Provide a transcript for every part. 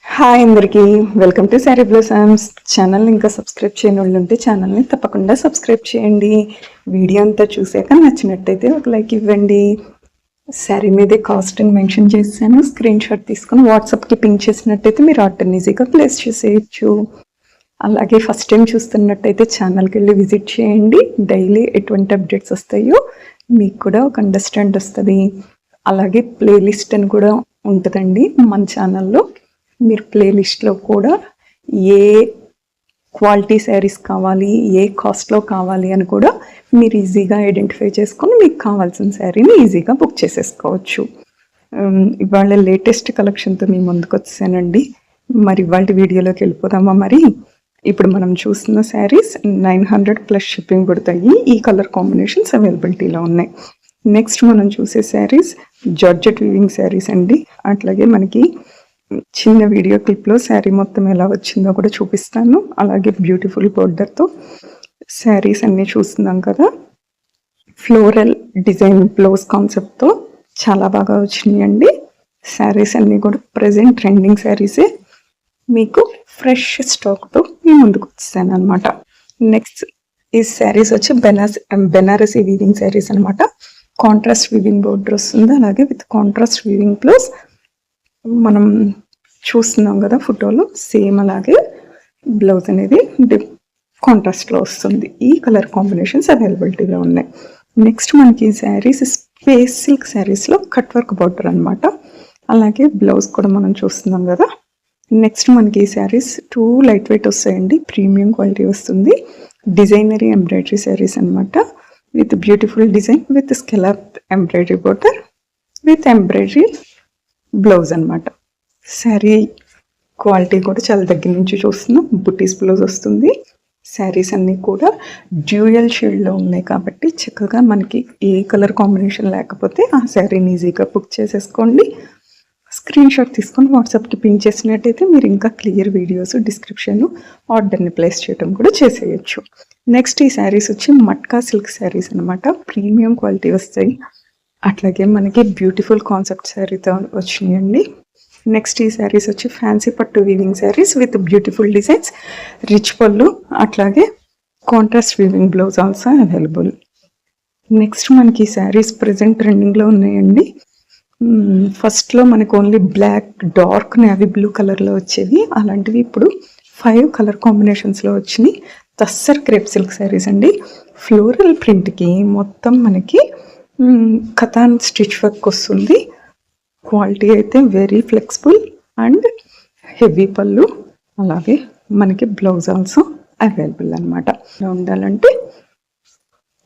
Hi అందరికీ, welcome to sari blossoms channel. ఇంకా subscribe చేయని వాళ్ళు ఉంటే ఛానల్ని తప్పకుండా సబ్స్క్రైబ్ చేయండి. వీడియో అంతా చూసాక నచ్చినట్టయితే ఒక లైక్ ఇవ్వండి. శారీ మీదే కాస్ట్ మెన్షన్ చేశాను. స్క్రీన్ షాట్ తీసుకొని వాట్సాప్కి పింక్ చేసినట్టయితే మీరు ఆర్డర్ని ఈజీగా ప్లేస్ చేసేయచ్చు. అలాగే ఫస్ట్ టైం చూస్తున్నట్టయితే ఛానల్కి వెళ్ళి విజిట్ చేయండి. డైలీ ఎటువంటి అప్డేట్స్ వస్తాయో మీకు కూడా ఒక అండర్స్టాండ్ వస్తుంది. అలాగే ప్లేలిస్ట్ అని కూడా ఉంటుందండి మన ఛానల్లో. మీరు ప్లేలిస్ట్లో కూడా ఏ క్వాలిటీ శారీస్ కావాలి, ఏ కాస్ట్లో కావాలి అని కూడా మీరు ఈజీగా ఐడెంటిఫై చేసుకొని మీకు కావాల్సిన శారీని ఈజీగా బుక్ చేసేసుకోవచ్చు. ఇవాళ లేటెస్ట్ కలెక్షన్తో మీ ముందుకు వచ్చానండి. మరి ఇవాళ వీడియోలోకి వెళ్ళిపోదామా? మరి ఇప్పుడు మనం చూస్తున్న శారీస్ 900+ షిప్పింగ్ పడతాయి. ఈ కలర్ కాంబినేషన్స్ అవైలబిలిటీలో ఉన్నాయి. నెక్స్ట్ మనం చూసే శారీస్ జార్జెట్ వీవింగ్ శారీస్ అండి. అట్లాగే మనకి చిన్న వీడియో క్లిప్లో శారీ మొత్తం ఎలా వచ్చిందో కూడా చూపిస్తాను. అలాగే బ్యూటిఫుల్ బోర్డర్తో శారీస్ అన్నీ చూస్తున్నాం కదా. ఫ్లోరల్ డిజైన్ బ్లౌజ్ కాన్సెప్ట్తో చాలా బాగా వచ్చినాయండి. శారీస్ అన్నీ కూడా ప్రజెంట్ ట్రెండింగ్ శారీసే మీకు ఫ్రెష్ స్టాక్తో మీ ముందుకు వచ్చాను అనమాట. నెక్స్ట్ ఈ శారీస్ వచ్చి బెనారసీ వీవింగ్ శారీస్ అనమాట. కాంట్రాస్ట్ వీవింగ్ బోర్డర్ వస్తుంది. అలాగే విత్ కాంట్రాస్ట్ వీవింగ్ ప్లస్ మనం చూస్తున్నాం కదా ఫోటోలో, సేమ్ అలాగే బ్లౌజ్ అనేది కాంట్రాస్ట్లో వస్తుంది. ఈ కలర్ కాంబినేషన్స్ అవైలబిలిటీలో ఉన్నాయి. నెక్స్ట్ మనకి ఈ శారీస్ స్పేస్ సిల్క్ శారీస్లో కట్ వర్క్ బార్డర్ అనమాట. అలాగే బ్లౌజ్ కూడా మనం చూస్తున్నాం కదా. నెక్స్ట్ మనకి ఈ శారీస్ 2 లైట్ వెయిట్ వస్తాయండి. ప్రీమియం క్వాలిటీ వస్తుంది. డిజైనరీ ఎంబ్రాయిడరీ శారీస్ అనమాట. With beautiful design with scallop embroidery border with embroidery blouse అనమాట. శారీ క్వాలిటీ కూడా చాలా దగ్గర నుంచి చూస్తున్నాం. బుటీస్ బ్లౌజ్ వస్తుంది. శారీస్ అన్నీ కూడా డ్యూయల్ షేడ్లో ఉన్నాయి కాబట్టి చక్కగా మనకి ఏ కలర్ కాంబినేషన్ లేకపోతే ఆ శారీని ఈజీగా బుక్ చేసేసుకోండి. స్క్రీన్ షాట్ తీసుకొని వాట్సాప్కి పింక్ చేసినట్టయితే మీరు ఇంకా క్లియర్ వీడియోస్, డిస్క్రిప్షన్, ఆర్డర్ని ప్లేస్ చేయడం కూడా చేసేయచ్చు. నెక్స్ట్ ఈ శారీస్ వచ్చి మట్కా సిల్క్ శారీస్ అనమాట. ప్రీమియం క్వాలిటీ వస్తాయి. అట్లాగే మనకి బ్యూటిఫుల్ కాన్సెప్ట్ శారీతో వచ్చినాయండి. నెక్స్ట్ ఈ శారీస్ వచ్చి ఫ్యాన్సీ పట్టు weaving saris with beautiful designs, rich పళ్ళు, అట్లాగే contrast weaving blouse also available. Next మనకి ఈ శారీస్ ప్రజెంట్ ట్రెండింగ్లో ఉన్నాయండి. ఫస్ట్లో మనకు only black, dark navy blue కలర్లో వచ్చేవి. అలాంటివి ఇప్పుడు 5 కలర్ కాంబినేషన్స్లో వచ్చినాయి. తస్సర్ క్రేప్ సిల్క్ శారీస్ అండి. ఫ్లోరల్ ప్రింట్కి మొత్తం మనకి కథాన్ స్టిచ్ వర్క్ వస్తుంది. క్వాలిటీ అయితే వెరీ ఫ్లెక్సిబుల్ అండ్ హెవీ పళ్ళు, అలాగే మనకి బ్లౌజ్ ఆల్సో అవైలబుల్ అనమాట. ఉండాలంటే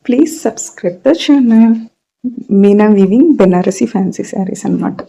ప్లీజ్ సబ్స్క్రైబ్ ద ఛానల్. మీనా వీవింగ్ బెనారసీ ఫ్యాన్సీ శారీస్ అనమాట.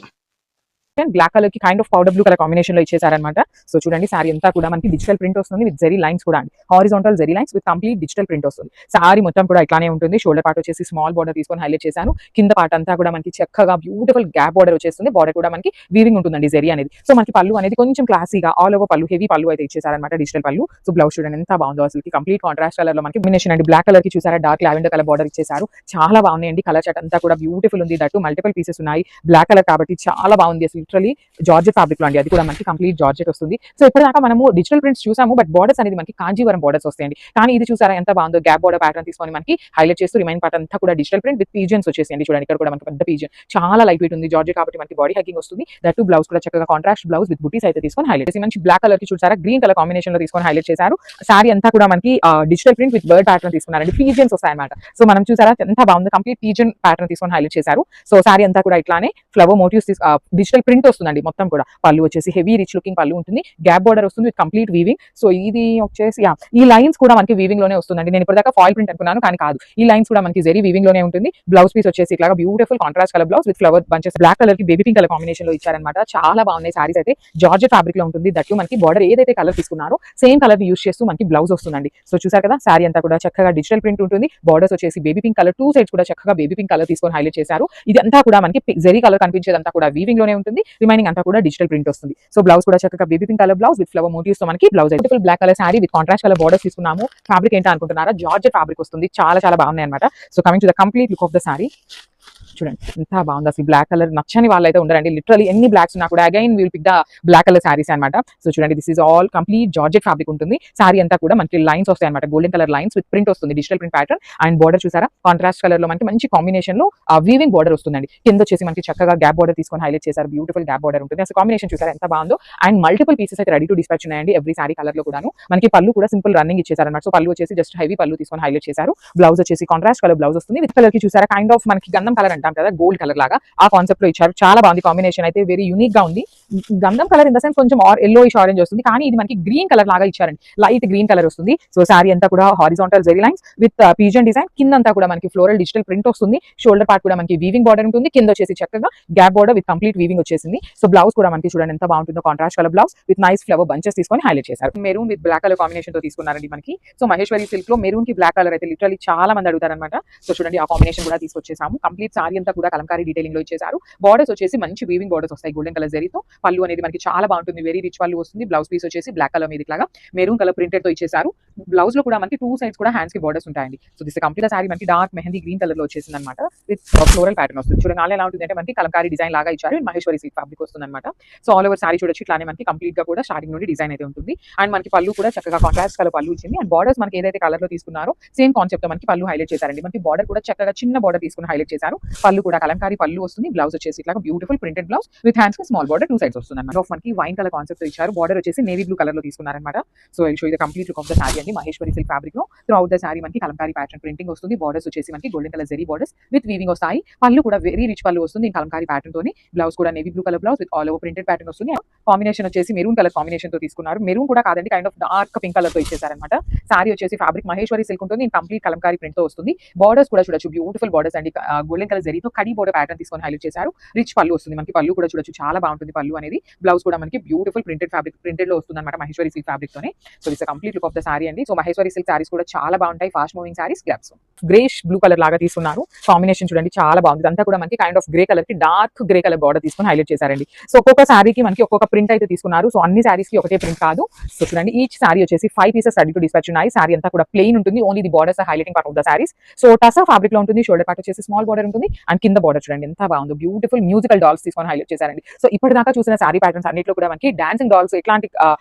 బ్లాక్ కలర్ కి kind of powder blue colour combination లో ఇచ్చేసారనమాట. సో చూడండి, సారీ అంతా కూడా మనకి డిజిటల్ ప్రింట్ వస్తుంది విత్ జెరీ లైన్స్ కూడా అండి. Horizontal zari lines with complete digital print వస్తుంది. సారీ మొత్తం కూడా ఇట్లానే ఉంటుంది. షోల్డర్ పార్ట్ వచ్చేసి స్మాల్ బార్డర్ తీసుకొని హైలైట్ చేశాను. కింద పార్ట్ అంతా కూడా మనకి చక్కగా బ్యూటిఫుల్ గ్యాప్ బార్డర్ వచ్చేస్తుంది. బార్డర్ కూడా మనకి వీవింగ్ ఉంటుందండి జెరీ అనేది. సో మనకి పళ్ళు అనేది కొంచెం క్లాసీగా ఆల్ ఓవర్ పళ్ళు, హెవీ పళ్ళు అయితే ఇచ్చేసారనమాట, డిజిటల్ పళ్ళు. సో బ్లౌజ్ చూడండి ఎంత బాగుందో అసలు. కంప్లీట్ కాంట్రాస్ట్ కలర్ లో మనకి కాంబినేషన్ అండి. బ్లాక్ కలర్ కి చూసారా, డార్క్ లావెండర్ కలర్ బార్డర్ ఇచ్చేసారు. చాలా బాగున్నాయండి. కలర్ చార్ట్ అంతా కూడా బ్యూటిఫుల్ ఉంది. దట్టు మల్టిపుల్ పీసెస్ ఉన్నాయి. బ్లాక్ కలర్ కాబట్టి చాలా బాగుంది అసలు. లిటరలీ జార్జెట్ ఫ్యాబ్రిక్ లో అండి. అది కూడా మనకి కంప్లీట్ జార్జెట్ వస్తుంది. సో ఇప్పటిదాకా మనము డిజిటల్ ప్రింట్స్ చూసాము, బట్ బార్డర్స్ అనేది మనకి కాంజీవరం బార్డర్స్ వస్తాయండి. కానీ ఇది చూసారా ఎంత బాగుందో. గ్యాప్ బార్డర్ ప్యాటర్న్ తీసుకొని మనకి హైలైట్ చేస్తూ రిమైన్ పార్ట్ అంతా కూడా డిజిటల్ ప్రింట్ విత్ పీజన్స్ వచ్చేసింది. చూడండి, ఇక్కడ కూడా మనకి పెద్ద పీజన్, చాలా లైట్ వెయిట్ ఉంది. జార్జెట్ కాబట్టి మనకి బాడీ హగ్గింగ్ వస్తుంది. దట్టు బ్లౌజ్ కూడా చక్కగా కాంట్రాస్ట్ బ్లౌజ్ విత్ బుటీస్ అయితే తీసుకొని హైలైట్ చేసి మంచి బ్లాక్ కలర్ కి చూసారా, గ్రీన్ కలర్ కాంబినేషన్ లో తీసుకొని హైలైట్ చేశారు. సారీ అంతా కూడా మనకి digital print with bird pattern తీసుకున్నారండి. పీజన్స్ వస్తాయన్నమాట. సో మనం చూసారా ఎంత బాగుంది. కంప్లీట్ పీజన్ ప్యాటర్న్ తీసుకొని హైలైట్ చేశారు. సో సారీ అంతా కూడా ఇట్లానే ఫ్లవర్ మోటివ్స్ డిజిటల్ ప్రింట్ వస్తుందండి. మొత్తం కూడా పళ్ళు వచ్చేసి హెవీ రిచ్ లుకింగ్ పళ్ళు ఉంటుంది. గ్యాప్ బార్డర్ వస్తుంది విత్ కంప్లీట్ వీవింగ్. సో ఇది వచ్చేసి ఈ లైన్స్ కూడా మనకి వీవింగ్ లోనే వస్తుందండి. నేను ఇప్పటిదాకా ఫాయిల్ ప్రింట్ అనుకున్నాను, కానీ కాదు. ఈ లైన్స్ కూడా మనకి జెరీ వీవింగ్ లోనే ఉంటుంది. బ్లౌజ్ పీస్ వచ్చేసి ఇట్లా beautiful contrast colour blouse with flower bunches, black colour కి బేబీ పింక్ కలర్ కాంబినేషన్ లో ఇచ్చారనమాట. చాలా బాగున్నాయి సారీస్ అయితే. జార్జెట్ ఫ్యాబ్రిక్ లో ఉంటుంది. దట్టు మనకి బార్డర్ ఏదైతే కలర్ తీసుకున్నారో సేమ్ కలర్ యూస్ చేస్తూ మనకి బ్లౌజ్ వస్తుందండి. సో చూసారు కదా, సారీ అంతా కూడా చక్కగా డిజిటల్ ప్రింట్ ఉంటుంది. బార్డర్స్ వచ్చేసి బేబీ పింక్ కలర్, 2 సైడ్స్ కూడా చక్కగా బేబీ పింక్ కలర్ తీసుకొని హైలైట్ చేశారు. ఇది అంతా కూడా మనకి జెరీ కలర్ కనిపించేదంతా కూడా వీవింగ్ లోనే ఉంటుంది. రిమైనింగ్ అంతా కూడా డిజిటల్ ప్రింట్ వస్తుంది. సో బ్లౌజ్ కూడా చక్కగా baby pink colour blouse with flower motifs తో మనకి బ్లౌజ్ అయితే black colour sari with contrast colour borders తీసుకున్నాము. ఫ్యాబ్రిక్ ఏంటో అనుకుంటున్నారా, జార్జెట్ ఫ్యాబ్రిక్ వస్తుంది. చాలా చాలా బాగున్నాయి అనమాట. So coming to the complete look of the sari. చూడండి ఎంత బాగుంది అసలు. బ్లాక్ కలర్ నచ్చని వాళ్ళైతే ఉండరండి, లిటరలీ ఎన్ని బ్లాక్స్ ఉన్నా కూడా again will pick the black colour saris అనమాట. సో చూడండి this is all complete georgette fabric ఉంటుంది. సారీ అంతా కూడా మనకి లైన్స్ వస్తాయి అనమాట, golden colour lines with print వస్తుంది, digital print pattern. And border చూసారా కాంట్రాస్ట్ కలర్ లో మనకి మంచి కాంబినేషన్ లో వీవింగ్ బార్డర్ వస్తుందండి. కింద వచ్చేసి మనకి చక్కగా గ్యాప్ బార్డర్ తీసుకొని హైలైట్ చేశారు, బ్యూటిఫుల్ గ్యాప్ బార్డర్ ఉంటుంది. అసలు కాంబినేషన్ చూసారా ఎంత బాగుందో. అండ్ మల్టిపుల్ పీసెస్ అయితే రెడీ టు డిస్పాచ్ ఉన్నాయండి ఎవ్రీ సారీ కలర్ లో కూడాను. మనకి పళ్ళు కూడా సింపుల్ రన్నింగ్ ఇచ్చేసారు అనమాట. సో పళ్ళు వచ్చేసి జస్ట్ హెవీ పళ్ళు తీసుకొని హైలైట్ చేశారు. బ్లౌజ్ వచ్చేసి కాంట్రాస్ట్ కలర్ బ్లౌజ్ వస్తుంది, విత్ కలర్ కి చూసారా కైండ్ ఆఫ్ మనకి గంధం కలర్ అంటాం కదా, గోల్డ్ కలర్ లాగా ఆ కాన్సెప్ట్ లో ఇచ్చారు. చాలా బాగుంది కాంబినేషన్ అయితే, వెరీ యూనిక్ గా ఉంది. గంధం కలర్ ఇన్ ద సెన్స్ కొంచెం ఎల్లోయిష్ ఆరెంజ్ వస్తుంది, కానీ ఇది మనకి గ్రీన్ కలర్ లాగా ఇచ్చారండి, లైట్ గ్రీన్ కలర్ వస్తుంది. సో సారీ అంతా కూడా horizontal zari lines with pigeon design, కింద అంతా కూడా మనకి ఫ్లోరల్ డిజిటల్ ప్రింట్ వస్తుంది. షోల్డర్ పార్ట్ కూడా మనకి వీవింగ్ బార్డర్ ఉంటుంది, కింద వచ్చేసి చక్కగా gap border with complete weaving వచ్చేసింది. సో బ్లౌజ్ కూడా మనకి చూడండి ఎంత బాగుంటుందో, contrast colour blouse with nice flower bunches తీసుకొని హైలైట్ చేశారు. Maroon with black colour combination తో తీసుకున్నారండి మనకి. సో మహేశ్వరి సిల్క్ లో మెరూన్ కి బ్లాక్ కలర్ అయితే లిటరలీ చాలా మంది అడుగుతారనమాట. సో చూడండి ఆ కాంబినేషన్ కూడా తీసుకొచ్చేసాము. కంప్లీట్ సారీ అంతా కూడా కలంకారీ డీటెయిలింగ్ లో ఇచ్చేసారు. బార్డర్స్ వచ్చేసి మంచి వీవింగ్ బార్డర్స్ వస్తాయి గోల్డెన్ కలర్ జరీతో. పళ్ళు అనేది మనకి చాలా బాగుంటుంది, వెరీ రిచ్ పళ్ళు వస్తుంది. బ్లౌజ్ పీస్ వచ్చేసి బ్లాక్ కలర్ మీద ఇట్లాగా మెరూన్ కలర్ ప్రింటెడ్ తో ఇచ్చేసారు. బ్లౌజ్ లో కూడా మనకి టూ సైడ్స్ కూడా హ్యాండ్స్ కి బార్డర్స్ ఉంటాయండి. సో దిస్ కంప్లీట్ సారీ మనకి డార్క్ మెహందీ గ్రీన్ కలర్ లో వచ్చేసింది అనమాట, విత్ ఫ్లోరల్ ప్యాటర్న్ వస్తుంది. చూడండి ఆల్ ఎలా ఉంటుంది అంటే మనకి కలంకారీ డిజైన్ లాగా ఇచ్చారు, మహేశ్వరి సిల్క్ ఫ్యాబ్రిక్ వస్తుంది అనమాట. సో ఆల్ ఓవర్ సారీ చూడొచ్చు ఇట్లానే మనకి కంప్లీట్ గా కూడా స్టార్టింగ్ నుండి డిజైన్ అయితే ఉంటుంది. అండ్ మనకి పళ్ళు కూడా చక్కగా కాంట్రాస్ట్ కలర్ పళ్ళు ఇచ్చింది. అండ్ బార్డర్స్ మనకి ఏదైతే కలర్ లో తీసుకున్నారో సేమ్ కాన్సెప్ట్ మనకి పళ్ళు హైలైట్ చేశారండి. మనకి బార్డర్ కూడా చక్కగా చిన్న బార్డర్ తీసుకుని హైలైట్ చేశారు. పళ్ళు కూడా కలంకారీ పళ్ళు వస్తుంది. బ్లౌజ్ వచ్చేసి ఇట్లా beautiful printed blouse with hands కి స్మాల్ బార్డర్ టూ సైడ్స్ వస్తుంది అనమాట. మనకి వైన్ కలర్ కాన్సెప్ట్ ఇచ్చారు. బార్డర్ వచ్చేసి నేవీ బ్లూ కలర్ లో తీసుకున్నారనమాట. So I show you the complete look of the sari అండి. మహేశ్వరి సిల్క్ ఫ్యాబ్రిక్ లో త్రూ అవుట్ ద సారీ మనకి కలంకారీ ప్యాటర్న్ ప్రింటింగ్ వస్తుంది. బార్డర్స్ వచ్చేసి మనకి golden colour zari borders with weaving వస్తాయి. పళ్ళు కూడా వెరీ రిచ్ పళ్ళు వస్తుంది కలంకారీ ప్యాటర్న్ తోని. బ్లౌజ్ కూడా navy blue colour blouse with all over printed pattern వస్తుంది. కాంబినేషన్ వచ్చేసి మెరూన్ కలర్ కాంబినేషన్ తో తీసుకున్నారు. మెరూన్ కూడా కాదండి, kind of dark pink colour తో ఇచ్చేసారనమాట. సారీ వచ్చేసి ఫ్యాబ్రిక్ మహేశ్వరి సిల్క్ ఉంటుంది, కంప్లీట్ కలంకారీ ప్రింట్ తో వస్తుంది. బార్డర్స్ కూడా చూడొచ్చు, బ్యూటిఫుల్ బార్డర్స్ అండి, గోల్డెన్ కలర్ జరీతో కడి బోర్డర్ ప్యాటర్న్ తీసుకొని హైలైట్ చేశారు. రిచ్ పళ్ళు వస్తుంది మనకి. పళ్ళు కూడా చూడొచ్చు చాలా బాగుంటుంది పళ్ళు అనేది. బ్లౌజ్ కూడా మనకి బ్యూటిఫుల్ ప్రింటెడ్ ఫ్యాబ్రిక్ ప్రింటెడ్ లో వస్తుంది అనమాట మహేశ్వరి సిల్క్ ఫ్యాబ్రిక్ తోనే. So it's complete look of the sari అండి. సో మహేశ్వరి సిల్క్ సారీస్ కూడా చాలా బాగుంటాయి, fast moving saris. Grasp greyish blue colour లాగా తీసుకున్నారు. కాంబినేషన్ చూడండి చాలా బాగుంది. అంతా కూడా మనకి కైండ్ ఆఫ్ గ్రే కలర్ కి డార్క్ గ్రే కలర్ బార్డర్ తీసుకొని హైలైట్ చేశారండి. సో ఒక్కొక్క సారీకి మనకి ఒక్కొక్క ప్రింట్ అయితే తీసుకున్నారు. సో అన్ని సారీస్ కి ఒకటే ప్రింట్ కాదు. సో చూడండి ఈచ్ సారీ వచ్చేసి 5 పీసెస్ రెడీ టు డిస్పాచ్ ఉన్నాయి. సారీ అంతా కూడా ప్లెయిన్ ఉంటుంది, only the borders highlighting part of the saris. So టసా fabric లో ఉంటుంది. షోల్డర్ పార్ట్ వచ్చేసి స్మాల్ బార్డర్ ఉంటుంది. అండ్ కింద బార్డర్ చూడండి ఎంత బాగుందో, బ్యూటిఫుల్ మ్యూజికల్ డాల్స్ తీసుకొని హైలైట్ చేశారండి. సో ఇప్పటిదాకా చూసిన సారీ ప్యాటర్న్స్ అన్నిట్లో కూడా మనకి డాన్సింగ్ డాల్స్ ఇట్లాంటి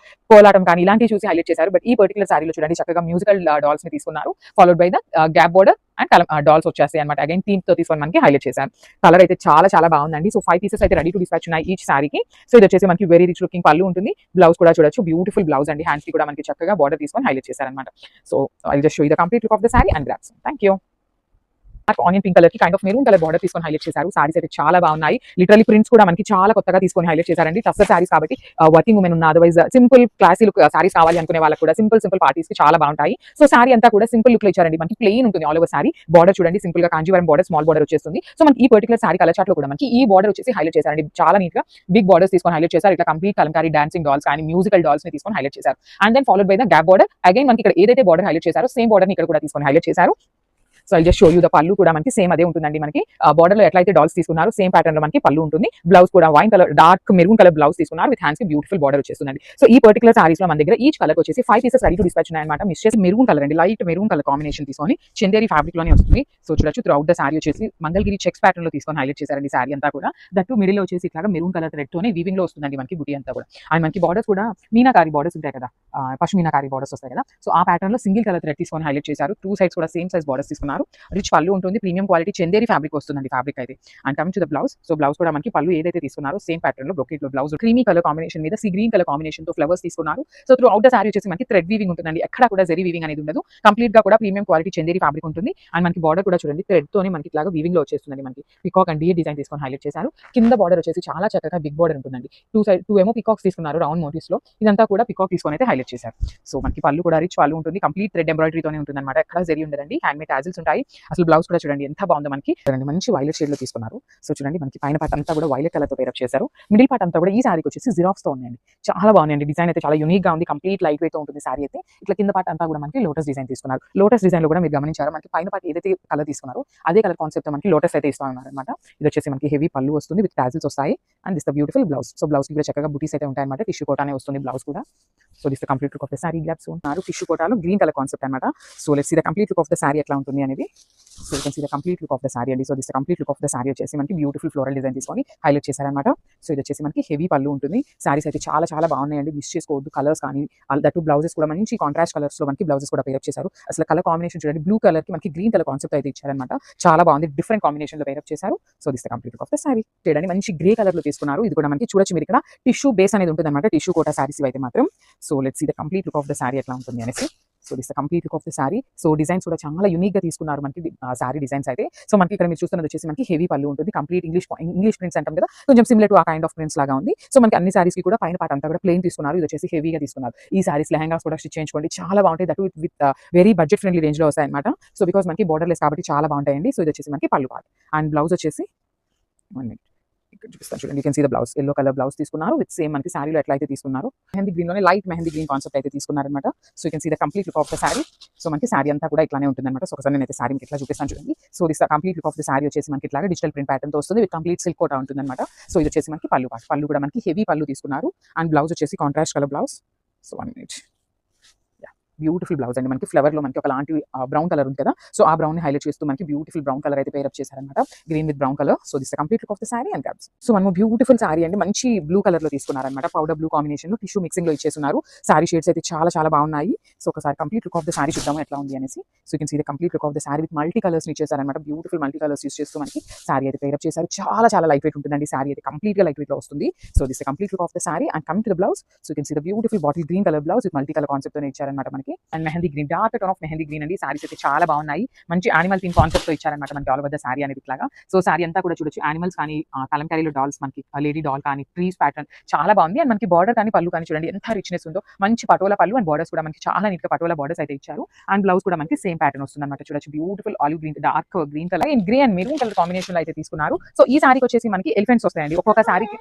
కోలాటం కానీ ఇలాంటివి చూసి హైలైట్ చేశారు. బట్ ఈ పర్టికులర్ సారీలో చూడండి చక్కగా మ్యూజికల్ డాల్స్ ని తీసుకున్నారు, followed by the gap border and dolls వచ్చేస్తాయి అనమాట. అగైన్ థీమ్ తో తీసుకొని మనకి హైలైట్ చేశారు. కలర్ అయితే చాలా చాలా బాగుందండి. సో 5 పీసెస్ అయితే రెడీ టు డిస్పాచ్ ఉన్నాయి ఈచ్ సారీకి. సో ఇది వచ్చేసి మనకి వెరీ రిచ్ లుకింగ్ పళ్ళు ఉంటుంది. బ్లౌజ్ కూడా చూడొచ్చు, బ్యూటిఫుల్ బ్లౌజ్ అండి. హ్యాండ్స్ కి కూడా మనకి చక్కగా బార్డర్ తీసుకొని హైలైట్ చేశారనమాట. So I just show you the complete look of the sari and grabs. Thank you. Onion pink colour కి kind of maroon colour border తీసుకొని హైలైట్ చేశారు. సారీస్ అయితే చాలా బాగున్నాయి. లిటరలీ ప్రింట్స్ కూడా మనకి చాలా కొత్తగా తీసుకొని హైలైట్ చేశారండి. టస్సర్ సారీస్ కాబట్టి వర్కింగ్ ఉమెన్ ఉన్న otherwise simple classy look saris కావాలి అనుకునే వాళ్ళకి కూడా సింపుల్ పార్టీస్ కి చాలా బాగుంటాయి. సో సారీ అంతా కూడా సింపుల్ లుక్ లో ఇచ్చారండి. మనకి ప్లెయిన్ ఉంటుంది ఆల్ ఓవర్ సారీ. బార్డర్ చూడండి సింపుల్ గా కాంజీవరం బార్డర్ స్మాల్ బార్డర్ వచ్చేస్తుంది. సో మనకి ఈ పర్టికులర్ సారీ కలర్ చార్ట్ లో కూడా మనకి ఈ బార్డర్ వచ్చేసి హైలైట్ చేశారండి. చాలా నీట్ గా బిగ్ బార్డర్స్ తీసుకొని హైలైట్ చేశారు. ఇట్లా కంప్లీట్ కలంకారీ డాన్సింగ్ డాల్స్ కానీ మ్యూజికల్ డాల్స్ ని తీసుకొని హైలైట్ చేశారు. And then followed by the gap border. Again మనకి ఇక్కడ ఏదైతే బార్డర్ హైలైట్ చేశారో సేమ్ బార్డర్ ని ఇక్కడ కూడా తీసుకొని హైలైట్ చేశారు. So I just show you the పళ్ళు కూడా మనకి సేమ్ అదే ఉంటుందండి. మనకి బార్డర్ లో ఎట్లయితే డాల్స్ తీసుకున్నారు సేమ్ ప్యాటర్న్ లో మనకి పళ్ళు ఉంటుంది. బ్లౌజ్ కూడా wine colour dark maroon colour blouse తీసుకున్నారు విత్ హ్యాండ్స్ కి బ్యూటిఫుల్ బార్డర్ వచ్చేస్తుందండి. సో ఈ పర్టికులర్ సారీస్ లో మన దగ్గర ఈచ్ కలర్ వచ్చేసి 5 పీసెస్ రెడీ టు డిస్పాచ్ ఉన్నాయన్నమాట. మిస్ చేసి మెరూన్ కలర్ అండి, లైట్ మెరూన్ కలర్ కాంబినేషన్ తీసుకొని చందేరి ఫ్యాబ్రిక్ లోనే వస్తుంది. సో చూడొచ్చు త్రూ అవుట్ ద సారీ వచ్చేసి మంగళగిరి చెక్స్ ప్యాటర్న్ లో తీసుకొని హైలైట్ చేశారండి. సారీ అంతా కూడా దట్టు మిడిల్ లో వచ్చేసి ఇట్లా మెరూన్ కలర్ థ్రెడ్ తోనే వీవింగ్ లో వస్తుందండి మనకి బుటీ అంతా కూడా. అండ్ మనకి బార్డర్స్ కూడా మీనాకారి బార్డర్స్ ఉంటాయి కదా, పశ్మినాకారి బార్డర్స్ వస్తాయి కదా. సో ఆ ప్యాటర్న్ లో సింగిల్ కలర్ థ్రెడ్ తీసుకొని హైలైట్ చేశారు. టూ సైడ్స్ కూడా సేమ్ సైజ్ బార్డర్స్ తీసుకున్నారు. రిచ్ పళ్ళు ఉంటుంది, ప్రీమియం క్వాలిటీ చందేరి ఫ్యాబ్రిక్ వస్తుందండి ఫ్యాబ్రిక్ అయితే. And coming to the blouse. So blouse కూడా మనకి పళ్ళు ఏదైతే తీసుకున్నారో సేమ్ ప్యాటర్న్ లో బ్రొకెట్ లో బ్లౌజ్ క్రీమీ కలర్ కాంబినేషన్ మీద సీ గ్రీన్ కలర్ కాంబినేషన్ తో ఫ్లవర్స్ తీసుకున్నారు. So through out the sari వచ్చేసి మనకి థ్రెడ్ వీవింగ్ ఉంటుందండి, ఎక్కడ కూడా జరీ వీవింగ్ అనేది ఉండదు. కంప్లీట్ గా కూడా ప్రీమియం క్వాలిటీ చందేరి ఫ్యాబ్రిక్ ఉంటుంది. అండ్ మనకి బార్డర్ కూడా చూడండి థ్రెడ్ తోనే మనకి ఇట్లా వీవింగ్ లో వచ్చేస్తుందండి. మనకి పికాక్ అండ్ డియర్ డిజైన్ తీసుకొని హైలైట్ చేశారు. కింద బార్డర్ వచ్చేసి చాలా చక్కగా బిగ్ బార్డర్ ఉంటుందండి. టూ ఏమో పికాక్స్ తీసుకున్నారు రౌండ్ మోటివ్స్ లో, ఇదంతా కూడా పికాక్ తీసుకొని అయితే హైలైట్ చేశారు. సో మనకి పళ్ళు కూడా రిచ్ పళ్ళు ఉంటుంది, కంప్లీట్ థ్రెడ్ ఎంబ్రాయిడరీ తోనే ఉంటుంది అనమాట, ఎక్కడ జరీ ఉండదండి. హ్యాండ్ మేడ్ టాజిల్స్ ఉంటాయి. అసలు బ్లౌజ్ కూడా చూడండి ఎంత బాగుందో మనకి, మంచి వైలెట్ షేడ్ లో తీసుకున్నారు. సో చూడండి మనకి పైన పార్ట్ అంతా కూడా వైలెట్ కలర్ తో పేరప్ చేశారు. మిడిల్ పార్ట్ అంతా కూడా ఈ సారీకి వచ్చేసి జిరాక్స్ తో ఉన్నాయండి. చాలా బాగుందండి. డిజైన్ అయితే చాలా యూనిక్ గా ఉంది, కంప్లీట్ లైట్ వెయిట్ తో ఉంటుంది సారీ అయితే. ఇట్లా కింద పార్ట్ అంతా కూడా మనకి లోటస్ డిజైన్ తీసుకున్నారు. లోటస్ డిజైన్ లో కూడా మీరు గమనించారు, మనకి పైన పార్ట్ ఏదైతే కలర్ తీసుకున్నారో అదే కలర్ కాన్సెప్ట్ మనకి లోటస్ అయితే ఇస్తా ఉన్నారు అనమాట. ఇది వచ్చేసి మనకి హెవీ పళ్ళు వస్తుంది విత్ టాజిల్స్ వస్తాయి. And this the beautiful blouse. So blouse కి కూడా చక్కగా బుటీస్ అయితే ఉంటాయి అనమాట. టిష్యూ కోటానే వస్తుంది బ్లౌజ్ కూడా. So this the complete look of the sari. గ్లాప్స్ ఉన్నారు టిష్యూ కోటాలో గ్రీన్ కలర్ కాన్సెప్ట్ అనమాట. So let's see the complete look of the sari ఎట్లా ఉంటుంది అనేది. So you can see the complete look of the sari అండి. So this complete look of the sari వచ్చేసి మనకి బ్యూటిఫుల్ ఫ్లోరల్ డిజైన్ తీసుకొని హైలైట్ చేశారనమాట. సో ఇది వచ్చేసి మనకి హెవీ పళ్ళు ఉంటుంది. సారీస్ అయితే చాలా చాలా బాగున్నాయండి, మిస్ చేసుకోవద్దు. కలర్స్ కానీ దట్టు బ్లౌజెస్ కూడా మంచి కాంట్రాస్ట్ కలర్స్ లో మనకి బ్లౌజెస్ కూడా పేరప్ చేశారు. అసలు కలర్ కాంబినేషన్ చూడండి, బ్లూ కలర్ కి మనకి గ్రీన్ కలర్ కాన్సెప్ట్ అయితే ఇచ్చారనమాట. చాలా బాగుంది, డిఫరెంట్ కాంబినేషన్ లో పేరప్ చేశారు. So this complete look of the sari. చూడండి మంచి గ్రే కలర్ లో తీసుకున్నారు. ఇది కూడా మనకి చూడొచ్చు మీరు ఇక్కడ టిష్యూ బేస్ అనేది ఉంటుంది అనమాట, టిష్యూ కోటా సారీస్ అయితే మాత్రం. So let's see the complete look of the sari ఎట్లా ఉంటుంది అనేసి. So this complete look of the sari. So designs కూడా చాలా యూనిక్ గా తీసుకున్నారు మనకి సారీ డిజైన్స్ అయితే. సో మనకి ఇక్కడ మీరు చూస్తున్నది వచ్చేసి మనకి హెవీ పళ్ళు ఉంటుంది, కంప్లీట్ ఇంగ్లీష్ ప్రింట్స్ అంటాం కదా, కొంచెం సిమిలర్ టు ఆ కైండ్ ఆఫ్ ప్రింట్స్ లాగా ఉంది. సో మనకి అన్ని సారీస్ కి కూడా పైన పాట అంతా కూడా ప్లెయిన్ తీసుకున్నారు. ఇది వచ్చేసి హెవీగా తీసుకున్నారు. ఈ సారీస్ లెహంగాస్ కూడా స్టిచ్ చేయించుకోండి, చాలా బాగుంటాయి. That with very budget friendly range లో వస్తాయి అనమాట. సో బికాస్ మనకి బోర్డర్ లెస్ కాబట్టి చాలా బాగుంటాయండి. సో ఇది వచ్చేసి మనకి పళ్ళు పార్ట్ అండ్ బ్లౌజ్ వచ్చేసి 1 minute ఇక్కడ చూపిస్తాను చూడండి. You can see the blouse, yellow colour blouse తీసుకున్నారు విత్ సేమ్ మనకి సారీలో ఎట్లా అయితే తీసుకున్నారు, మెహందీ గ్రీన్ లోనే లైట్ మెహందీ గ్రీన్ కాన్సెప్ట్ అయితే తీసుకున్నారనమాట. So you can see the complete look of the sari. So మనకి సారీ అంతా కూడా ఇట్లానే ఉంటుంది అనమాట. సో ఒకసారి నేనైతే సారీ మీకు ఇట్లా చూపిస్తాను చూడండి. So this complete look of the sari వచ్చేసి మనకి ఇట్లాగా డిజిటల్ ప్రింట్ ప్యాటర్న్ తో వస్తుంది విత్ కంప్లీట్ సిల్క్ కోటా ఉంటుంది అనమాట. సో ఇది వచ్చేసి మనకి పళ్ళు పార్ట్, పళ్ళు కూడా మనకి హెవీ పళ్ళు తీసుకున్నారు అండ్ బ్లౌజ్ వచ్చేసి contrast colour blouse. So 1 minute, beautiful blouse అండి. మనకి ఫ్లవర్ లో మనకి ఒక లాంటి బ్రౌన్ కలర్ ఉంది కదా, సో ఆ బ్రౌన్ ని హైలైట్ చేస్తూ మనకి బ్యూటిఫుల్ బ్రౌన్ కలర్ అయితే పేరప్ చేశారనమాట, green with brown colour. So this complete look of the sari and caps. So మనం బ్యూటిఫుల్ సారీ అండి, మంచి బ్లూ కలర్ లో తీసుకున్నారనమాట, పౌడర్ బ్లూ కాంబినేషన్ లో టిష్యూ మిక్సింగ్ లో ఇచ్చేస్తున్నారు. సారీ షేడ్స్ అయితే చాలా చాలా బాగున్నాయి. సో ఒకసారి complete look of the sari చూద్దాము ఎట్లా ఉంది అనేసి. So you can see the complete look of the sari with multi colours ఇచ్చేసారనమాట, బ్యూటిఫుల్ మల్టీ కలర్స్ యూస్ చేస్తూ మనకి సారీ అయితే పేరప్ చేశారు. చాలా చాలా లైట్ వెయిట్ ఉంటుందండి, సారీ అయితే కంప్లీట్ గా లైట్ వెయిట్ లో వస్తుంది. So this complete look of the sari and come to the blouse. So you can see the beautiful bottle green colour blouse with multi colour concept తో ఇచ్చారనమాట మనకి, and mehndi green, dark tone of mehndi green అండి. సారీస్ అయితే చాలా బాగున్నాయి, మంచి animal theme concept తో ఇచ్చారనమాట మనకి ఆల్ ఓవర్ ద సారీ అనేది ఇట్లాగా. సో సారీ అంతా కూడా చూడొచ్చు, యానిమల్స్ కానీ కలంకారీలో డాల్స్, మనకి లేడీ డాల్ కానీ ట్రీస్ ప్యాటర్న్ చాలా బాగుంది. అండ్ మనకి బార్డర్ కానీ పళ్ళు కానీ చూడండి ఎంత రిచ్నెస్ ఉందో, మంచి పటోలా పళ్ళు అండ్ బార్డర్స్ కూడా మనకి చాలా నీట్ గా పటోలా బార్డర్స్ అయితే ఇచ్చారు. అండ్ బ్లౌజ్ కూడా మనకి సేమ్ ప్యాటర్న్ వస్తుంది అనమాట. చూడొచ్చు beautiful olive green, dark green colour and grey and maroon colour combination లో అయితే తీసుకున్నారు. సో ఈ సారీకి వచ్చేసి మనకి ఎలిఫెంట్స్ వస్తాయండి ఒక్కొక్క సారీకి.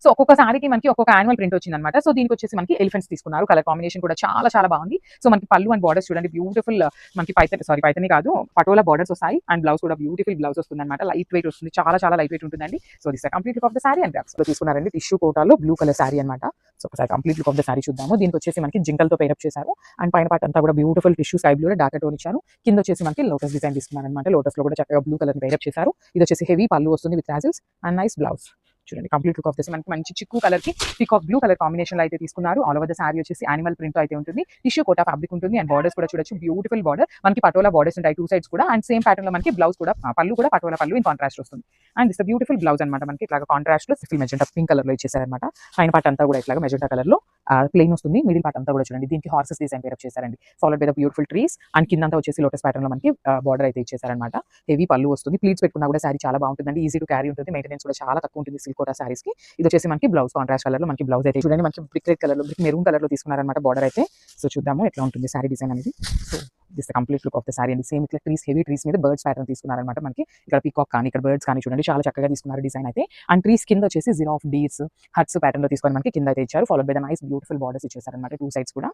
సో ఒక్కొక్క సారీకి మనకి ఒక్కొక్క యానిమల్ ప్రింట్ వచ్చింది అనమాట. సో దీనికి వచ్చేసి మనకి ఎలిఫెంట్స్ తీసుకున్నారు. కలర్ కాంబినేషన్ కూడా చాలా చాలా బాగుంది. సో మనకి పళ్ళు అండ్ బార్డర్స్ చూడండి బ్యూటిఫుల్, మనకి పైతని కాదు పటోలా బార్డర్స్ వస్తాయి అండ్ బ్లౌజ్ కూడా బ్యూటిఫుల్ బ్లౌజ్ వస్తుంది అనమాట, లైట్ వెయిట్ వస్తుంది, చాలా చాలా లైట్ వెయిట్ ఉంటుందండి. So this complete look of the sari and bags లో తీసుకున్నారండి, టిష్యూ కోటాలో బ్లూ కలర్ సారీ అనమాట. సో ఒకసారి complete look of the sari చూద్దాము. దీనికి వచ్చేసి మనకి జింకలతో పేరప్ చేశారు అండ్ పైన పార్ట్ అంతా కూడా beautiful tissue sky blue dark tone ఇచ్చారు. కింద వచ్చేసి మనకి లోటస్ డిజైన్ తీసుకున్నారు అనమాట, లోటస్ లో కూడా చక్కగా బ్లూ కలర్ పేరప్ చేశారు. ఇది వచ్చేసి హెవీ పళ్ళు వస్తుంది with tassels and nice blouse. చూడండి కంప్లీట్ లుక్ ఆఫ్ దిస్ మనకి మంచి చిక్కు కలర్ కి peacock blue colour combination లో అయితే తీసుకున్నారు. ఆల్ ఓవర్ ద సారీ వచ్చేసి యానిమల్ ప్రింట్ అయితే ఉంటుంది, టిష్యూ కోటా ఫ్యాబ్రిక్ ఉంటుంది అండ్ బార్డర్స్ కూడా చూడొచ్చు బ్యూటిఫుల్ బార్డర్, మనకి పటోలా బార్డర్స్ ఉంటాయి టూ సైడ్స్ కూడా అండ్ సేమ్ ప్యాటర్న్ లో మనకి బ్లౌజ్ కూడా పళ్ళు కూడా పటోలా పళ్ళు ఇన్ కాంట్రాస్ట్ వస్తుంది. అండ్ దిస్ బ్యూటిఫుల్ బ్లౌజ్ అనమాట, మనకి ఇట్లా కాంట్రాస్ట్ లో సిఫిల్ మెజెంటా పింక్ కలర్ లో ఇచ్చేసారనమాట. పైన పార్ట్ అంతా కూడా ఇట్లా మెజెంటా కలర్ లో ప్లెయిన్ వస్తుంది, మిడిల్ పార్ట్ అంతా కూడా చూడండి దీనికి హార్సెస్ డిజైన్ పేరప్ చేశారండి, followed by the beautiful trees and కింద అంతా వచ్చేసి లోటస్ ప్యాటర్న్ లో మనకి బార్డర్ అయితే ఇచ్చేసారనమాట. హెవీ పళ్ళు వస్తుంది, ప్లీట్స్ పెట్టుకున్నా కూడా సారీ చాలా బాగుంటుందండి, ఈజీ టు క్యారీ ఉంటుంది, మెయింటెనెన్స్ కూడా చాలా తక్కువ ఉంటుంది సిల్క్ కోటా సారీస్ కి. ఇది వచ్చేసి మనకి బ్లౌజ్ కాంట్రాస్ట్ కలర్ లో మనకి బ్లౌజ్ అయితే చూడండి మనకి బ్రిక్ రెడ్ కలర్ లో బ్రిక్ మెరూన్ కలర్ లో తీసుకున్నారనమాట బార్డర్ అయితే. సో చూద్దాము ఎట్లా ఉంటుంది సారీ డిజైన్ అనేది. So this complete look of the sari అండి. సేమ్ ఇట్లా ట్రీస్, హెవీ ట్రీస్ మీద బర్డ్స్ ప్యాటర్న్ తీసుకున్నారనమాట, మనకి ఇక్కడ పీకాక్ కానీ ఇక్కడ బర్డ్స్ కానీ చూడండి చాలా చక్కగా తీసుకున్నారు డిజైన్ అయితే. అండ్ ట్రీస్ కింద వచ్చేసి zero of deers huts pattern లో తీసుకొని మనకి కింద అయితే ఇచ్చారు, followed by the nice beautiful borders ఇచ్చేసారనమాట టూ సైడ్స్ కూడా.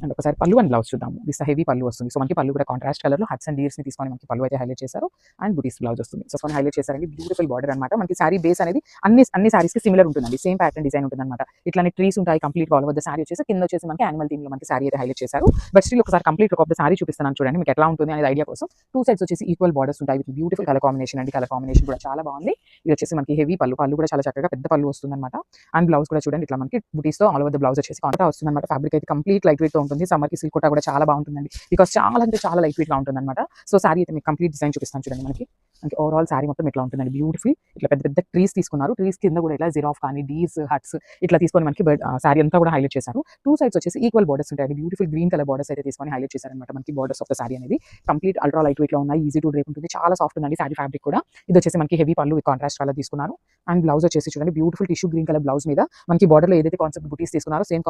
అండ్ ఒకసారి పళ్ళు అండ్ బ్లౌజ్ చూద్దాము. దిస్ హెవీ పళ్ళు వస్తుంది, సో మనకి పళ్ళు కూడా కాంట్రాస్ట్ కలర్ లో హట్స్ అండ్ డీర్స్ ని తీసుకొని మనకి పళ్ళు అయితే హైలైట్ చేశారు అండ్ బుటీస్ బ్లౌజ్ వస్తుంది. సో కొన్ని హైలైట్ చేశారండి, బ్యూటిఫుల్ బార్డర్ అనమాట. మనకి సారీ బేస్ అనేది అన్ని సారీస్ కి సిమిలర్ ఉంటుందండి, సేమ్ ప్యాటర్న్ డిజైన్ ఉంటుంది అనమాట. ఇట్లానే ట్రీస్ ఉంటాయి complete all over the sari వచ్చేసి, కింద వచ్చేసి మనకి యానిమల్ థీమ్ లో మనకి సారీ అయితే హైలైట్ చేశారు. బట్ స్టిల్ ఒకసారి complete look of the sari చూపిస్తున్నాను చూడండి మీకు ఎట్లా ఉంటుంది అనేది ఐడియా కోసం. టూ సైడ్స్ వచ్చేసి ఈక్వల్ బార్డర్స్ ఉంటాయి విత్ బ్యూటిఫుల్ కలర్ కాంబినేషన్ అండి, కలర్ కాంబినేషన్ కూడా చాలా బాగుంది. ఇది వచ్చేసి మనకి హెవీ పళ్ళు, పళ్ళు కూడా చాలా చక్కగా పెద్ద పళ్ళు వస్తుంది అనమాట. అండ్ బ్లౌజ్ కూడా చూడండి ఇట్లా మనకి బుటీస్ తో ఆల్ ఓవర్ ద బ్లౌజ్ వచ్చేసి కాంట్రా వస్తుంది అనమాట. ఫ్యాబ్రిక్ అయితే కంప్లీట్ లైట్ వెయిట్ తో ఉంటుంది, సమ్మర్ కి సిల్క్ కోటా కూడా చాలా బాగుంటుందండి, బికాస్ చాలా అంటే చాలా లైట్ వెయిట్ గా ఉంటుంది అనమాట. సో సారీ అయితే మీకు కంప్లీట్ డిజైన్ చూపిస్తాను చూడండి. మనకి ఓవరాల్ సారీ మొత్తం ఇట్లా ఉంటుందండి, బ్యూటిఫుల్ ఇట్లా పెద్ద పెద్ద ట్రీస్ తీసుకున్నారు, ట్రీస్ కింద కూడా ఇట్లా జీరాఫ్ కానీ డీస్ హట్స్ ఇట్లా తీసుకొని మనకి సారీ అంతా కూడా హైలైట్ చేశారు. టూ సైడ్స్ వచ్చేసి ఈక్వల్ బార్డర్స్ ఉంటాయి, బ్యూటిఫుల్ గ్రీన్ కలర్ బార్డర్స్ అయితే తీసుకొని హైలైట్ చేశారనమాట. మనకి బార్డర్స్ ఆఫ్ ద సారీ అనేది కంప్లీట్ అల్ట్రా లైట్ వెయిట్ లో ఉన్నాయి, ఈజీ టు డ్రేప్ ఉంటుంది, చాలా సాఫ్ట్ ఉందండి సారీ ఫ్యాబ్రిక్ కూడా. ఇది వచ్చేసి మనకి హెవీ పళ్ళు విత్ కాంట్రాస్ట్ కలర్ తీసుకున్నారు అండ్ బ్లౌజ్ వచ్చేసి చూడండి beautiful tissue green colour blouse మీద మనకి బార్డర్ లో ఏదైతే కాన్సెప్ట్ బుటీస్ తీసుకున్నారో same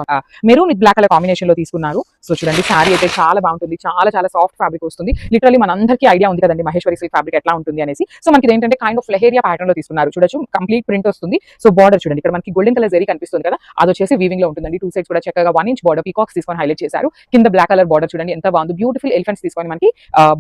maroon with black colour combination లో తీసుకున్నారు. సో చూడండి సారీ అయితే చాలా బాగుంటుంది, చాలా చాలా సాఫ్ట్ ఫ్యాబ్రిక్ వస్తుంది. లిటరల్లీ మన అందరికీ ఐడియా ఉంది కదండి మహేశ్వరి సిల్క్ ఫ్యాబ్రిక్ ఎట్లా ఉంటుంది ఉంటుంది అనేసి. సో మనకి ఏంటంటే కైండ్ ఆఫ్ లెహేరియా ప్యాటర్న్ లో తీసుకున్నారు. చూడొచ్చు కంప్లీట్ ప్రింట్ వస్తుంది. సో బార్డర్ చూడండి, ఇక్కడ మనకి గోల్డెన్ కలర్ జరీ కనిపిస్తుంది కదా, అది వచ్చేసి వీవింగ్ లో ఉంటుందండి. టూ సైడ్స్ కూడా చక్కగా 1 ఇంచ్ బార్డర్ పీకాక్స్ తీసుకొని హైలైట్ చేశారు. కింద బ్లాక్ కలర్ బార్డర్ చూడండి ఎంత బాగుంది, బ్యూటిఫుల్ ఎలిఫెంట్స్ తీసుకొని మనకి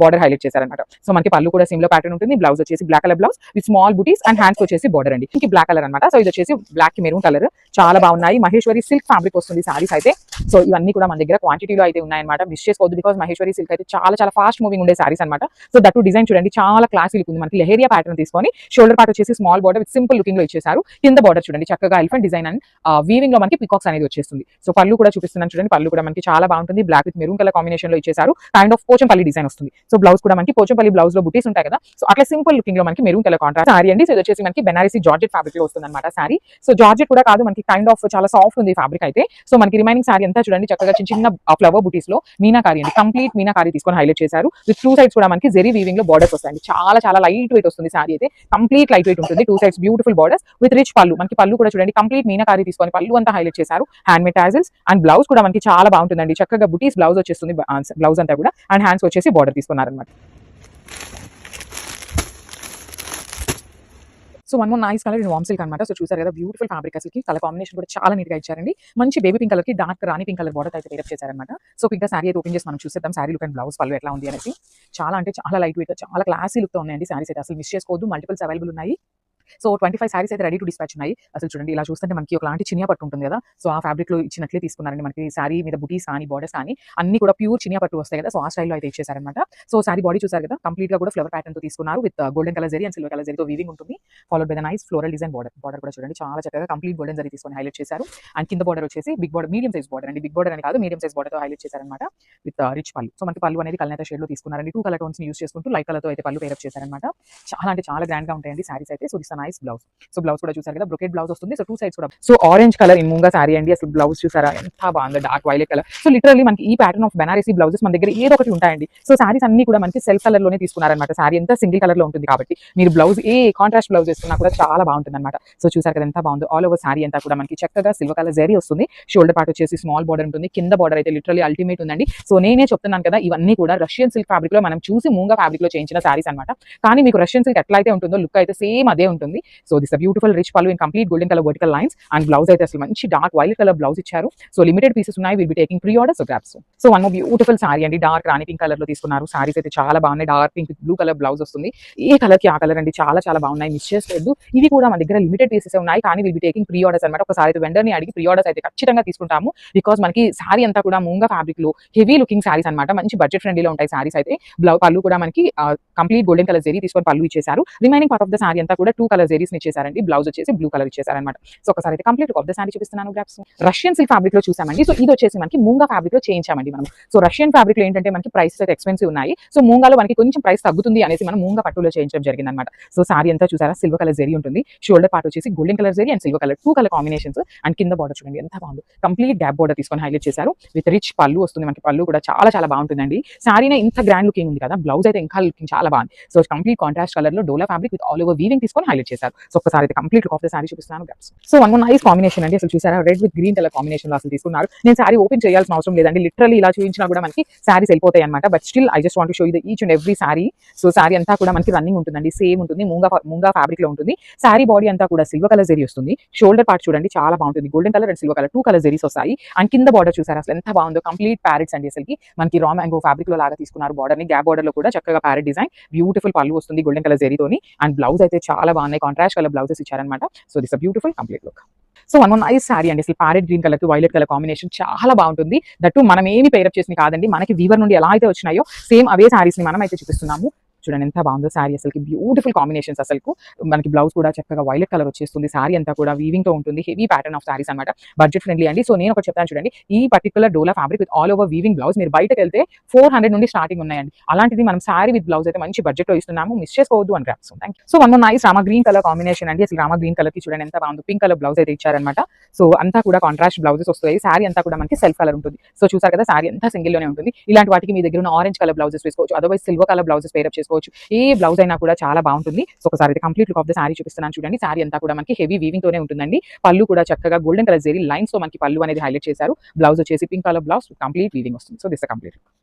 బార్డర్ హైలైట్ చేశారన్నమాట. సో మనకి పళ్ళు కూడా సిమిలర్ ప్యాటర్న్ ఉంటుంది. బ్లౌజ్ వచ్చేసి black colour blouse with small butis and hands వచ్చేసి బార్డర్ అండి. ఇంక బ్లాక్ కలర్ అనమాట. సో ఇది వచ్చేసి బ్లాక్ కి మెరూన్ కలర్, చాలా బాగున్నాయి. మహేశ్వరి సిల్క్ ఫ్యాబ్రిక్ వస్తుంది సారీస్ అయితే. సో ఇవన్నీ కూడా మన దగ్గర క్వాంటిటీలో అయితే ఉన్నాయన్నమాట. మిస్ చేసుకోవద్దు, బికాస్ మహేశ్వరి సిల్క్ అయితే చాలా ఫాస్ట్ మూవింగ్ ఉండే సారీస్ అనమాట. సో దట్టు డిజైన్ చూడండి చాలా క్లాసీ లుక్ ఉంది. మనకి లెహేరియా ప్యాటర్న్ తీసుకొని షోల్డర్ పార్ట్ వచ్చేసి small border with simple looking లో ఇచ్చేసారు. కింద బార్డర్ చూడండి చక్కగా ఎలిఫెంట్ డిజైన్ అండ్ వీవింగ్ లో మనకి పికాక్స్ అనేది వచ్చేస్తుంది. సో పళ్ళు కూడా చూపిస్తున్నాను చూడండి, పళ్ళు కూడా మనకి చాలా బాగుంటుంది. Black with maroon colour combination లో ఇచ్చేసారు. కైండ్ ఆఫ్ పోచంపల్లి డిజైన్ వస్తుంది. సో బ్లౌజ్ కూడా మనకి పోచంపల్లి బ్లౌజ్ లో బుటీస్ ఉంటాయి కదా, సో అట్లా సింపుల్ లుకింగ్ లో మనకి మెరూన్ కలర్ కాంట్రాస్ట్ సారీ అండి. సో ఇది వచ్చేసి మనకి బెనారసి జార్జెట్ ఫ్యాబ్రిక్ లో వస్తుంది అనమాట సారీ. సో జార్జెట్ కూడా కాదు, మనకి కైండ్ ఆఫ్ చాలా సాఫ్ట్ ఉంది ఫ్యాబ్రిక్ అయితే. సో మనకి రిమైనింగ్ సారీ అంతా చూడండి చక్కగా చిన్న ఫ్లవర్ బుటీస్ లో మీనాకారి అండి, కంప్లీట్ మీనాకారి తీసుకొని హైలైట్ చేశారు. విత్ టూ సైడ్స్ కూడా మనకి జెరీ వీవింగ్ లో బార్డర్స్ వస్తాయండి. చాలా లైట్ వెయిట్ వస్తుంది సారీ అయితే, కంప్లీట్ లైట్ వెయిట్ ఉంటుంది. Two sides beautiful borders with rich పళ్ళు. మనకి పళ్ళు కూడా చూడండి కంప్లీట్ మీనాకారి తీసుకొని పళ్ళు అంతా హైలైట్ చేశారు. Hand made tassels and blouse కూడా మనకి చాలా బాగుంటుందండి. చక్కగా బుటీస్ బ్లౌజ్ వచ్చేస్తుంది, బ్లౌజ్ అంతా కూడా అండ్ హ్యాండ్స్ వచ్చేసి బార్డర్ తీసుకున్నారనమాట. So one more nice colour in warm silk అనమాట. సో చూసారు కదా బ్యూటిఫుల్ ఫ్యాబ్రిక్, అసలు కలర్ కాంబినేషన్ కూడా చాలా నీట్ గా ఇచ్చారండి. మంచి బేబీ పింక్ కలర్ కి dark rani pink colour border అయితే వేరప్ చేశారనమాట. సో ఇంకా సారీ అయితే ఓపెన్ చేసి మనం చూసేద్దాం. సారీ లుక్ అండ్ బ్లౌజ్ పళ్ళు ఎట్లా ఉంది అనేసి. చాలా లైట్ వెయిట్, చాలా క్లాసీ లుక్ తో ఉన్నాయండి సారీస్ అయితే, అసలు మిస్ చేసుకోవద్దు. మల్టిపుల్స్ అవైలబుల్ ఉన్నాయి. సో 25 సారీస్ అయితే రెడీ టు డిస్పాచ్ ఉన్నాయి. అసలు చూడండి ఇలా చూస్తుంటే మనకి ఒకలాంటి చినియా పట్టు ఉంటుంది కదా, సో ఆ ఫ్యాబ్రిక్ లో ఇచ్చినట్లే తీసుకున్నారండి. మనకి సారీ మీద బుటీస్ కానీ బార్డర్స్ కానీ అన్ని కూడా ప్యూర్ చినియా పట్టు వస్తాయి కదా, సో ఆ స్టైల్లో అయితే ఇచ్చేసారనమాట. సో సారీ బాడీ చూసారు కదా, కంప్లీట్ గా కూడా ఫ్లవర్ ప్యాటర్న్ తో తీసుకున్నారు. With golden colour zari and silver colour జరీతో వీవింగ్ ఉంటుంది. Followed by the nice floral design border కూడా చూడండి చాలా చక్కగా కంప్లీట్ గోల్డెన్ జరీ తీసుకొని హైలైట్ చేశారు. అండ్ కింద బార్డర్ వచ్చేసి big border, medium size border అండి, బిగ్ బార్డర్ అని కాదు మీడియం సైజ్ బార్డర్ తో హైలైట్ చేశారనమాట. విత్ రిచ్ పళ్ళు. సో మనకి పళ్ళు అనేది కల్నేత షేడ్ లో తీసుకున్నారండి. 2 కలర్ టోన్స్ ని యూస్ చేసుకుంటూ లైట్ కలర్ తో అయితే పళ్ళు పేరప్ చేశారనమాట. చాలా గ్రాండ్ గా ఉంటాయండి సారీస్ అయితే. So this nice blouse. So blouse కూడా చూసారు కదా బ్రొకెట్ బ్లౌజ్ వస్తుంది. సో 2 సైడ్స్ కూడా so orange colour in మూంగా sorry అండి. అసలు బ్లౌజ్ చూసారా ఎంత బాగుంది, dark violet colour. So literally మనకి ఈ ప్యాటర్న్ ఆఫ్ బెనారసీ బ్లౌజెస్ మన దగ్గర ఏదో ఒకటి ఉంటాయండి. సో సారీస్ అన్ని కూడా మనకి సెల్ఫ్ కలర్ లోనే తీసుకున్నారనమాట. సారీ ఎంత సింగిల్ కలర్ లో ఉంటుంది కాబట్టి మీరు బ్లౌజ్ ఏ కాంట్రాస్ట్ బ్లౌజ్ వేసుకున్నా కూడా చాలా బాగుంటుంది అనమాట. సో చూసారు కదా ఎంత బాగుందో. ఆల్ ఓవర్ సారీ అంతా కూడా మనకి చక్కగా సిల్వర్ కలర్ జరీ వస్తుంది. షోల్డర్ పార్ట్ వచ్చేసి స్మాల్ బార్డర్ ఉంటుంది. కింద బార్డర్ అయితే లిటరల్లీ అల్టిమేట్ ఉందండి. సో నేనే చెప్తున్నాను కదా, ఇవన్నీ కూడా రష్యన్ సిల్క్ ఫ్యాబ్రిక్ లో మనం చూసి మూంగా ఫ్యాబ్రిక్ లో చేయించిన సారీస్ అనమాట. కానీ మీకు రష్యన్ సిల్క్ ఎట్లా అయితే ఉంటుందో లుక్ అయితే సేమ్ అదే ఉంటుంది. సో దిస్ బ్యూటిఫుల్ రిచ్ పళ్ళు in complete golden colour vertical lines and blouse అయితే అసలు మంచి డార్క్ వైలెట్ కలర్ బ్లౌజ్ ఇచ్చారు. సో లిమిటెడ్ పీసెస్ ఉన్నాయి, will be taking pre order. So grabs. So one more beautiful sorry అండి, dark rani pink colour లో తీసుకున్నారు. సారీస్ అయితే చాలా బాగున్నాయి. Dark pink blue colour blouse వస్తుంది. ఏ కలర్ కి ఆ కలర్ అండి, చాలా బాగున్నాయి. మిస్ చేసుకోవద్దు. ఇవి కూడా మన దగ్గర లిమిటెడ్ పీసెస్ ఉన్నాయి, కానీ will be taking pre orders అనమాట. ఒకసారి అయితే వెండర్ ని అడిగి ప్రీ ఆర్డర్స్ అయితే ఖచ్చితంగా తీసుకుంటాము. బికాస్ మనకి సారీ అంతా కూడా మూంగా ఫ్యాబ్రిక్ లో హెవీ లుకింగ్ సారీస్ అనమాట. మంచి బడ్జెట్ ఫ్రెండ్లీలో ఉంటాయి సారీస్ అయితే. పళ్ళు కూడా మనకి కంప్లీట్ గోల్డెన్ కలర్ జరీ తీసుకొని పళ్ళు ఇచ్చేసారు. Remaining part of the sari అంతా కూడా 2 కలర్ జరీస్ ఇచ్చేసారండి. బ్లౌజ్ వచ్చేసి బ్లూ కలర్ ఇచ్చేసారనమాట. సో ఒకసారి అయితే కంప్లీట్ ఆఫ్ ద సారీ చూపిస్తున్నాను. గ్రాప్స్ రష్యన్ సిల్క్ ఫ్యాబ్రిక్ లో చూసామండి. సో ఇది వచ్చేసి మనకి మూంగా ఫ్యాబ్రిక్ లో చేయించామండి మనం. సో రష్యన్ ఫ్యాబ్రిక్ లో ఏంటంటే మనకి ప్రైసెస్ అయితే ఎక్స్పెన్సివ్ ఉన్నాయి. సో మూంగాలో మనకి కొంచెం ప్రైస్ తగ్గుతుంది అనేసి మనం మూంగా పట్టులో చేయించడం జరిగింది అనమాట. సో సారీ అంతా చూసారా సిల్వర్ కలర్ జరీ ఉంటుంది. షోల్డర్ పార్ట్ వచ్చేసి golden colour zari and silver colour 2 colour combinations and కింద బార్డర్ చూడండి ఎంత బాగుంది. కంప్లీట్ గ్యాప్ బార్డర్ తీసుకొని హైలైట్ చేశారు. విత్ రిచ్ పళ్ళు వస్తుంది. మనకి పళ్ళు కూడా చాలా బాగుంటుందండి. సారీనే ఇంత గ్రాండ్ లుకింగ్ ఉంది కదా, బ్లౌజ్ అయితే ఇంకా లుకింగ్ చాలా బాగుంది. సో కంప్లీట్ కాంట్రాస్ట్ కలర్ లో Dola fabric with all over weaving తీసుకొని హైలైట్ చేశారు. సో ఒకసారి అయితే కంప్లీట్ ఆఫ్ ద సారీ చూపిస్తున్నాను. So one more nice combination అండి. అసలు చూసారా red with green colour combination లో అసలు తీసుకున్నారు. నేను సారీ ఓపెన్ చేయాల్సిన అవసరం లేదండి, లిటరల్లీ ఇలా చూపించినా కూడా మనకి సారీస్ వెళ్ళిపోతాయి అనమాట. But still I just want to show you the each and every sorry. So sari అంతా కూడా మనకి రన్నింగ్ ఉంటుందండి, సేమ్ ఉంటుంది. మూంగా ఫ్యాబ్రిక్ లో ఉంటుంది. సారీ బాడీ అంతా కూడా సిల్వర్ కలర్ జరీ వస్తుంది. షోల్డర్ పార్ట్ చూడండి చాలా బాగుంటుంది. Golden colour and silver colour 2 colour zaris వస్తాయి. అండ్ కింద బార్డర్ చూసారా అసలు ఎంత బాగుందో. కంప్లీట్ ప్యారెట్స్ అండి. అసలు మనకి రా మ్యాంగో ఫ్యాబ్రిక్ లో లాగా తీసుకున్నారు బార్డర్ ని. గ్యాప్ బార్డర్ లో కూడా చక్కగా ప్యారెట్ డిజైన్, బ్యూటిఫుల్ పళ్ళు వస్తుంది గోల్డెన్ కలర్ జరీతోని. అండ్ బ్లౌజ్ అయితే చాలా బాగున్నాయి, కాంట్రాస్ట్ కలర్ బ్లౌజెస్ ఇచ్చారనమాట. So this beautiful complete look. So one nice sorry అండి. అసలు ప్యారెట్ గ్రీన్ కలర్ కి వైలెట్ కలర్ కాంబినేషన్ చాలా బాగుంటుంది. దట్టు మనం ఏమి పేరప్ చేసింది కాదండి, మనకి వీవర్ నుండి ఎలా అయితే వచ్చినాయో సేమ్ అవే సారీస్ ని మనం అయితే చూపిస్తున్నాము. చూడండి ఎంత బాగుందో సారీ, అసలు బ్యూటిఫుల్ కాంబినేషన్స్. అసలు మనకి బ్లౌజ్ కూడా చక్కగా వైలెట్ కలర్ వచ్చేస్తుంది. సారీ అంతా కూడా వీవింగ్ తో ఉంటుంది. హెవీ ప్యాటర్న్ ఆఫ్ సారీస్ అనమాట, బడ్జెట్ ఫ్రెండ్లీ అండి. సో నేను ఒకటి చెప్తాను చూడండి, ఈ particular dola fabric with all over weaving blouse మీరు బయటకు వెళ్తే 400 నుండి స్టార్టింగ్ ఉన్నాయండి. అలాంటిది మనం సారీ విత్ బ్లౌజ్ అయితే మంచి బడ్జెట్ లో ఇస్తున్నాము, మిస్ చేసుకోవద్దు అని grasp. So one nice Rama green colour combination అండి. అసలు రామా గ్రీన్ కలర్ కి చూడండి ఎంత బాగుంది. పింక్ కలర్ బ్లౌజ్ అయితే ఇచ్చారనమాట. సో అంతా కూడా కాంట్రాస్ట్ బ్లౌజెస్ వస్తాయి. సారీ అంతా కూడా మనకి సెల్ఫ్ కలర్ ఉంటుంది. సో చూసారు కదా సారీ అంతా సింగిల్ లోనే ఉంటుంది. ఇలాంటి వాటికి మీ దగ్గర ఉన్న ఆరెంజ్ కలర్ బ్లౌజెస్ వేసుకోవచ్చు, otherwise silver colour blouses pair up చేసుకోవచ్చు. తీసుకోవచ్చు. ఏ బ్లౌజ్ అయినా కూడా చాలా బాగుంటుంది. సో ఒకసారి అయితే complete look of the sari చూపిస్తున్నాను చూడండి. సారీ అంతా కూడా మనకి హెవీ వీవింగ్ తోనే ఉంటుందండి. పళ్ళు కూడా చక్కగా గోల్డెన్ కలర్ జెరీ లైన్స్ తో మనకి పళ్ళు అనేది హైలైట్ చేశారు. బ్లౌజ్ వచ్చేసి pink colour blouse complete weaving వస్తుంది. So this complete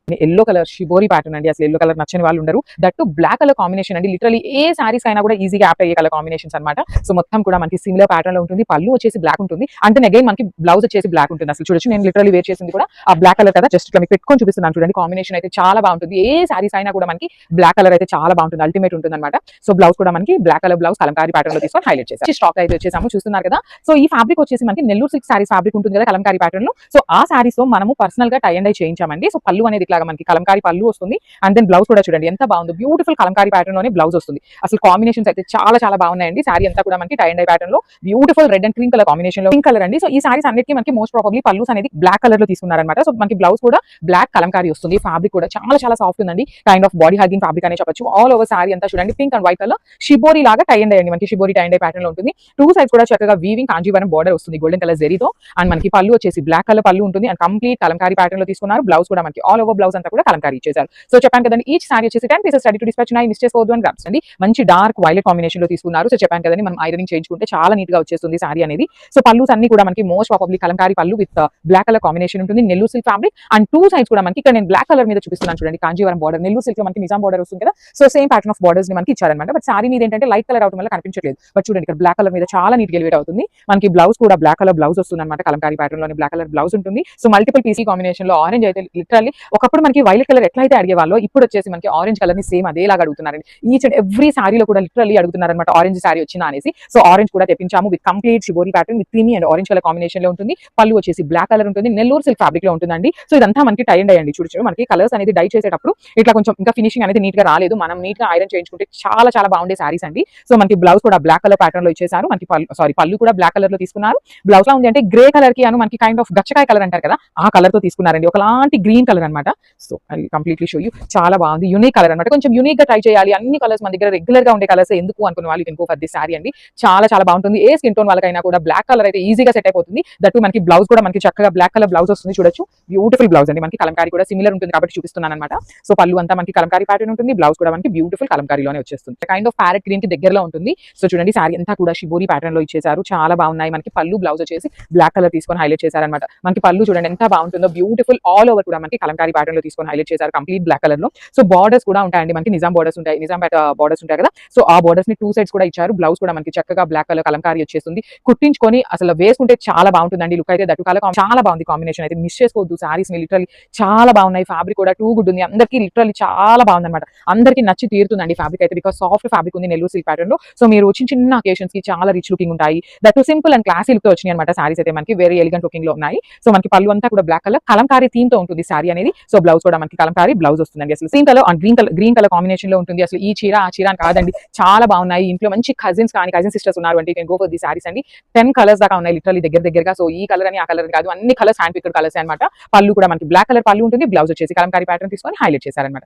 yellow colour shibori pattern అండి. అసలు ఎల్లో కలర్ నచ్చని వాళ్ళు ఉండరు. దట్టు బ్లాక్ కలర్ కాంబినేషన్ అండి. లిటరలీ ఏ సారీస్ అయినా కూడా ఈజీగా యాప్ట్ అయ్యే కలర్ కాంబినేషన్స్ అనమాట. సో మొత్తం కూడా మనకి సిమిలర్ ప్యాటర్న్ లో ఉంటుంది. పళ్ళు వచ్చేసి బ్లాక్ ఉంటుంది. అంటే అగైన్ మనకి బ్లౌజ్ వచ్చేసి బ్లాక్ ఉంటుంది. అసలు చూడొచ్చు నేను లిటరలీ వేర్ చేసింది కూడా ఆ బ్లాక్ కలర్ కదా. జస్ట్ ఇట్లా మీకు పెట్టుకొని చూపిస్తున్నాను చూడండి. కాంబినేషన్ అయితే చాలా బాగుంటుంది. ఏ సారీస్ అయినా కూడా మనకి బ్లాక్ కలర్ అయితే చాలా బాగుంటుంది. అల్టిమేట్ ఉంటుంది అనమాట. సో బ్లౌజ్ కూడా మనకి black colour blouse Kalamkari pattern లో తీసుకొని హైలైట్ చేశారు. స్టాక్ అయితే వచ్చేసాము చూస్తున్నారు కదా. సో ఈ ఫ్యాబ్రిక్ వచ్చేసి మనకి నెల్లూరు సిల్క్ సారీస్ ఫ్యాబ్రిక్ ఉంటుంది కదా కలంకారీ ప్యాటర్న్ లో. సో ఆ సారీస్ తో మనము పర్సనల్ గా టై అండ్ డై చేయించామండి. సో పళ్ళు అనేది ఇట్లాగా మనకి కలంకారీ పళ్ళు వస్తుంది. అండ్ దెన్ బ్లౌజ్ కూడా చూడండి ఎంత బాగుంది. బ్యూటిఫుల్ కలంకారీ ప్యాటర్న్ లోనే బ్లౌజ్ వస్తుంది. అసలు కాంబినేషన్స్ అయితే చాలా చాలా బాగున్నాయండి. సారీ అంతా కూడా మనకి టై అండ్ డై ప్యాటర్న్ లో beautiful red and cream colour combination లో పింక్ కలర్ అండి. సో ఈ సారీస్ అన్నిటికీ మనకి మోస్ట్ ప్రాబబ్లీ పల్లూస్ అనేది బ్లాక్ కలర్ లో తీసుకున్నారనమాట. సో మనకి బ్లౌజ్ కూడా బ్లాక్ కలంకారీ వస్తుంది. ఫ్యాబ్రిక్ కూడా చాలా చాలా సాఫ్ట్ ఉందండి. Kind of body hugging fabric అనే చెప్పొచ్చు. ఆల్ ఓవర్ సారీ అంతా చూడండి pink and white colour shibori లాగా టై అండ్ అండి. మనకి షిబోరి టై అండ్ ప్యాటర్న్ లో ఉంటుంది. టూ సైడ్స్ కూడా చక్కగా వీవింగ్ కాంజీవరం బార్డర్ వస్తుంది గోల్డెన్ కలర్ జెరీతో. అండ్ మనకి పళ్ళు వచ్చేసి బ్లాక్ కలర్ పళ్ళు ఉంటుంది. అండ్ కంప్లీట్ కలంకారీ ప్యాటర్న్ లో తీసుకున్నారు. బ్లౌజ్ కూడా మనకి ఆల్ ఓవర్ బ్లౌజ్ అంతా కూడా కలంకారీ ఇచ్చేసారు. సో చెప్పాను కదండి ఈచ్ సారీ వచ్చేసి 10 పీసెస్ రెడీ టు డిస్పాచ్ ఉన్నాయి. మిస్ చేసుకోవద్దు అని గ్రామ్స్ అండి. మంచి డార్క్ వైలెట్ కాంబినేషన్ లో తీసుకున్నారు. సో చెప్పాను కదండి మనం ఐరనింగ్ చేయించుకుంటే చాలా నీట్ గా వచ్చేస్తుంది సారీ అనేది. సో పళ్ళూస్ అన్ని కూడా మనకి మోస్ట్ ప్రాబబ్లీ కలంకారీ పళ్ళు విత్ బ్లాక్ కలర్ కాంబినేషన్ ఉంటుంది. Nellore silk fabric and two sides కూడా మనకి ఇక్కడ నేను బ్లాక్ కలర్ మీద చూపిస్తున్నాను చూడండి. కాంజీవరం బార్డర్ నెల్లూరు సిల్క్ లో మనకి నిజాం బార్డర్ వస్తుంది కదా. So same pattern of borders ని మనకి ఇచ్చారనమాట. బట్ సారీ మీద ఏంటంటే లైట్ కలర్ అవడం వల్ల కనిపించట్లేదు. బట్ చూడండి ఇక్కడ బ్లాక్ కలర్ మీద చాలా నీట్ గా ఎలివేట్ అవుతుంది. మనకి బ్లౌజ్ కూడా బ్లాక్ కలర్ బ్లౌజ్ వస్తుంది అనమాట. కలంకారీ ప్యాటర్న్ లోని బ్లాక్ కలర్ బ్లౌజ్ ఉంటుంది. సో మల్టిపుల్ పీసీ కాంబినేషన్ లో ఆరెంజ్ అయితే లిటరల్లీ ఒకప్పుడు మనకి వైలెట్ కలర్ ఎట్లయితే అడిగేవాళ్ళు ఇప్పుడు వచ్చేసి మనకి ఆరెంజ్ కలర్ ని సేమ్ అదేలాగా అడుగుతున్నారండి. ఈచ్ అండ్ ఎవ్రీ సారీలో కూడా లిటరల్లీ అడుగుతున్నారు అనమాట ఆరెంజ్ సారీ వచ్చిందా అనేసి. సో ఆరెంజ్ కూడా తెప్పించాము with complete shibori pattern with creamy and orange colour combination లో ఉంటుంది. పళ్ళు వచ్చేసి బ్లాక్ కలర్ ఉంటుంది. నెల్లూరు సిల్క్ ఫ్యాబ్రిక్ లో ఉంటుందండి. సో ఇదంతా మనకి టై అండ్ అయ్యండి. చూడొచ్చు మనకి కలర్స్ అనేది డై చేసేటప్పుడు ఇట్లా కొంచెం ఇంకా ఫినిషింగ్ అనేది నీట్ గా రాలేదు. మనం నీట్ గా ఐరన్ చేయించుకుంటే చాలా చాలా బాగుండే సారీస్ అండి. సో మనకి బ్లౌజ్ కూడా బ్లాక్ కలర్ ప్యాటర్న్ లో ఇచ్చేసారు. మనకి పళ్ళు కూడా బ్లాక్ కలర్ లో తీసుకున్నారు. బ్లౌజ్ లో ఉంది అంటే గ్రే కలర్ కి అను మనకి కైండ్ ఆఫ్ గచ్చకాయ కలర్ అంటారు కదా ఆ కలర్ తో తీసుకున్నారండి. ఒకలాంటి గ్రీన్ కలర్ అనమాట. So I completely show you చాలా బాగుంది. యూనిక్ కలర్ అనమాట. కొంచెం యూనిక్ గా ట్రై చేయాలి. అన్ని కలర్స్ మన దగ్గర రెగ్యులర్ గా ఉండే కలర్స్ ఎందుకు అనుకున్న వాళ్ళు ఇంకో ఫర్ ది సారీ అండి. చాలా చాలా బాగుంటుంది. ఏ స్కిన్ టోన్ వాళ్ళకైనా కూడా బ్లాక్ కలర్ అయితే ఈజీగా సెట్ అయిపోతుంది. దట్టు మనకి బ్లౌజ్ కూడా మనకి చక్కగా బ్లాక్ కలర్ బ్లౌజ్ వస్తుంది. చూడొచ్చు బ్యూటిఫుల్ బ్లౌజ్ అండి. మనకి కలంకారీ కూడా సిమిలర్ ఉంటుంది కాబట్టి చూపిస్తున్నాను అనమాట. సో పళ్ళు అంతా మనకి కలంకారీ ప్యాటర్న్ ఉంటుంది. బ్లౌజ్ కూడా మనకి బ్యూటిఫుల్ కలంకారీలోనే వచ్చేస్తుంది. కైండ్ ఆఫ్ ప్యారెట్ గ్రీన్ కి దగ్గరలో ఉంటుంది. సో చూడండి సారీ అంతా కూడా షిబోరి ప్యాటర్న్ లో ఇచ్చేసారు. చాలా బాగున్నాయి. మనకి పళ్ళు బ్లౌజ్ వచ్చేసి బ్లాక్ కలర్ తీసుకొని హైలైట్ చేశారనమాట. మనకి పళ్ళు చూడండి ఎంత బాగుంటుందో బ్యూటిఫుల్ ఆల్ ఓవర్ కూడా మనకి కలంకారీ ప్యాటర్న్ లో తీసుకొని హైలైట్ చేశారు కంప్లీట్ బ్లాక్ కలర్ లో. సో బార్డర్స్ కూడా ఉంటాయండి. మనకి నిజాం బార్డర్స్ ఉంటాయి. నిజాం బార్డర్స్ ఉంటాయి కదా. సో ఆ బార్డర్స్ ని టూ సైడ్స్ కూడా ఇచ్చారు. బ్లౌజ్ కూడా మనకి చక్కగా బ్లాక్ కలర్ కలంకారీ వచ్చేస్తుంది. కుట్టించుకొని అసలు వేసుకుంటే చాలా బాగుంటుందండి. లుక్ అయితే దట్టు కలర్ చాలా బాగుంది. కాంబినేషన్ అయితే మిస్ చేసుకోవద్దు. సారీస్ ని లిటరల్లీ చాలా బాగున్నాయి. ఫ్యాబ్రిక్ కూడా టూ గుడ్ ఉంది. అందరికీ లిటరల్లీ చాలా బాగుంది అనమాట. అందరికీ నచ్చి తీరుతుందండి ఫ్యాబ్రిక్ అయితే. బికాస్ సాఫ్ట్ ఫ్యాబ్రిక్ ఉంది నెల్లూరు సిల్క్ ప్యాటర్న్ లో. సో మీరు చిన్న చిన్న అకేషన్స్ కి చాలా రిచ్ లుకింగ్ ఉంటాయి. That simple and classy look తో వచ్చినాయి అనమాట. సారీస్ అయితే మనకి వెరీ ఎలిగెంట్ లుకింగ్ లో ఉన్నాయి. సో మనకి పళ్ళు అంతా కూడా బ్లాక్ కలర్ కలంకారీ థీమ్ తో ఉంటుంది సారీ అనేది. సో బ్లౌజ్ కూడా మనకి కలంకారీ బ్లౌజ్ వస్తుందండి. అసలు same colour and green colour combination లో ఉంటుంది. అసలు ఈ చీర ఆ చీర అని కాదండి. చాలా బాగున్నాయి. ఇంట్లో మంచి కజిన్స్ కానీ కజిన్ సిస్టర్స్ ఉన్నారు అంటే గో ఫర్ ది సారీస్ అండి. 10 కలర్స్ దాకా ఉన్నాయి లిటరల్లీ దగ్గరగా. సో ఈ కలర్ అని ఆ కలర్ కాదు అన్ని కలర్స్ హ్యాండ్ పిక్డ్ కలర్స్ అనమాట. పళ్ళు కూడా మనకి బ్లాక్ కలర్ పళ్ళు ఉంటుంది. బ్లౌజ్ వచ్చేసి కలంకారీ ప్యాటర్న్ తీసుకొని హైలైట్ చేశారనమాట.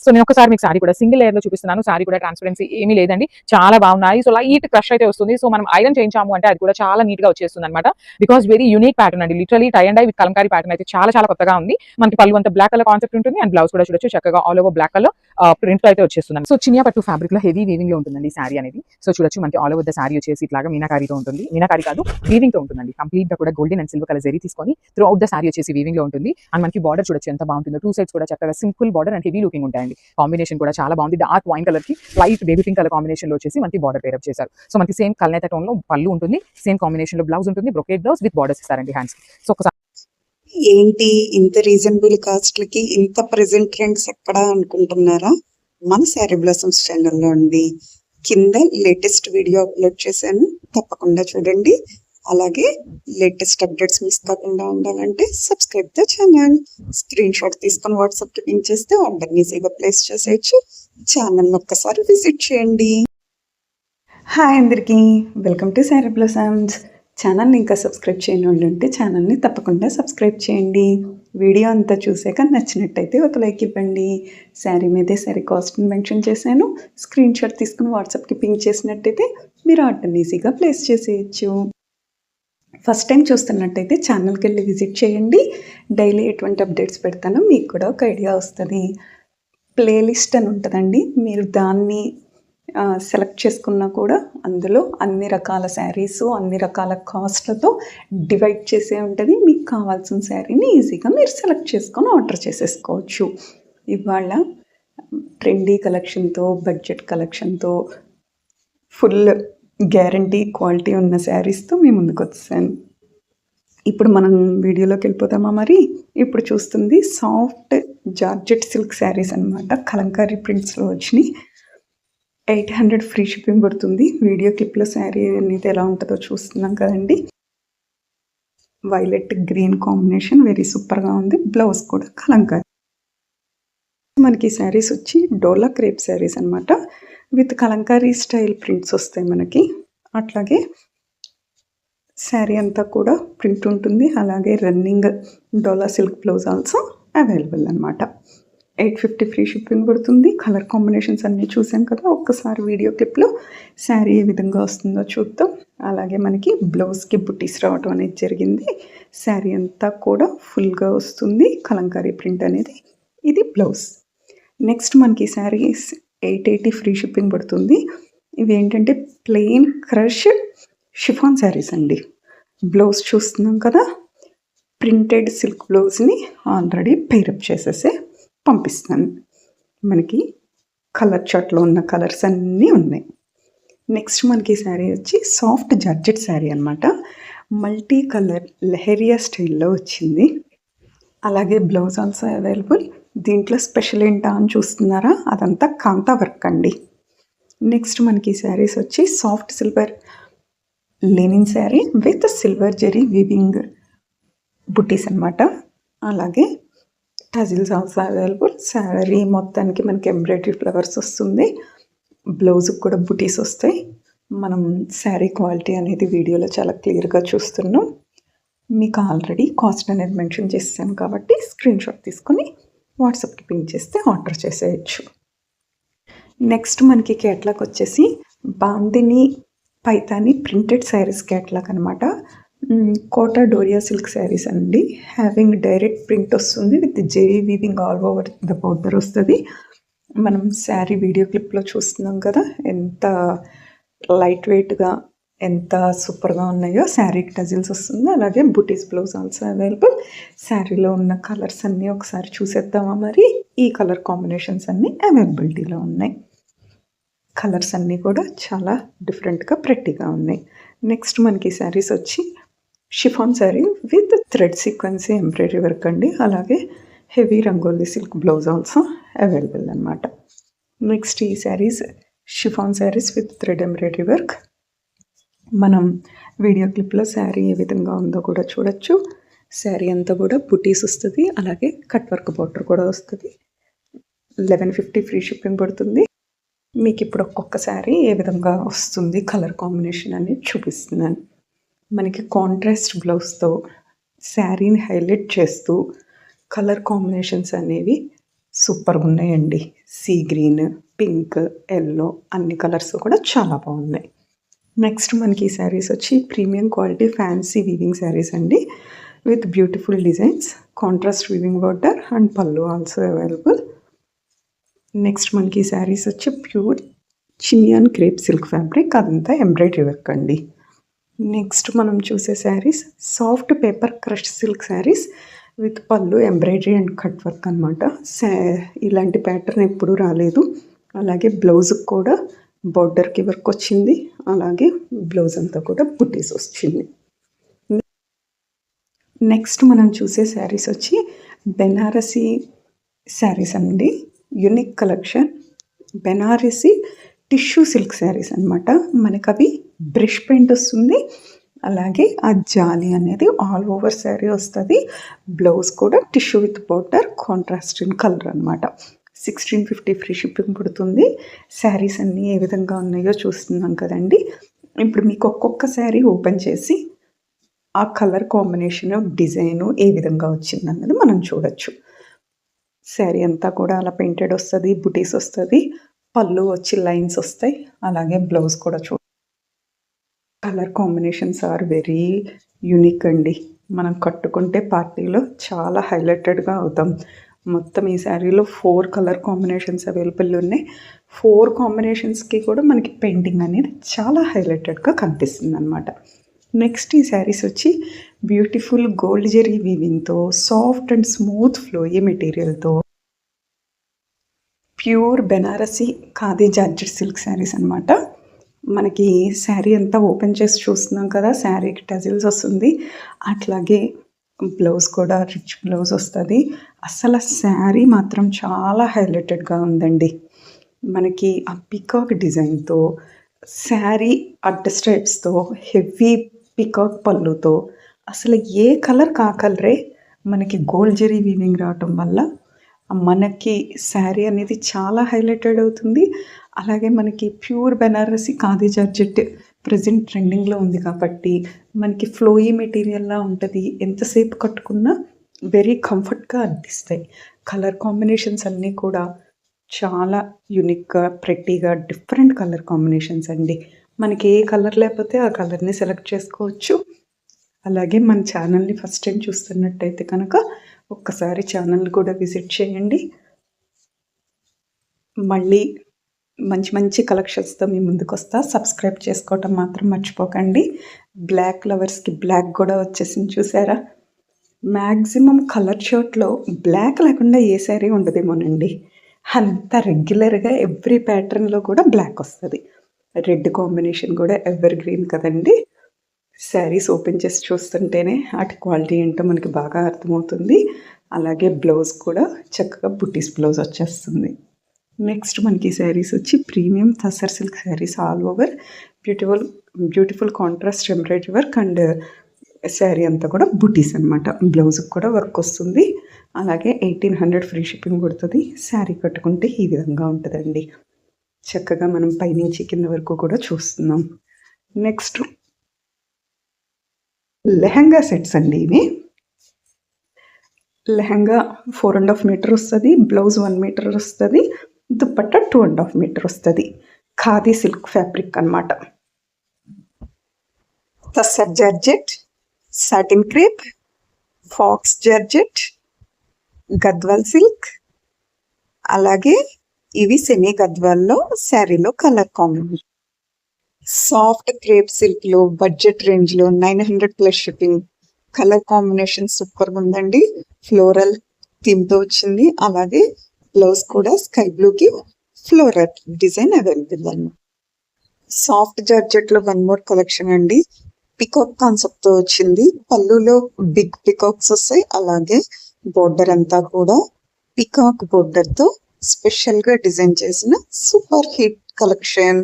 సో నేను ఒకసారి మీకు సారీ కూడా సింగిల్ లేయర్ లో చూపిస్తున్నాను. సారీ కూడా ట్రాన్స్పరెన్సీ ఏమీ లేదండి. చాలా బాగున్నాయి. సో లైట్ క్రష్ అయితే వస్తుంది. సో మనం ఐరన్ చేయించాము అంటే అది కూడా చాలా నీట్ గా వచ్చేస్తుంది అనమాట. బికాస్ వెరీ యూనిక్ ప్యాటర్న్ అండి. Literally tie and dye with Kalamkari pattern అయితే చాలా చాలా కొత్తగా ఉంది. మనకి పళ్ళు అంతా బ్లాక్ కలర్ కాన్సెప్ట్ ఉంటుంది. అండ్ బ్లౌజ్ కూడా చూడొచ్చు చక్కగా all over black colour print అయితే వచ్చేస్తుంది. సో చినియా పట్టు ఫ్యాబ్రిక్ లో హెవీ వీవింగ్ లో ఉంటుందండి సారీ అనేది. సో చూడొచ్చు మనకి ఆల్ ఓవర్ ద సారీ వచ్చేసి ఇట్లాగా మీనాకారీతో ఉంటుంది. మీనాకారీ కాదు వీవింగ్ తో ఉంటుందండి. కంప్లీట్ గా కూడా golden and silver colour zari తీసుకొని త్రూ అవుట్ ద సారీ వచ్చేసి వీవింగ్ లో ఉంటుంది. అండ్ మనకి బార్డర్ చూడొచ్చు ఎంత బాగుంటుందో. టూ సైడ్స్ కూడా చక్కగా simple border and heavy looking ఉంటాయండి. కాంబినేషన్ కూడా చాలా బాగుంది. డార్క్ వైన్ కలర్ కి light baby pink colour combination లో వచ్చేసి మనకి బార్డర్ పేరప్ చేశారు. సో మనకి సేమ్ కల్నేత టోన్ లో పళ్ళు ఉంటుంది. సేమ్ కాంబినేషన్ లో బ్లౌజ్ ఉంటుంది. బ్రొకేట్ బ్లౌజ్ విత్ బార్డర్స్ ఇస్తారండి హ్యాండ్స్. సో ఒకసారి ఏంటి ఇంత రీజనబుల్ కాస్ట్లకి ఇంత ప్రెజెంట్ ట్రెండ్స్ ఎక్కడ అనుకుంటున్నారా? మన శారీ బ్లాసమ్స్ ఛానల్లో అండి. కింద లేటెస్ట్ వీడియో అప్లోడ్ చేశాను, తప్పకుండా చూడండి. అలాగే లేటెస్ట్ అప్డేట్స్ మిస్ కాకుండా ఉండాలంటే subscribe the channel. Screen shot తీసుకొని వాట్సాప్కి పింక్ చేస్తే ఆర్డర్ ఈజీగా ప్లేస్ చేసేయచ్చు. ఛానల్ ఒక్కసారి విజిట్ చేయండి. హాయ్ అందరికీ, వెల్కమ్ టు శారీ బ్లాసమ్స్. ఛానల్ని ఇంకా సబ్స్క్రైబ్ చేయని వాళ్ళు ఉంటే ఛానల్ని తప్పకుండా సబ్స్క్రైబ్ చేయండి. వీడియో అంతా చూసాక నచ్చినట్టయితే ఒక లైక్ ఇవ్వండి. శారీ మీదే శారీ కాస్ట్ని మెన్షన్ చేశాను. స్క్రీన్ షాట్ తీసుకుని వాట్సాప్కి పింక్ చేసినట్టయితే మీరు ఆర్డర్ని ఈజీగా ప్లేస్ చేసేయచ్చు. ఫస్ట్ టైం చూస్తున్నట్టయితే ఛానల్కి వెళ్ళి విజిట్ చేయండి. డైలీ ఎటువంటి అప్డేట్స్ పెడతానో మీకు కూడా ఒక ఐడియా వస్తుంది. ప్లేలిస్ట్ అని ఉంటుందండి. మీరు దాన్ని సెలెక్ట్ చేసుకున్నా కూడా అందులో అన్ని రకాల శారీస్ అన్ని రకాల కాస్ట్లతో డివైడ్ చేసే ఉంటుంది. మీకు కావాల్సిన శారీని ఈజీగా మీరు సెలెక్ట్ చేసుకొని ఆర్డర్ చేసేసుకోవచ్చు. ఇవాళ ట్రెండీ కలెక్షన్తో బడ్జెట్ కలెక్షన్తో ఫుల్ గ్యారంటీ క్వాలిటీ ఉన్న శారీస్తో మీ ముందుకు వచ్చాను. ఇప్పుడు మనం వీడియోలోకి వెళ్ళిపోతామా? మరి ఇప్పుడు చూస్తుంది సాఫ్ట్ జార్జెట్ సిల్క్ శారీస్ అనమాట. కలంకారీ ప్రింట్స్లో వచ్చినాయి. 800 ఫ్రీ షిప్పింగ్ పడుతుంది. వీడియో క్లిప్లో శారీ అనేది ఎలా ఉంటుందో చూస్తున్నాం కదండి. వైలెట్ గ్రీన్ కాంబినేషన్ వెరీ సూపర్గా ఉంది. బ్లౌజ్ కూడా కలంకారీ. మనకి శారీస్ వచ్చి డోలా క్రేప్ శారీస్ అనమాట. విత్ కలంకారీ స్టైల్ ప్రింట్స్ వస్తాయి మనకి. అట్లాగే శారీ అంతా కూడా ప్రింట్ ఉంటుంది. అలాగే రన్నింగ్ డోలా సిల్క్ బ్లౌజ్ ఆల్సో అవైలబుల్ అనమాట. 850 ఫ్రీ షిప్పింగ్ పడుతుంది. కలర్ కాంబినేషన్స్ అన్నీ చూసాం కదా. ఒక్కసారి వీడియో క్లిప్లో శారీ ఏ విధంగా వస్తుందో చూద్దాం. అలాగే మనకి బ్లౌజ్కి బుట్టీస్ రావడం అనేది జరిగింది. శారీ అంతా కూడా ఫుల్గా వస్తుంది కలంకారీ ప్రింట్ అనేది. ఇది బ్లౌజ్. నెక్స్ట్ మనకి శారీస్ 880 ఫ్రీ షిప్పింగ్ పడుతుంది. ఇవి ఏంటంటే ప్లెయిన్ క్రష్ షిఫాన్ శారీస్ అండి. బ్లౌజ్ చూస్తున్నాం కదా. ప్రింటెడ్ సిల్క్ బ్లౌజ్ని ఆల్రెడీ పెయిరప్ చేసేసి పంపిస్తాను. మనకి కలర్ చార్ట్లో ఉన్న కలర్స్ అన్నీ ఉన్నాయి. నెక్స్ట్ మనకి శారీ వచ్చి సాఫ్ట్ జార్జెట్ శారీ అనమాట. మల్టీ కలర్ లెహరియా స్టైల్లో వచ్చింది. అలాగే బ్లౌజ్ ఆల్సో అవైలబుల్. దీంట్లో స్పెషల్ ఏంటా అని చూస్తున్నారా? అదంతా కాంతా వర్క్ అండి. నెక్స్ట్ మనకి శారీస్ వచ్చి soft silver linen sari with silver zari weaving buttis అనమాట. అలాగే టజిల్స్ ఆల్సో అవైలబుల్. శారీ మొత్తానికి మనకి ఎంబ్రాయిడరీ ఫ్లవర్స్ వస్తుంది. బ్లౌజ్కి కూడా బుటీస్ వస్తాయి. మనం శారీ క్వాలిటీ అనేది వీడియోలో చాలా క్లియర్గా చూస్తున్నాం. మీకు ఆల్రెడీ కాస్ట్ అనేది మెన్షన్ చేస్తాను కాబట్టి స్క్రీన్ షాట్ తీసుకొని వాట్సాప్కి పింక్ చేస్తే ఆర్డర్ చేసేయచ్చు. నెక్స్ట్ మనకి కేటలాగ్ వచ్చేసి బాందిని పైతాని ప్రింటెడ్ శారీస్ కేటలాగ్ అనమాట. కోటా డోరియా సిల్క్ శారీస్ అండి. హ్యావింగ్ డైరెక్ట్ ప్రింట్ వస్తుంది with zari weaving all over the border వస్తుంది. మనం శారీ వీడియో క్లిప్లో చూస్తున్నాం కదా ఎంత లైట్ వెయిట్గా ఎంత సూపర్గా ఉన్నాయో. శారీకి టజిల్స్ వస్తుంది. అలాగే బుటీస్ బ్లౌజ్ ఆల్సో అవైలబుల్. శారీలో ఉన్న కలర్స్ అన్నీ ఒకసారి చూసేద్దామా? మరి ఈ కలర్ కాంబినేషన్స్ అన్నీ అవైలబిలిటీలో ఉన్నాయి. కలర్స్ అన్నీ కూడా చాలా డిఫరెంట్గా ప్రెట్టీగా ఉన్నాయి. నెక్స్ట్ మనకి శారీస్ వచ్చి chiffon sari with thread sequence embroidery work అండి. అలాగే heavy rangoli silk blouse also available అనమాట. నెక్స్ట్ ఈ saris chiffon saris with thread embroidery work. మనం వీడియో క్లిప్లో శారీ ఏ విధంగా ఉందో కూడా చూడొచ్చు. శారీ అంతా కూడా బుటీస్ వస్తుంది. అలాగే కట్ వర్క్ బార్డర్ కూడా వస్తుంది. 1150 ఫ్రీ షిప్పింగ్ పడుతుంది. మీకు ఇప్పుడు ఒక్కొక్క శారీ ఏ విధంగా వస్తుంది కలర్ కాంబినేషన్ అనేది చూపిస్తున్నాను. మనకి కాంట్రాస్ట్ బ్లౌజ్తో శారీని హైలైట్ చేస్తూ కలర్ కాంబినేషన్స్ అనేవి సూపర్గా ఉన్నాయండి. సీ గ్రీన్, పింక్, ఎల్లో అన్ని కలర్స్ కూడా చాలా బాగున్నాయి. నెక్స్ట్ మనకి ఈ శారీస్ వచ్చి premium quality fancy weaving saris అండి with beautiful designs, contrast weaving border and pallu also available. Next మనకి ఈ శారీస్ వచ్చి pure chinon crepe silk fabric, అదంతా ఎంబ్రాయిడరీ వర్క్ అండి. నెక్స్ట్ మనం చూసే saris soft paper crush silk saris with pallu embroidery and cut work అనమాట. ఇలాంటి ప్యాటర్న్ ఎప్పుడూ రాలేదు. అలాగే బ్లౌజ్కి కూడా బార్డర్కి వర్క్ వచ్చింది. అలాగే బ్లౌజ్ అంతా కూడా బుటీస్ వచ్చింది. నెక్స్ట్ మనం చూసే శారీస్ వచ్చి బెనారసీ శారీస్ అండి. Unique collection Banarasi tissue silk saris అనమాట. మనకు అవి బ్రష్ పెయింట్ వస్తుంది. అలాగే ఆ జాలి అనేది ఆల్ ఓవర్ శారీ వస్తుంది. బ్లౌజ్ కూడా tissue with border contrast in colour అనమాట. 1650 ఫ్రీ షిప్పింగ్ పడుతుంది. శారీస్ అన్నీ ఏ విధంగా ఉన్నాయో చూస్తున్నాం కదండి. ఇప్పుడు మీకు ఒక్కొక్క శారీ ఓపెన్ చేసి ఆ కలర్ కాంబినేషన్ డిజైను ఏ విధంగా వచ్చింది అన్నది మనం చూడొచ్చు. శారీ అంతా కూడా అలా పెయింటెడ్ వస్తుంది, బుటీస్ వస్తుంది, పళ్ళు వచ్చి లైన్స్ వస్తాయి. అలాగే బ్లౌజ్ కూడా colour combinations are very unique అండి. మనం కట్టుకుంటే పార్టీలో చాలా హైలైటెడ్గా అవుతాం. మొత్తం ఈ శారీలో 4 కలర్ కాంబినేషన్స్ అవైలబుల్ ఉన్నాయి. 4 కాంబినేషన్స్కి కూడా మనకి పెయింటింగ్ అనేది చాలా హైలైటెడ్గా కనిపిస్తుంది అనమాట. నెక్స్ట్ ఈ శారీస్ వచ్చి బ్యూటిఫుల్ గోల్డ్ జెరీ వీవింగ్తో, సాఫ్ట్ అండ్ స్మూత్ ఫ్లోయీ మెటీరియల్తో, pure Banarasi khadi georgette silk saris అనమాట. మనకి శారీ అంతా ఓపెన్ చేసి చూస్తున్నాం కదా, శారీకి టజిల్స్ వస్తుంది, అట్లాగే బ్లౌజ్ కూడా రిచ్ బ్లౌజ్ వస్తుంది. అసలు శారీ మాత్రం చాలా హైలైటెడ్గా ఉందండి. మనకి ఆ పికాక్ డిజైన్తో, శారీ అడ్డ స్ట్రైప్స్తో, హెవీ పికాక్ పళ్ళుతో, అసలు ఏ కలర్ కా కలరే మనకి గోల్డ్ జెరీ వీవింగ్ రావటం వల్ల మనకి శారీ అనేది చాలా హైలైటెడ్ అవుతుంది. అలాగే మనకి pure Banarasi khadi georgette present ట్రెండింగ్లో ఉంది కాబట్టి మనకి ఫ్లోయీ మెటీరియల్లా ఉంటుంది. ఎంతసేపు కట్టుకున్నా వెరీ కంఫర్ట్గా అనిపిస్తాయి. కలర్ కాంబినేషన్స్ అన్నీ కూడా చాలా యూనిక్గా, ప్రెట్టీగా, డిఫరెంట్ కలర్ కాంబినేషన్స్ అండి. మనకి ఏ కలర్ లేకపోతే ఆ కలర్ని సెలెక్ట్ చేసుకోవచ్చు. అలాగే మన ఛానల్ని ఫస్ట్ టైం చూస్తున్నట్టయితే కనుక ఒక్కసారి ఛానల్ కూడా విజిట్ చేయండి. మళ్ళీ మంచి మంచి కలెక్షన్స్తో మీ ముందుకు వస్తా. సబ్స్క్రైబ్ చేసుకోవటం మాత్రం మర్చిపోకండి. బ్లాక్ లవర్స్కి బ్లాక్ కూడా వచ్చేసింది చూసారా. మ్యాక్సిమం కలర్ షర్ట్లో బ్లాక్ లేకుండా ఏ శారీ ఉండదేమోనండి. అంత రెగ్యులర్గా ఎవ్రీ ప్యాటర్న్లో కూడా బ్లాక్ వస్తుంది. రెడ్ కాంబినేషన్ కూడా ఎవర్ గ్రీన్ కదండి. శారీస్ ఓపెన్ చేసి చూస్తుంటేనే వాటి క్వాలిటీ ఏంటో మనకి బాగా అర్థమవుతుంది. అలాగే బ్లౌజ్ కూడా చక్కగా బుటీస్ బ్లౌజ్ వచ్చేస్తుంది. నెక్స్ట్ మనకి శారీస్ వచ్చి premium tussar silk saris, all over beautiful contrast embroidery work and sari అంతా కూడా బుటీస్ అనమాట. బ్లౌజ్కి కూడా వర్క్ వస్తుంది. అలాగే 1800 ఫ్రీ షిప్పింగ్ పడుతుంది. శారీ కట్టుకుంటే ఈ విధంగా ఉంటుందండి. చక్కగా మనం పైనుంచి కింద వరకు కూడా చూస్తున్నాం. నెక్స్ట్ లెహంగా సెట్స్ అండి. ఇవి లెహంగా 4.5 మీటర్ వస్తుంది, బ్లౌజ్ 1 మీటర్ వస్తుంది, దుపట్టా 2.5 మీటర్ వస్తుంది. ఖాదీ సిల్క్ ఫ్యాబ్రిక్ అనమాట. Tussar georgette, satin crepe, faux georgette, Gadwal silk, అలాగే ఇవి సెమీ గద్వాల్లో శారీలో కలర్ కాంబినేషన్. సాఫ్ట్ క్రేప్ సిల్క్లో బడ్జెట్ రేంజ్లో 900 ప్లస్ షిప్పింగ్. కలర్ కాంబినేషన్ సూపర్గా ఉందండి. ఫ్లోరల్ థీమ్తో వచ్చింది. అలాగే బ్లౌజ్ కూడా స్కై బ్లూకి ఫ్లోరల్ డిజైన్ అవైలబుల్ అండి. సాఫ్ట్ జార్జెట్లో 1 మోర్ కలెక్షన్ అండి. పికాక్ కాన్సెప్ట్తో వచ్చింది. పళ్ళులో బిగ్ పికాక్స్ వస్తాయి. అలాగే బోర్డర్ అంతా కూడా పికాక్ బోర్డర్తో స్పెషల్గా డిజైన్ చేసిన super hit collection.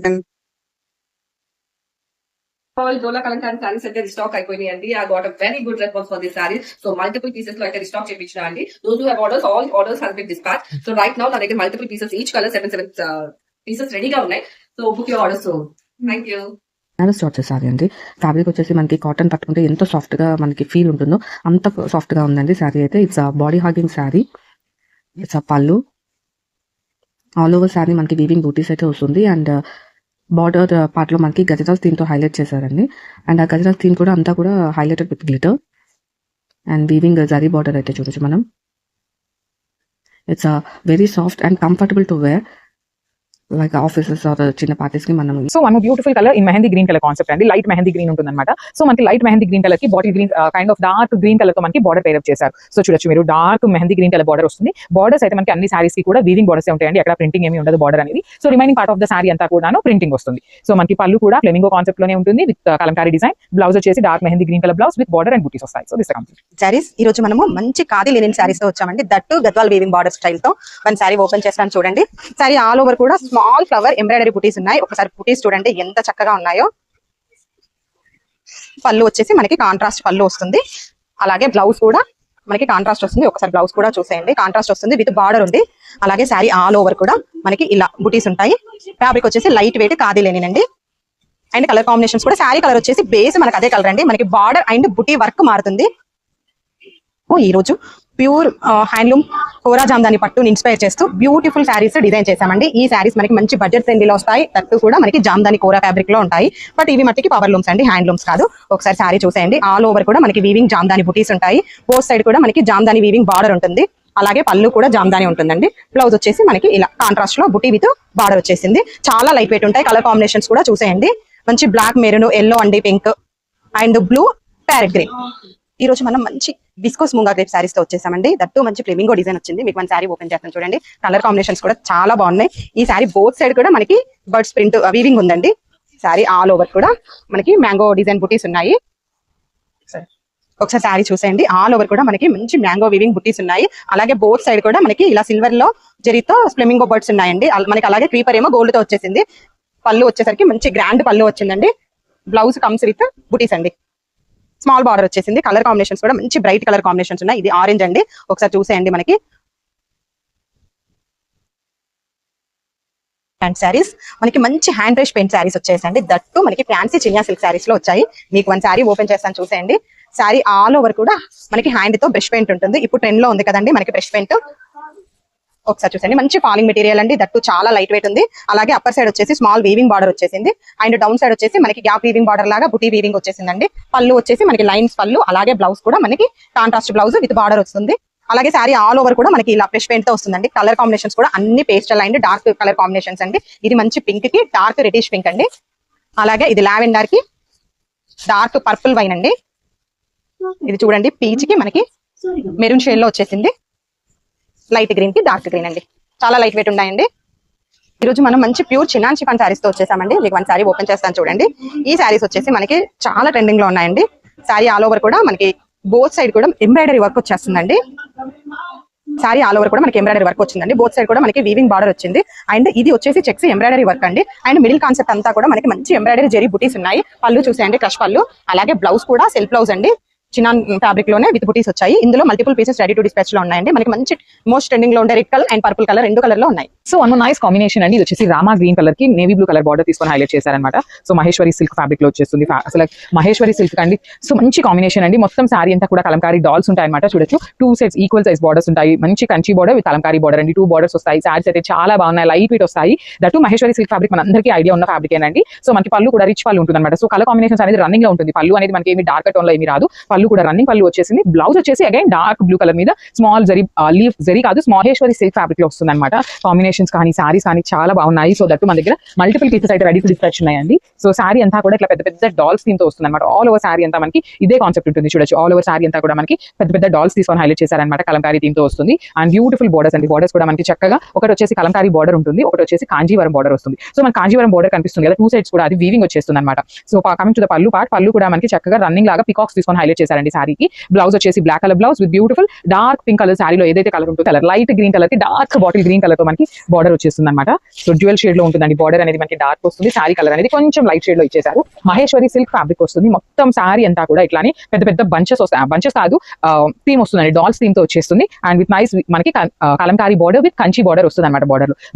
All Dola Kalankan sarees అయితే రిస్టాక్ అయిపోయినాయండి. I got a very good response for this sarees. So multiple pieces లో అయితే రిస్టాక్ చేయించిన అండి. Those who have orders, all orders has been dispatched. So right now నా దగ్గర multiple pieces, each color 7 pieces రెడీగా ఉన్నాయి. So book your orders soon. Thank you. Start చేసారి అండి. ఫ్యాబ్రిక్ వచ్చేసి మనకి కాటన్ పట్టుకుంటే ఎంత సాఫ్ట్గా మనకి ఫీల్ ఉంటుందో అంత సాఫ్ట్గా ఉందండి శారీ అయితే. It's body hugging sari. It's pallu. All over sari మనకి వీవింగ్ బూటీస్ అయితే వస్తుంది. అండ్ బార్డర్ పార్ట్లో మనకి గజరాజ్ థీమ్తో హైలైట్ చేశారండి. అండ్ ఆ గజరాజ్ థీమ్ కూడా అంతా కూడా highlighted with glitter and weaving zari border అయితే చూడొచ్చు మనం. It's very soft and comfortable to wear like offices or చిన్న పార్టీస్ కి మనం. So one beautiful colour in mehndi green colour concept అండి. లైట్ మెహందీ గ్రీన్ ఉంటుంది అనమాట. సో మనకి లైట్ మెహందీ గ్రీన్ కలర్ కి bottle green kind of dark green colour తో మనకి బార్డర్ పేరప్ చేశారు. సో చూడొచ్చు మీరు, dark mehndi green colour border వస్తుంది. బార్డర్స్ అయితే మనకి అన్ని సారీస్ కి కూడా వీవింగ్ బార్డర్స్ ఉంటాయండి. అక్కడ ప్రింటింగ్ ఏమి ఉండదు బార్డర్ అనేది. So remaining part of the sari అంతా కూడా ప్రింటింగ్ వస్తుంది. సో మనకి పళ్ళు కూడా ఫ్లెమింగో కాన్సెప్ట్ లోనే ఉంటుంది విత్ కలంకారీ డిజైన్. బ్లౌజ్ వచ్చేసి dark mehndi green colour blouse with border and butis వస్తాయి. So this complete saris. ఈ రోజు మనము మంచి ఖాదీ లినెన్ సారీస్ తో వచ్చామండి. That Gadwal weaving border style తో మన సారీ ఓపెన్ చేస్తాను చూడండి. సారీ ఆల్ ఓవర్ కూడా స్మాల్ ఫ్లవర్ ఎంబ్రాయిడరీ బూటీస్ ఉన్నాయి. ఒకసారి బూటీస్ చూడండి ఎంత చక్కగా ఉన్నాయో. పళ్ళు వచ్చేసి మనకి కాంట్రాస్ట్ పళ్ళు వస్తుంది. అలాగే బ్లౌజ్ కూడా మనకి కాంట్రాస్ట్ వస్తుంది. ఒకసారి బ్లౌజ్ కూడా చూసేయండి, కాంట్రాస్ట్ వస్తుంది విత్ బార్డర్ ఉంది. అలాగే శారీ ఆల్ ఓవర్ కూడా మనకి ఇలా బూటీస్ ఉంటాయి. ఫ్యాబ్రిక్ వచ్చేసి లైట్ వెయిట్ ఖాదీ లెనిన్ అండి. అండ్ కలర్ కాంబినేషన్స్ కూడా శారీ కలర్ వచ్చేసి బేస్ మనకి అదే కలర్ అండి. మనకి బార్డర్ అండ్ బుటీ వర్క్ మారుతుంది. ఈ రోజు ప్యూర్ హ్యాండ్లూమ్ కోరా జామ్దాని పట్టుని ఇన్స్పైర్ చేస్తూ బ్యూటిఫుల్ శారీస్ డిజైన్ చేశామండి. ఈ శారీస్ మనకి మంచి బడ్జెట్ ఫ్రెండ్లీలో వస్తాయి. తట్టు కూడా మనకి జామ్దాని కోరా ఫ్యాబ్రిక్ లో ఉంటాయి. బట్ ఇవి మట్టికి పవర్ లూమ్స్ అండి, హ్యాండ్లూమ్స్ కాదు. ఒకసారి శారీ చూసేయండి. ఆల్ ఓవర్ కూడా మనకి వీవింగ్ జామ్దాని బుటీస్ ఉంటాయి. బోత్ సైడ్ కూడా మనకి జామ్దాని వీవింగ్ బార్డర్ ఉంటుంది. అలాగే పళ్ళు కూడా జామ్దాని ఉంటుందండి. బ్లౌజ్ వచ్చేసి మనకి ఇలా కాంట్రాస్ట్ లో బుటీ విత్ బార్డర్ వచ్చేసింది. చాలా లైట్ వెయిట్ ఉంటాయి. కలర్ కాంబినేషన్స్ కూడా చూసేయండి. మంచి బ్లాక్, మెరూన్, ఎల్లో అండి, pink and blue, parrot green. ఈ రోజు మనం మంచి విస్కోస్ ముంగా గ్రేప్ శారీస్ తో వచ్చేసామండి. దట్టు మంచి ఫ్లెమింగో డిజైన్ వచ్చింది. మీకు మన శారీ ఓపెన్ చేస్తాను చూడండి. కలర్ కాంబినేషన్స్ కూడా చాలా బాగున్నాయి. ఈ శారీ బోత్ సైడ్ కూడా మనకి బర్డ్స్ ప్రింట్ వీవింగ్ ఉందండి. శారీ ఆల్ ఓవర్ కూడా మనకి మ్యాంగో డిజైన్ బుటీస్ ఉన్నాయి. ఒకసారి శారీ చూసేయండి. ఆల్ ఓవర్ కూడా మనకి మంచి మ్యాంగో వీవింగ్ బుటీస్ ఉన్నాయి. అలాగే బోత్ సైడ్ కూడా మనకి ఇలా సిల్వర్ లో జరీతో ఫ్లెమింగో బర్డ్స్ ఉన్నాయండి. మనకి అలాగే క్రీపర్ ఏమో గోల్డ్ తో వచ్చేసింది. పళ్ళు వచ్చేసరికి మంచి గ్రాండ్ పళ్ళు వచ్చిందండి. బ్లౌజ్ కమ్స్ విత్ బుటీస్ అండి. స్మాల్ బార్డర్ వచ్చేసింది. కలర్ కాంబినేషన్స్ కూడా మంచి బ్రైట్ కలర్ కాంబినేషన్స్ ఉన్నాయి. ఇది ఆరెంజ్ అండి. ఒకసారి చూసేయండి. మనకి హ్యాండ్ శారీస్ మనకి మంచి హ్యాండ్ బ్రష్ పెయింట్ శారీస్ వచ్చేసండి. దట్టు మనకి ఫ్యాన్సీ చినియా సిల్క్ శారీస్ లో వచ్చాయి. మీకు వన్ శారీ ఓపెన్ చేస్తాను చూసేయండి. శారీ ఆల్ ఓవర్ కూడా మనకి హ్యాండ్ తో బ్రష్ పెయింట్ ఉంటుంది. ఇప్పుడు ట్రెండ్ లో ఉంది కదండి మనకి బ్రష్ పెయింట్. ఒకసారి చూసండి. మంచి ఫాలింగ్ మెటీరియల్ అండి. దట్టు చాలా లైట్ వెయిట్ ఉంది. అలాగే అప్పర్ సైడ్ వచ్చేసి స్మాల్ వీవింగ్ బార్డర్ వచ్చేసింది. అండ్ డౌన్ సైడ్ వచ్చేసి మనకి గ్యాప్ వీవింగ్ బార్డర్ లాగా బుటీ వీవింగ్ వచ్చేసిందండి. పళ్ళు వచ్చేసి మనకి లైన్స్ పళ్ళు. అలాగే బ్లౌజ్ కూడా మనకి కాంట్రాస్ట్ బ్లౌజ్ విత్ బార్డర్ వస్తుంది. అలాగే శారీ ఆల్ ఓవర్ కూడా మనకి ఇలా ఫ్రెష్ పెయింట్ తో వస్తుందండి. కలర్ కాంబినేషన్స్ కూడా అన్ని pastel and dark colour combinations అండి. ఇది మంచి పింక్ కి డార్క్ రెడిష్ పింక్ అండి. అలాగే ఇది లావెండర్ కి డార్క్ పర్పుల్ వైన్ అండి. ఇది చూడండి పీచ్ కి మనకి మెరూన్ షేడ్ లో వచ్చేసింది. లైట్ గ్రీన్ కి డార్క్ గ్రీన్ అండి. చాలా లైట్ వెయిట్ ఉన్నాయండి. ఈ రోజు మనం మంచి ప్యూర్ చినాన్ షిఫాన్ శారీస్ తో వచ్చేసామండి. మీకు వన్ శారీ ఓపెన్ చేస్తాను చూడండి. ఈ శారీస్ వచ్చేసి మనకి చాలా ట్రెండింగ్ లో ఉన్నాయండి. శారీ ఆల్ ఓవర్ కూడా మనకి బోత్ సైడ్ కూడా ఎంబ్రాయిడరీ వర్క్ వచ్చేస్తుందండి. శారీ ఆల్ ఓవర్ కూడా మనకి ఎంబ్రాయిడరీ వర్క్ వచ్చిందండి. బోత్ సైడ్ కూడా మనకి వీవింగ్ బార్డర్ వచ్చింది. అండ్ ఇది వచ్చేసి చెక్స్ ఎంబ్రాయిడరీ వర్క్ అండి. అండ్ మిడిల్ కాన్సెప్ట్ అంతా కూడా మనకి మంచి ఎంబ్రాయిడరీ జరీ బుటీస్ ఉన్నాయి. పళ్ళు చూసేయండి, క్రష్ పళ్ళు. అలాగే బ్లౌజ్ కూడా సెల్ఫ్ బ్లౌజ్ అండి. చినాన్ ఫ్యాబ్రిక్ లోనే విత్ బుటీస్ వచ్చాయి. ఇందులో multiple pieces ready to dispatch లో ఉన్నాయండి. మనకి మంచి మోస్ట్ ట్రెండింగ్ లో ఉండే red colour and purple colour రెండు కలర్ లో ఉన్నాయి. సో వన్ నైస్ కాంబినేషన్ అండి. ఇది వచ్చేసి రామా గ్రీన్ కలర్ కి నేవీ బ్లూ కలర్ బార్డర్ తీసుకొని హైలైట్ చేశారనమాట. సో మహేశ్వరి సిల్క్ ఫ్యాబ్రిక్ లో వచ్చేస్తుంది. అసలు మహేశ్వరి సిల్క్ అండి. సో మంచి కాంబినేషన్ అండి. మొత్తం శారీ అంతా కూడా కలంకారీ డాల్స్ ఉంటాయి అనమాట. చూడొచ్చు 2 సెట్స్ ఈక్వల్ సైజ్ బార్డర్స్ ఉంటాయి. మంచి Kanchi border with Kalamkari border అండి. 2 బార్డర్స్ వస్తాయి. శారీస్ అయితే చాలా బాగున్నాయి. లైట్ వెయిట్ వస్తాయి. దట్టు మహేశ్వరి సిల్క్ ఫ్యాబ్రిక్ మన అందరికీ ఐడియా ఉన్న ఫ్యాబ్రిక్ ఏనండి. సో మనకి పళ్ళు కూడా రిచ్ పళ్ళు ఉంటుంది అనమాట. సో కలర్ కాంబినేషన్స్ అనేది రన్నింగ్ లో ఉంటుంది. పళ్ళు అనేది మనకి ఏమి డార్క్ టోన్ లో ఏమి రాదు. పళ్ళు కూడా రన్నింగ్ పళ్ళు వచ్చేసింది. బ్లౌజ్ వచ్చేసి అగైన్ డార్క్ బ్లూ కలర్ మీద స్మాల్ జరీ లీఫ్ జరీ కాదు మహేశ్వరి సిల్క్ ఫ్యాబ్రిక్ లో వస్తుంది అనమాట. కాంబినేషన్స్ కానీ సారీస్ కానీ చాలా బాగున్నాయి. సో దట్టు మన దగ్గర మల్టిపుల్ పీసెస్ అయితే రెడీ టు డిస్పాచ్ ఉన్నాయండి. సో సారీ అంతా కూడా ఇట్లా పెద్ద పెద్ద డాల్స్ థీమ్ తో వస్తుంది అనమాట. ఆల్ ఓవర్ సారీ అంతా మనకి ఇదే కాన్సెప్ట్ ఉంటుంది. చూడొచ్చు ఆల్ ఓవర్ సారీ అంతా కూడా మనకి పెద్ద పెద్ద డాల్స్ తీసుకొని హైలైట్ చేశారనమాట. కలంకారీ థీమ్ తో వస్తుంది. అండ్ బ్యూటిఫుల్ బోర్డర్స్ అండి. బోర్డర్స్ కూడా మనకి చక్కగా ఒకటి వచ్చేసి కలంకారీ బార్డర్ ఉంటుంది. ఒకటి వచ్చేసి కాంజీవరం బార్డర్ వస్తుంది. సో మన కాంజీవరం బార్డర్ కనిపిస్తుంది కదా, 2 సైడ్స్ కూడా అది వీవింగ్ వచ్చేస్తుంది అనమాట. సో కమింగ్ టు ద పళ్ళు పార్ట్, పళ్ళు కూడా మనకి చక్కగా రన్నింగ్ లాగా పికాక్స్ తీసుకొని హైలైట్ చేశారండి సారీకి. బ్లౌజ్ వచ్చేసి black colour blouse with beautiful dark pink colour శారీలో ఏదైతే కలర్ ఉంటుందో కలర్ లైట్ గ్రీన్ కలర్ కి డార్క్ బాటిల్ గ్రీన్ కలర్ తో మనకి బార్డర్ వచ్చేస్తుంది అనమాట. సో డ్యూయల్ షేడ్ లో ఉంటుందండి. బార్డర్ అనేది మనకి డార్క్ వస్తుంది. శారీ కలర్ అనేది కొంచెం లైట్ షేడ్ లో ఇచ్చేసారు. మహేశ్వరి సిల్క్ ఫ్యాబ్రిక్ వస్తుంది. మొత్తం శారీ అంతా కూడా ఇట్లానే పెద్ద పెద్ద బంచెస్ వస్తాయి. బంచెస్ కాదు థీమ్ వస్తుందండి. డాల్స్ థీమ్ తో వచ్చేస్తుంది. అండ్ విత్ నైస్ మనకి Kalamkari border with Kanchi border వస్తుంది అనమాట.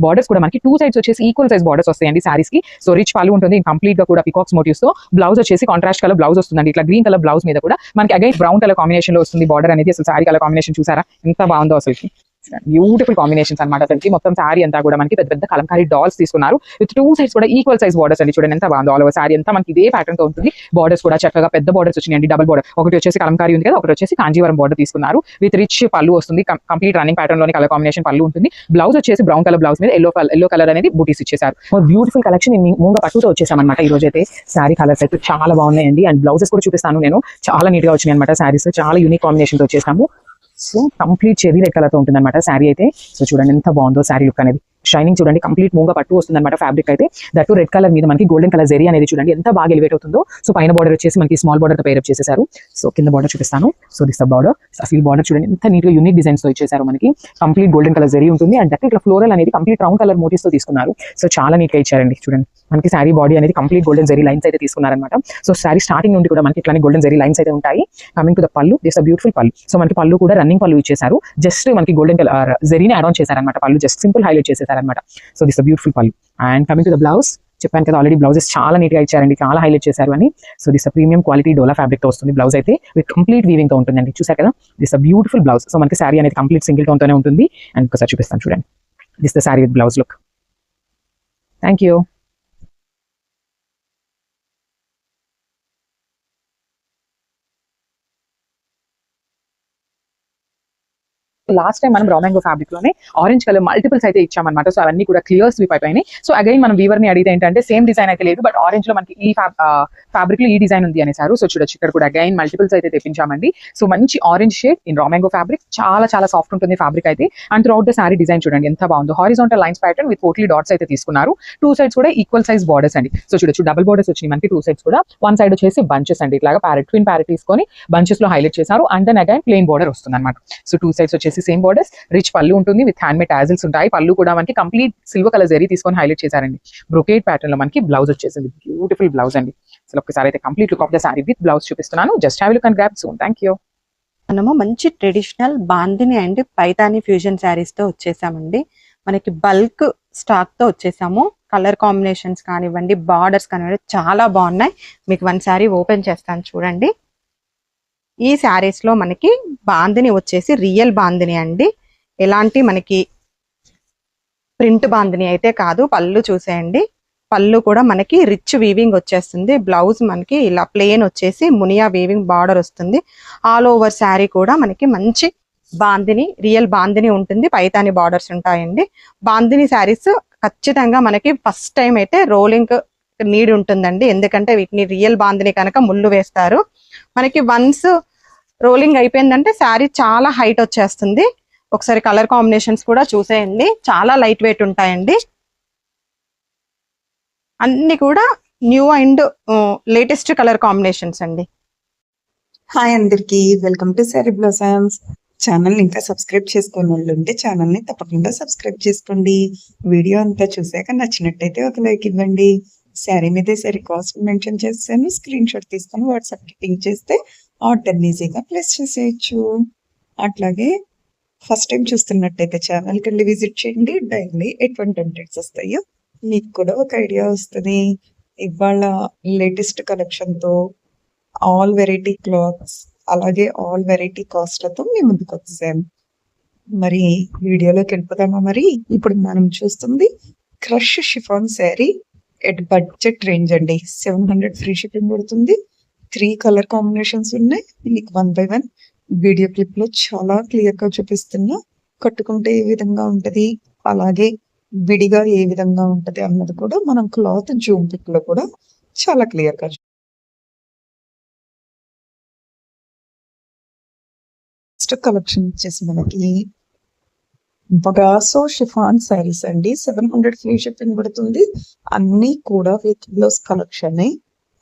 బార్డర్స్ కూడా మనకి 2 సైడ్స్ వచ్చేసి ఈక్వల్ సైజ్ బార్డర్స్ వస్తాయండి సారీస్ కి. సో రిచ్ పళ్ళు ఉంటుంది. కంప్లీట్ గా కూడా పికాక్స్ మోటివ్స్ తో బ్లౌజ్ వచ్చేసి కాంట్రాస్ట్ కలర్ బ్లౌజ్ వస్తుందండి. ఇట్లా గ్రీన్ కలర్ బ్లౌజ్ మీద కూడా మనకి అగైన్ బ్రౌన్ కలర్ కాంబినేషన్ లో వస్తుంది బార్డర్ అనేది. అసలు సారీ కలర్ కాంబినేషన్ చూసారా ఎంత బాగుందో అసలుకి. బ్యూటిఫుల్ కాంబినేషన్స్ అనమాట. అసలు మొత్తం సారీ అంతా కూడా మనకి పెద్ద పెద్ద కలంకారీ డాల్స్ తీసుకున్నారు. విత్ 2 సైడ్స్ కూడా ఈక్వల్ సైజ్ బార్డర్స్ అండి. చూడండి ఎంత బాగుందో. ఆల్ ఓవర్ సారీ అంతా మనకి ఇదే ప్యాటర్న్ తో ఉంటుంది. బార్డర్స్ కూడా చక్కగా పెద్ద బార్డర్స్ వచ్చినాయండి. డబుల్ బార్డర్ ఒకటి వచ్చేసి కలంకారీ ఉంది కదా, ఒకటి వచ్చేసి కాంజీవరం బార్డర్ తీసుకున్నారు. విత్ రిచ్ పళ్ళు వస్తుంది. కంప్లీట్ రన్నింగ్ ప్యాటర్న్ లోని కలర్ కాంబినేషన్ పళ్ళు ఉంటుంది. బ్లౌజ్ వచ్చేసి బ్రౌన్ కలర్ బ్లౌజ్ మీద ఎల్లో కలర్ అనేది బూటీస్ ఇచ్చేసారు. బ్యూటిఫుల్ కలెక్షన్ మూంగ పట్టుతో వచ్చేసామన్నమాట. ఈ రోజు అయితే సారీ కలర్స్ అయితే చాలా బాగున్నాయండి. అండ్ బ్లౌజెస్ కూడా చూపిస్తాను నేను. చాలా నీట్ గా వచ్చినాయి అనమాట. సారీస్ చాలా యూనిక్ కాంబినేషన్ తో వచ్చేసాము. So complete cherry red colour తో ఉంటుంది అనమాట శారీ అయితే. సో చూడండి ఎంత బాగుందో శారీ లుక్ అనేది. షైనింగ్ చూడండి. కంప్లీట్ మూంగ పట్టు వస్తుంది అనమాట ఫ్యాబ్రిక్ అయితే. దట్టు రెడ్ కలర్ మీద మనకి గోల్డెన్ కలర్ జెరీ అనేది చూడండి ఎంత బాగా ఎలివేట్ అవుతుందో. సో పైన బార్డర్ వచ్చేసి మనకి స్మాల్ బార్డర్ తో పేరప్ చేసేసారు. సో కింద బార్డర్ చూపిస్తాను. So this border. అసలు బార్డర్ చూడండి ఎంత నీట్ గా యూనిక్ డిజైన్స్ తో ఇచ్చేసారు. మనకి కంప్లీట్ గోల్డెన్ కలర్ జెరీ ఉంటుంది. అండ్ దట్టు ఇట్లా ఫ్లోరల్ అనేది కంప్లీట్ రౌండ్ కలర్ మోటివ్స్ తో తీసుకున్నారు. సో చాలా నీట్ గా ఇచ్చారండి. చూడండి మనకి శారీ బాడీ అనేది కంప్లీట్ గోల్డెన్ జెరీ లైన్స్ అయితే తీసుకున్నారనమాట. సో శారీ స్టార్టింగ్ నుండి కూడా మనకి ఇట్లానే గోల్డెన్ జెరీ లైన్స్ అయితే ఉంటాయి. Coming to the pallu, this beautiful pallu. So మనకి పళ్ళు కూడా రన్నింగ్ పళ్ళు ఇచ్చేసారు. జస్ట్ మనకి గోల్డెన్ కలర్ జెరీని యాడ్ ఆన్ చేశారనమాట. పళ్ళు జస్ట్ సింపుల్ హైలైట్ చేసేసారనమాట. So this beautiful pallu. And coming to the blouse, చెప్పాను కదా ఆల్రెడీ బ్లౌజెస్ చాలా నీట్ గా ఇచ్చారండి. చాలా హైలైట్ చేశారు అని. So this premium quality dola fabric తో వస్తుంది. బ్లౌజ్ అయితే విత్ కంప్లీట్ వీవింగ్ తో ఉంటుందండి. చూసారు కదా దిస్ బ్యూటిఫుల్ బ్లౌజ్. సో మనకి శారీ అనేది కంప్లీట్ సింగిల్ టోన్ తోనే ఉంటుంది. అండ్ ఒకసారి చూపిస్తాను చూడండి. This the sari with blouse look. Thank you. Last time మనం రా మ్యాంగో ఫ్యాబ్రిక్ లోనే ఆరెంజ్ కలర్ మల్టిపుల్స్ అయితే ఇచ్చామన్నమాట. సో అవన్నీ కూడా క్లియర్ స్లిప్ అయిపోయినాయి. సో అగైన్ మనం వీవర్ ని అడిగితే ఏంటంటే సేమ్ డిజైన్ అయితే లేదు, బట్ ఆరెంజ్ లో మనకి ఈ ఫ్యాబ్రిక్ లో ఈ డిజైన్ ఉంది అనేసారు. సో చూడొచ్చు ఇక్కడ కూడా అగైన్ మల్టిపుల్స్ అయితే తెప్పించామండి. సో మంచి orange shade in raw mango fabric, చాలా చాలా సాఫ్ట్ ఉంటుంది ఫ్యాబ్రిక్ అయితే. And through out the sorry design చూడండి ఎంత బాగుందో. Horizontal lines pattern with potli dots అయితే తీసుకున్నారు. 2 సైడ్స్ కూడా ఈక్వల్ సైజ్ బార్డర్స్ అండి. సో చూడొచ్చు డబుల్ బార్డర్స్ వచ్చినాయి మనకి 2 సైడ్స్ కూడా. 1 సైడ్ వచ్చేసి బంచెస్ అండి, ఇట్లాగా ట్విన్ ప్యారెట్ తీసుకొని బంచెస్ లో హైలైట్ చేశారు. And then again plain border వస్తుంది అనమాట. సో 2 సైడ్స్ వచ్చేసి సేమ్ బార్డర్స్, రిచ్ పళ్ళు ఉంటుంది విత్ హ్యాండ్ మేడ్ టాజిల్స్ ఉంటాయి. పళ్ళు కూడా మనకి కంప్లీట్ సిల్వర్ కలర్ జరీ తీసుకొని హైలైట్ చేశారండి. బ్రొకేట్ ప్యాటర్న్ లో మనకి బ్లౌజ్ వచ్చేసింది, బ్యూటిఫుల్ బ్లౌజ్ అండి. సో ఒక్కసారి అయితే complete look of the sari with blouse చూపిస్తున్నాను. Just have a look and grab soon. Thank you. మనము మంచి traditional bandhani and Paithani fusion saris తో వచ్చేసామండి. మనకి బల్క్ స్టాక్ తో వచ్చేసాము. కలర్ కాంబినేషన్స్ కానివ్వండి, బార్డర్స్ కానివ్వండి చాలా బాగున్నాయి. మీకు 1 శారీ ఓపెన్ చేస్తాను చూడండి. ఈ శారీస్ లో మనకి బాందిని వచ్చేసి రియల్ బాందిని అండి, ఎలాంటి మనకి ప్రింట్ బాందిని అయితే కాదు. పళ్ళు చూసేయండి, పళ్ళు కూడా మనకి రిచ్ వీవింగ్ వచ్చేస్తుంది. బ్లౌజ్ మనకి ఇలా ప్లెయిన్ వచ్చేసి మునియా వీవింగ్ బార్డర్ వస్తుంది. ఆల్ ఓవర్ శారీ కూడా మనకి మంచి బాందిని, రియల్ బాందిని ఉంటుంది. పైతాని బార్డర్స్ ఉంటాయండి. బాందిని శారీస్ ఖచ్చితంగా మనకి ఫస్ట్ టైం అయితే రోలింగ్ నీడ్ ఉంటుందండి, ఎందుకంటే వీటిని రియల్ బాందిని కనుక ముళ్ళు వేస్తారు. మనకి వన్స్ రోలింగ్ అయిపోయిందంటే శారీ చాలా హైట్ వచ్చేస్తుంది. ఒకసారి కలర్ కాంబినేషన్స్ కూడా చూసేయండి, చాలా లైట్ వెయిట్ ఉంటాయండి. అన్ని కూడా new and latest colour combinations అండి. హాయ్ అందరికి, welcome to sari blossoms channel. ఇంకా సబ్స్క్రైబ్ చేసుకుని వాళ్ళు ఉంటే ఛానల్ ని తప్పకుండా సబ్స్క్రైబ్ చేసుకోండి. వీడియో అంతా చూసాక నచ్చినట్టయితే ఒక లైక్ ఇవ్వండి. శారీ మీదే శారీ కాస్ట్ మెన్షన్ చేస్తాను, స్క్రీన్ షాట్ తీసుకొని వాట్సాప్ కి పింక్ చేస్తే ఆర్డర్ ఈజీగా ప్లేస్ చేసేయచ్చు. అట్లాగే ఫస్ట్ టైం చూస్తున్నట్టయితే ఛానల్ కి వెళ్ళి విజిట్ చేయండి. డైలీ ఎటువంటి అప్డేట్స్ వస్తాయో మీకు కూడా ఒక ఐడియా వస్తుంది. ఇవాళ లేటెస్ట్ కలెక్షన్ తో ఆల్ వెరైటీ క్లాత్స్ అలాగే ఆల్ వెరైటీ కాస్ట్లతో మీ ముందుకు వచ్చాను. మరి వీడియోలోకి వెళ్ళిపోదామా? మరి ఇప్పుడు మనం చూస్తుంది crush chiffon sari at budget range అండి. 700 ఫ్రీ షిప్పింగ్ పడుతుంది. 3 కలర్ కాంబినేషన్స్ ఉన్నాయి. మీకు 1 by 1 వీడియో క్లిప్ లో చాలా క్లియర్ గా చూపిస్తున్నా. కట్టుకుంటే ఏ విధంగా ఉంటది, అలాగే విడిగా ఏ విధంగా ఉంటది అన్నది కూడా మనం క్లాత్ జూమ్ పిక్ లో కూడా చాలా క్లియర్ గా కలెక్షన్ వచ్చేసి మనకి బగాసో షిఫాన్ శారీస్ అండి. 700 ఫ్రీ షిప్పింగ్ పడుతుంది. అన్ని కూడా విత్ బ్లౌజ్ కలెక్షన్.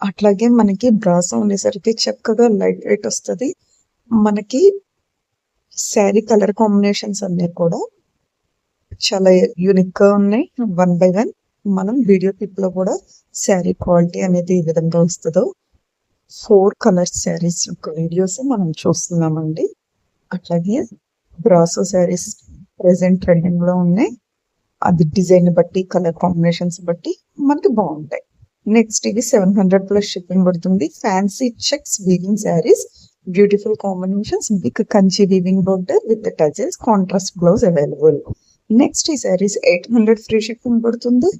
అట్లాగే మనకి బ్రాసో ఉండేసరికి చక్కగా లైట్ వెయిట్ వస్తుంది. మనకి శారీ కలర్ కాంబినేషన్స్ అన్ని కూడా చాలా యూనిక్ గా ఉన్నాయి. 1 by 1 మనం వీడియో క్లిప్ లో కూడా శారీ క్వాలిటీ అనేది ఏ విధంగా వస్తుందో 4 కలర్ శారీస్ యొక్క వీడియోస్ మనం చూస్తున్నామండి. అట్లాగే బ్రాసో శారీస్ ప్రెసెంట్ ట్రెండింగ్ లో ఉన్నాయి. అది డిజైన్ బట్టి కలర్ కాంబినేషన్స్ బట్టి మనకి బాగుంటాయి. నెక్స్ట్ ఇది 700 ప్లస్ షిప్పింగ్ పడుతుంది. Fancy checks weaving saris, beautiful combinations, big Kanchi weaving border with touches, contrast blouse available. Next ఈ శారీస్ 800 ఫ్రీ షిప్పింగ్ పడుతుంది.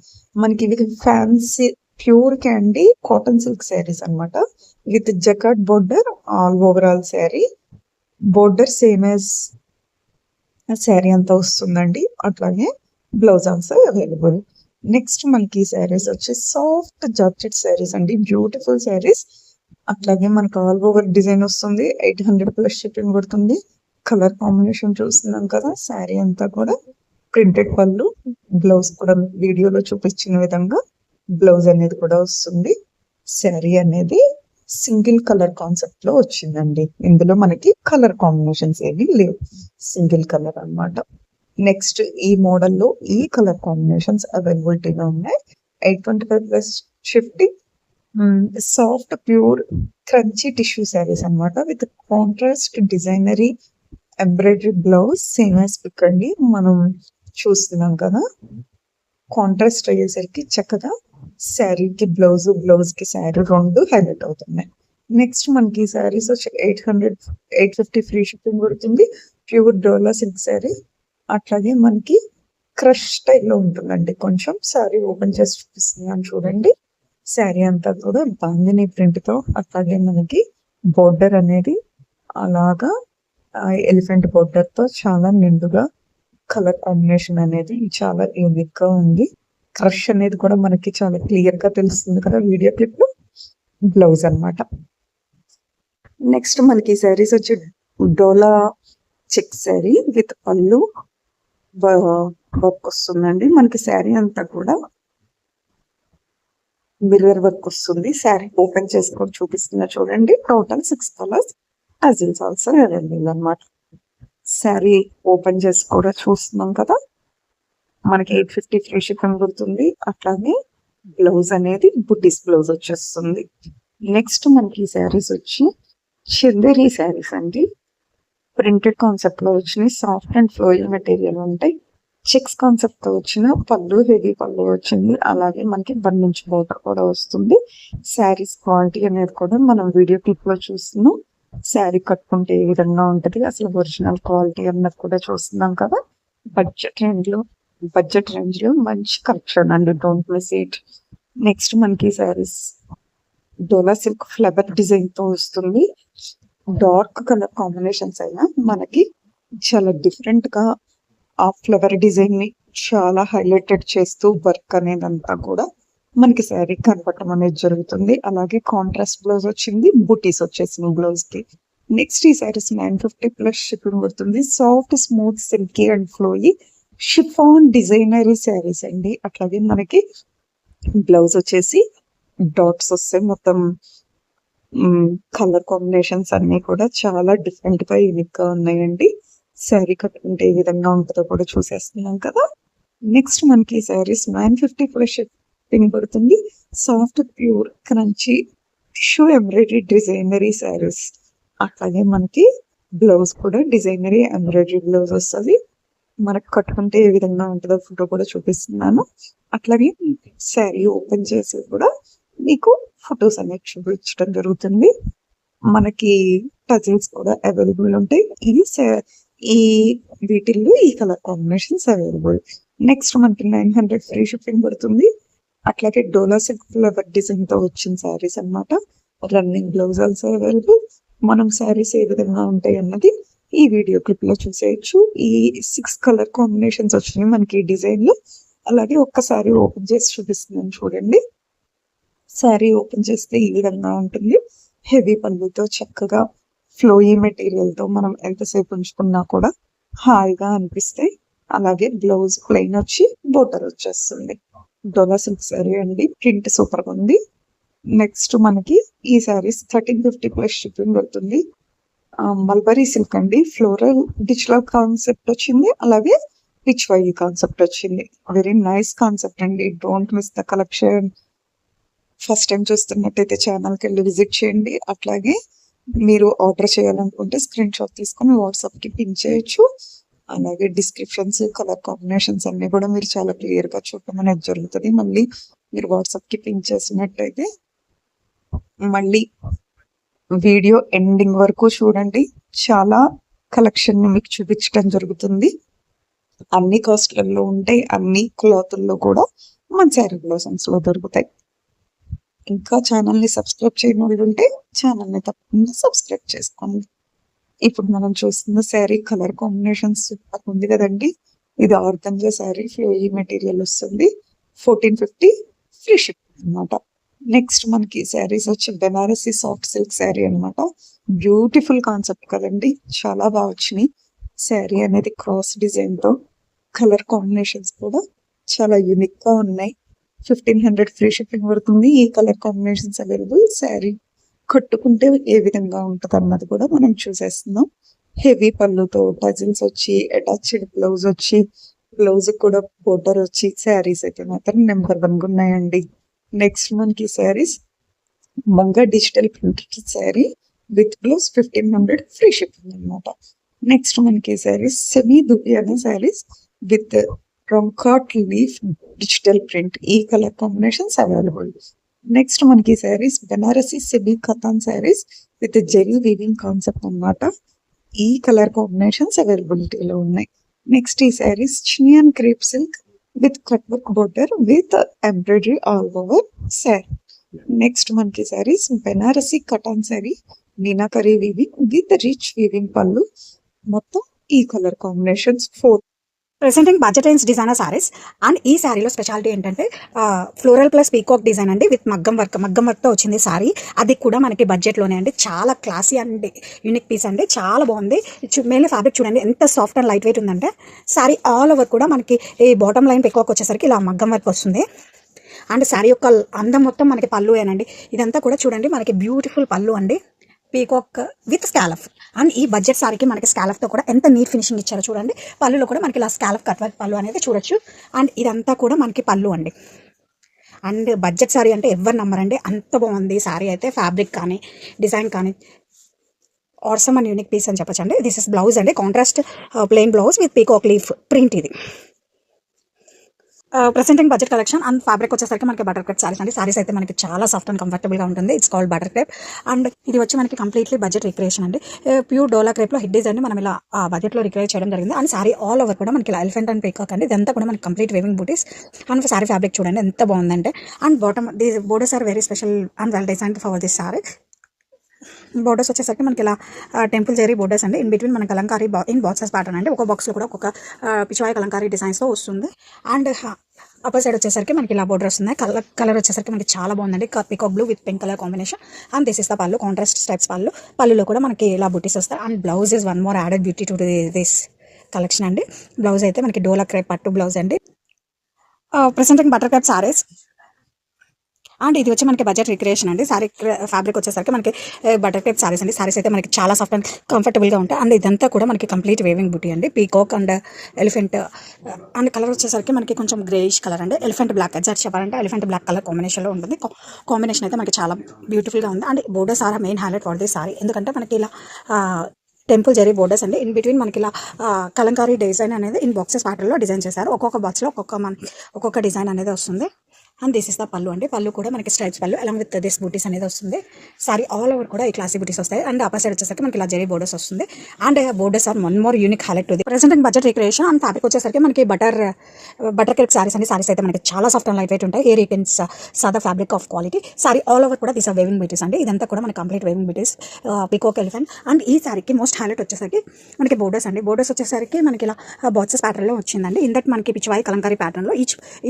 మనకి ఇవి fancy pure candy cotton silk saris అన్నమాట. With jacquard border all overall sari. Border same as sari అంతా వస్తుందండి. అట్లాగే blouse also available. Next మనకి శారీస్ వచ్చి సాఫ్ట్ జార్జెట్ శారీస్ అండి, బ్యూటిఫుల్ శారీస్. అట్లాగే మనకు ఆల్ ఓవర్ డిజైన్ వస్తుంది. 800 ప్లస్ షిప్పింగ్ పడుతుంది. కలర్ కాంబినేషన్ చూస్తున్నాం కదా. శారీ అంతా కూడా ప్రింటెడ్ పళ్ళు, బ్లౌజ్ కూడా వీడియోలో చూపించిన విధంగా బ్లౌజ్ అనేది కూడా వస్తుంది. శారీ అనేది సింగిల్ కలర్ కాన్సెప్ట్ లో వచ్చిందండి. ఇందులో మనకి కలర్ కాంబినేషన్స్ ఏమీ లేవు, సింగిల్ కలర్ అన్నమాట. నెక్స్ట్ ఈ మోడల్లో ఈ కలర్ కాంబినేషన్స్ అవైలబిలిటీగా ఉన్నాయి. 825 plus shifting. Soft pure crunchy tissue saris అన్నమాట. With contrast designer embroidery blouse same as pic అండి. మనం చూస్తున్నాం కదా, కాంట్రాస్ట్ అయ్యేసరికి చక్కగా శారీకి బ్లౌజ్, బ్లౌజ్ కి శారీ రెండు హైలైట్ అవుతున్నాయి. నెక్స్ట్ మనకి శారీస్ వచ్చి 850 ఫ్రీ షిప్పింగ్ పడుతుంది. Pure dola silk sari. అట్లాగే మనకి క్రష్ స్టైల్లో ఉంటుందండి. కొంచెం శారీ ఓపెన్ చేసి చూపిస్తున్నాను చూడండి. శారీ అంతా కూడా బాందిని ప్రింట్ తో, అట్లాగే మనకి బోర్డర్ అనేది అలాగా ఎలిఫెంట్ బోర్డర్ తో చాలా నిండుగా కలర్ కాంబినేషన్ అనేది చాలా యూనిక్ గా ఉంది. క్రష్ అనేది కూడా మనకి చాలా క్లియర్ గా తెలుస్తుంది కదా వీడియో క్లిప్ లో. బ్లౌజ్ అన్నమాట. నెక్స్ట్ మనకి శారీస్ వచ్చి డోలా చెక్ శారీ విత్ పళ్ళు వర్క్ వస్తుందండి. మనకి శారీ అంతా కూడా మిర్రర్ వర్క్ వస్తుంది. శారీ ఓపెన్ చేసుకొని చూపిస్తున్నా చూడండి. Total 6 colours tassels also available అన్నమాట. శారీ ఓపెన్ చేసి కూడా చూస్తున్నాం కదా. మనకి 850 ఫ్రీ షిప్పింగ్ ఉంటుంది. అట్లాగే బ్లౌజ్ అనేది బుట్టీస్ బ్లౌజ్ వచ్చేస్తుంది. నెక్స్ట్ మనకి శారీస్ వచ్చి చందేరి శారీస్ అండి. ప్రింటెడ్ కాన్సెప్ట్ లో వచ్చినాయి. సాఫ్ట్ అండ్ ఫ్లోయింగ్ మెటీరియల్ ఉంటాయి. చెక్స్ కాన్సెప్ట్ తో వచ్చిన పళ్ళు, హెవీ పళ్ళు వచ్చింది. అలాగే మనకి 1 ఇంచ్ బోర్డర్ కూడా వస్తుంది. శారీస్ క్వాలిటీ అనేది కూడా మనం వీడియో క్లిప్ లో చూస్తున్నాం. శారీ కట్టుకుంటే ఏ విధంగా ఉంటది, అసలు ఒరిజినల్ క్వాలిటీ అన్నది కూడా చూస్తున్నాం కదా. బడ్జెట్ రేంజ్ లో మంచి కలెక్షన్ అండి. Don't miss it. నెక్స్ట్ మనకి శారీస్ డోలా సిల్క్ ఫ్లవర్ డిజైన్ తో వస్తుంది. డార్క్ కలర్ కాంబినేషన్స్ అయినా మనకి చాలా డిఫరెంట్ గా ఆ ఫ్లవర్ డిజైన్ ని చాలా హైలైటెడ్ చేస్తూ వర్క్ అనేదంతా కూడా మనకి శారీ కనపడటం అనేది జరుగుతుంది. అలాగే కాంట్రాస్ట్ బ్లౌజ్ వచ్చింది. బుటీస్ వచ్చేసింది బ్లౌజ్ కి. నెక్స్ట్ ఈ శారీస్ 950 ప్లస్ షిప్పింగ్ పడుతుంది. Soft smooth silky and ఫ్లోయి chiffon designery saris అండి. అట్లాగే మనకి బ్లౌజ్ వచ్చేసి డాట్స్ వస్తాయి. మొత్తం కలర్ కాంబినేషన్స్ అన్ని కూడా చాలా డిఫరెంట్ గా యూనిక్ గా ఉన్నాయండి. శారీ కట్టుకుంటే ఏ విధంగా ఉంటుందో కూడా చూసేస్తున్నాం కదా. నెక్స్ట్ మనకి శారీస్ 950 ప్లస్ షిప్పింగ్ పడుతుంది. Soft pure crunchy tissue embroidery designery saris. అట్లాగే మనకి బ్లౌజ్ కూడా డిజైనరీ ఎంబ్రాయిడరీ బ్లౌజ్ వస్తుంది. మనకు కట్టుకుంటే ఏ విధంగా ఉంటుందో ఫోటో కూడా చూపిస్తున్నాను. అట్లాగే శారీ ఓపెన్ చేసి కూడా మీకు ఫొటోస్ అనేవి చూపించడం జరుగుతుంది. మనకి టజిల్స్ కూడా అవైలబుల్ ఉంటాయి. ఈ వీటిల్లో ఈ కలర్ కాంబినేషన్స్ అవైలబుల్. నెక్స్ట్ మనకి 900 ఫ్రీ షిప్పింగ్ పడుతుంది. అట్లాగే డోలా సిల్క్ ఫ్లవర్ డిజైన్ తో వచ్చిన శారీస్ అన్నమాట. Running blouse also available. మనం శారీస్ ఏ విధంగా ఉంటాయి అన్నది ఈ వీడియో క్లిప్ లో చూసేయచ్చు. ఈ 6 కలర్ కాంబినేషన్స్ వచ్చినాయి మనకి డిజైన్ లో. అలాగే ఒక్కసారి ఓపెన్ చేసి చూపిస్తున్నాను చూడండి. శారీ ఓపెన్ చేస్తే ఈ విధంగా ఉంటుంది. హెవీ పళ్ళుతో చక్కగా ఫ్లోయీ మెటీరియల్ తో మనం ఎంతసేపు ఉంచుకున్నా కూడా హాయిగా అనిపిస్తాయి. అలాగే బ్లౌజ్ ప్లెయిన్ వచ్చి బోర్డర్ వచ్చేస్తుంది. డోలా సిల్క్ శారీ అండి. ప్రింట్ సూపర్ గా ఉంది. నెక్స్ట్ మనకి ఈ శారీస్ 1350 ప్లస్ షిప్పింగ్ పడుతుంది. మల్బరీ సిల్క్ అండి. ఫ్లోరల్ డిజిటల్ కాన్సెప్ట్ వచ్చింది. అలాగే పిచ్ వై కాన్సెప్ట్ వచ్చింది. వెరీ నైస్ కాన్సెప్ట్ అండి. Don't miss the collection. First time చూస్తున్నట్టయితే ఛానల్కి వెళ్ళి విజిట్ చేయండి. అట్లాగే మీరు ఆర్డర్ చేయాలనుకుంటే స్క్రీన్ షాట్ తీసుకొని వాట్సాప్ కి పిన్ చేయొచ్చు. అలాగే డిస్క్రిప్షన్స్, కలర్ కాంబినేషన్స్ అన్ని కూడా మీరు చాలా క్లియర్ గా చూడటం అనేది జరుగుతుంది. మళ్ళీ మీరు వాట్సాప్ కి పిన్ చేసినట్టయితే మళ్ళీ వీడియో ఎండింగ్ వరకు చూడండి. చాలా కలెక్షన్ ని మీకు చూపించడం జరుగుతుంది. అన్ని కాస్ట్లలో ఉంటాయి. అన్ని క్లాతుల్లో కూడా మన శారీ బ్లౌజన్స్ లో దొరుకుతాయి. ఇంకా ఛానల్ ని సబ్స్క్రైబ్ చేయని వాళ్ళు ఉంటే ఛానల్ ని తప్పకుండా సబ్స్క్రైబ్ చేసుకోండి. ఇప్పుడు మనం చూస్తున్న శారీ కలర్ కాంబినేషన్స్ ఉంది కదండి. ఇది ఆర్గంజా శారీ. ఫ్లోయీ మెటీరియల్ వస్తుంది. 1450 ఫ్రీ షిప్పింగ్ అన్నమాట. నెక్స్ట్ మనకి శారీస్ వచ్చి బెనారసీ సాఫ్ట్ సిల్క్ శారీ అన్నమాట. బ్యూటిఫుల్ కాన్సెప్ట్ కదండి. చాలా బాగా వచ్చినాయి. శారీ అనేది క్రాస్ డిజైన్ తో కలర్ కాంబినేషన్స్ కూడా చాలా యూనిక్ గా ఉన్నాయి. 1500 ఫ్రీ షిప్పింగ్ పడుతుంది. ఈ కలర్ కాంబినేషన్స్ అవైలబుల్. శారీ కట్టుకుంటే ఏ విధంగా ఉంటది అన్నది కూడా మనం చూసేస్తున్నాం. హెవీ పళ్ళుతో టజిల్స్ వచ్చి అటాచ్డ్ బ్లౌజ్ వచ్చి బ్లౌజ్ కూడా బోర్డర్ వచ్చి శారీస్ అయితే మాత్రం నెంబర్ 1 ఉన్నాయండి. నెక్స్ట్ మనకి శారీస్ మంగా digital printed sari with blouse 1500 free shipping అన్నమాట. నెక్స్ట్ మనకి శారీస్ సెమీ దుపియానా శారీస్ విత్ రంకాట్ లీఫ్ డిజిటల్ ప్రింట్. ఈ కలర్ కాంబినేషన్స్ అవైలబుల్. నెక్స్ట్ మనకి saris Banarasi semi katan saris with zari weaving concept అన్నమాట. ఈ కలర్ కాంబినేషన్స్ అవైలబిలిటీలో ఉన్నాయి. నెక్స్ట్ ఈ saris చినియన్ crepe silk with cut work border with embroidery all over sari. Next మనకి saris Banarasi katan sari meenakari weaving with rich weaving pallu. మొత్తం ఈ colour combinations 4 presenting budget range designer saris. And ఈ శారీలో స్పెషాలిటీ ఏంటంటే ఫ్లోరల్ ప్లస్ పీకాక్ డిజైన్ అండి విత్ మగ్గం వర్క్తో వచ్చింది సారీ. అది కూడా మనకి బడ్జెట్లోనే అండి. చాలా క్లాసీ అండ్ యూనిక్ పీస్ అండి, చాలా బాగుంది. మెయిన్లీ ఫ్యాబ్రిక్ చూడండి ఎంత సాఫ్ట్ అండ్ లైట్ వెయిట్ ఉందంటే. సారీ ఆల్ ఓవర్ కూడా మనకి ఈ బాటమ్ లైన్ పీకాక్ వచ్చేసరికి ఇలా మగ్గం వర్క్ వస్తుంది. అండ్ శారీ యొక్క అందం మొత్తం మనకి పళ్ళుయేనండి. ఇదంతా కూడా చూడండి మనకి బ్యూటిఫుల్ పళ్ళు అండి, పీకాక్ విత్ స్కాలఫ్. అండ్ ఈ బడ్జెట్ సారీకి మనకి స్కాలఫ్తో కూడా ఎంత నీట్ ఫినిషింగ్ ఇచ్చారో చూడండి. పళ్ళులో కూడా మనకి ఇలా స్కాలఫ్ కట్ వర్క్ పళ్ళు అనేది చూడొచ్చు. అండ్ ఇదంతా కూడా మనకి పళ్ళు అండి. అండ్ బడ్జెట్ సారీ అంటే ఎవరు నమ్మరండి, అంత బాగుంది సారీ అయితే. ఫ్యాబ్రిక్ కానీ డిజైన్ కానీ ఆర్సమ్ అండ్ యూనిక్ పీస్ అని చెప్పచ్చు అండి. దిస్ ఇస్ బ్లౌజ్ అండి, contrast plain blouse with peacock leaf print. ఇది presenting budget collection. And fabric వచ్చేసరికి మనకి బటర్ క్రేప్ సారీస్ అండి. సారీస్ అయితే మనకి చాలా సాఫ్ట్ అండ్ కంఫర్టబుల్గా ఉంటుంది. It's called butter crepe. And ఇది వచ్చి మనకి కంప్లీట్లీ బడ్జెట్ రిక్రియేషన్ అండి. ప్యూర్ డోలా క్రేప్లో హిట్ డిజైన్ మనం ఇలా బడ్జెట్లో రిక్రియేట్ చేయడం జరిగింది. అండ్ సారీ ఆల్ ఓవర్ కూడా మనకి ఇలా ఎలిఫెంట్ అండ్ పీకాక్ అండి. ఇదంతా కూడా మనకి complete weaving butis. And sari fabric చూడండి ఎంత బాగుందంటే. And bottom the borders are very special and well designed for this sari. Borders వచ్చేసరికి మనకి ఇలా టెంపుల్ జెరీ బోర్డర్స్ అండి. ఇన్ బిట్వీన్ మనకి కలంకారీ ఇన్ బాక్సెస్ ప్యాటర్న్ అండి. ఒక బాక్స్లో కూడా ఒక పిచ్వాయి కలంకారీ డిజైన్స్తో వస్తుంది. అండ్ అప్పర్ సైడ్ వచ్చేసరికి మనకి ఇలా బోర్డర్ వస్తుంది. కలర్ వచ్చేసరికి మనకి చాలా బాగుందండి, peacock blue with pink colour combination. And this is the pallu, contrast స్టైప్స్ పళ్ళు. పళ్ళులో కూడా మనకి ఇలా బుటీస్ వస్తాయి. And blouse is one more added beauty to this collection అండి. బ్లౌజ్ అయితే మనకి డోలా క్రేప్ పట్టు బ్లౌజ్ అండి. Presenting butter crepe saris. And ఇది వచ్చి మనకి బడ్జెట్ రిక్రియేషన్ అండి. సారీ ఫ్యాబ్రిక్ వచ్చేసరికి మనకి బటర్ క్రేప్ సారీస్ అండి. సారీస్ అయితే మనకి చాలా సాఫ్ట్ అండ్ కంఫర్టబుల్గా ఉంటాయి. అండ్ ఇదంతా కూడా మనకి కంప్లీట్ వేవింగ్ బుటీ అండి, peacock and elephant. And colour వచ్చేసరికి మనకి కొంచెం గ్రేయిష్ కలర్ అండి, ఎలిఫెంట్ బ్లాక్. ఎగ్జాక్ట్ చెప్పాలంటే ఎలిఫెంట్ బ్లాక్ కలర్ కాంబినేషన్లో ఉంటుంది. కాంబినేషన్ అయితే మనకి చాలా బ్యూటిఫుల్గా ఉంది. And borders are main highlight for this sari. ఎందుకంటే మనకి ఇలా టెంపుల్ జెరీ బోర్డర్స్ అండి. ఇన్ బిట్వీన్ మనకి ఇలా కలంకారీ డిజైన్ అనేది ఇన్ బాక్సెస్ ప్యాటర్న్లో డిజైన్ చేశారు. ఒక్కొక్క బాక్స్లో ఒక్కొక్క డిజైన్ అనేది వస్తుంది. అండ్ దిస్ ఇస్ ద పళ్ళు అండి. పళ్ళు కూడా మనకి స్ట్రైప్స్ పళ్ళు అలాంగ్ విత్ దిస్ బూటీస్ అనేది వస్తుంది. సారీ ఆల్ ఓవర్ కూడా ఈ క్లాసీ బూటీస్ వస్తాయి. అండ్ అప్పర్ సైడ్ వచ్చేసరికి మనకి ఇలా జెరీ బోర్డర్స్ వస్తుంది. And borders are one more unique highlight to the presenting budget recreation. And fabric వచ్చేసరికి మనకి బటర్ క్రేప్ సారీస్ అండి. సారీస్ అయితే మనకి చాలా సాఫ్ట్ అండ్ లైట్ వెయిట్ ఉంటాయి. ఎయిర్ ఇటెన్స్ సాదా fabric of quality. Sari all over కూడా దీస్ ఆర్ వేవింగ్ బూటీస్ అండి. ఇదంతా కూడా మనకి complete weaving butis, peacock elephant. And ఈ సారీకి మోస్ట్ హైలైట్ వచ్చేసరికి మనకి బోర్డర్స్ అండి. బోర్డర్స్ వచ్చేసరికి మనకి ఇలా బాక్సెస్ ప్యాటర్న్లో వచ్చిందండి. ఇందట్ మనకి పిచ్చివాయి కలంకారీ ప్యాటర్న్లో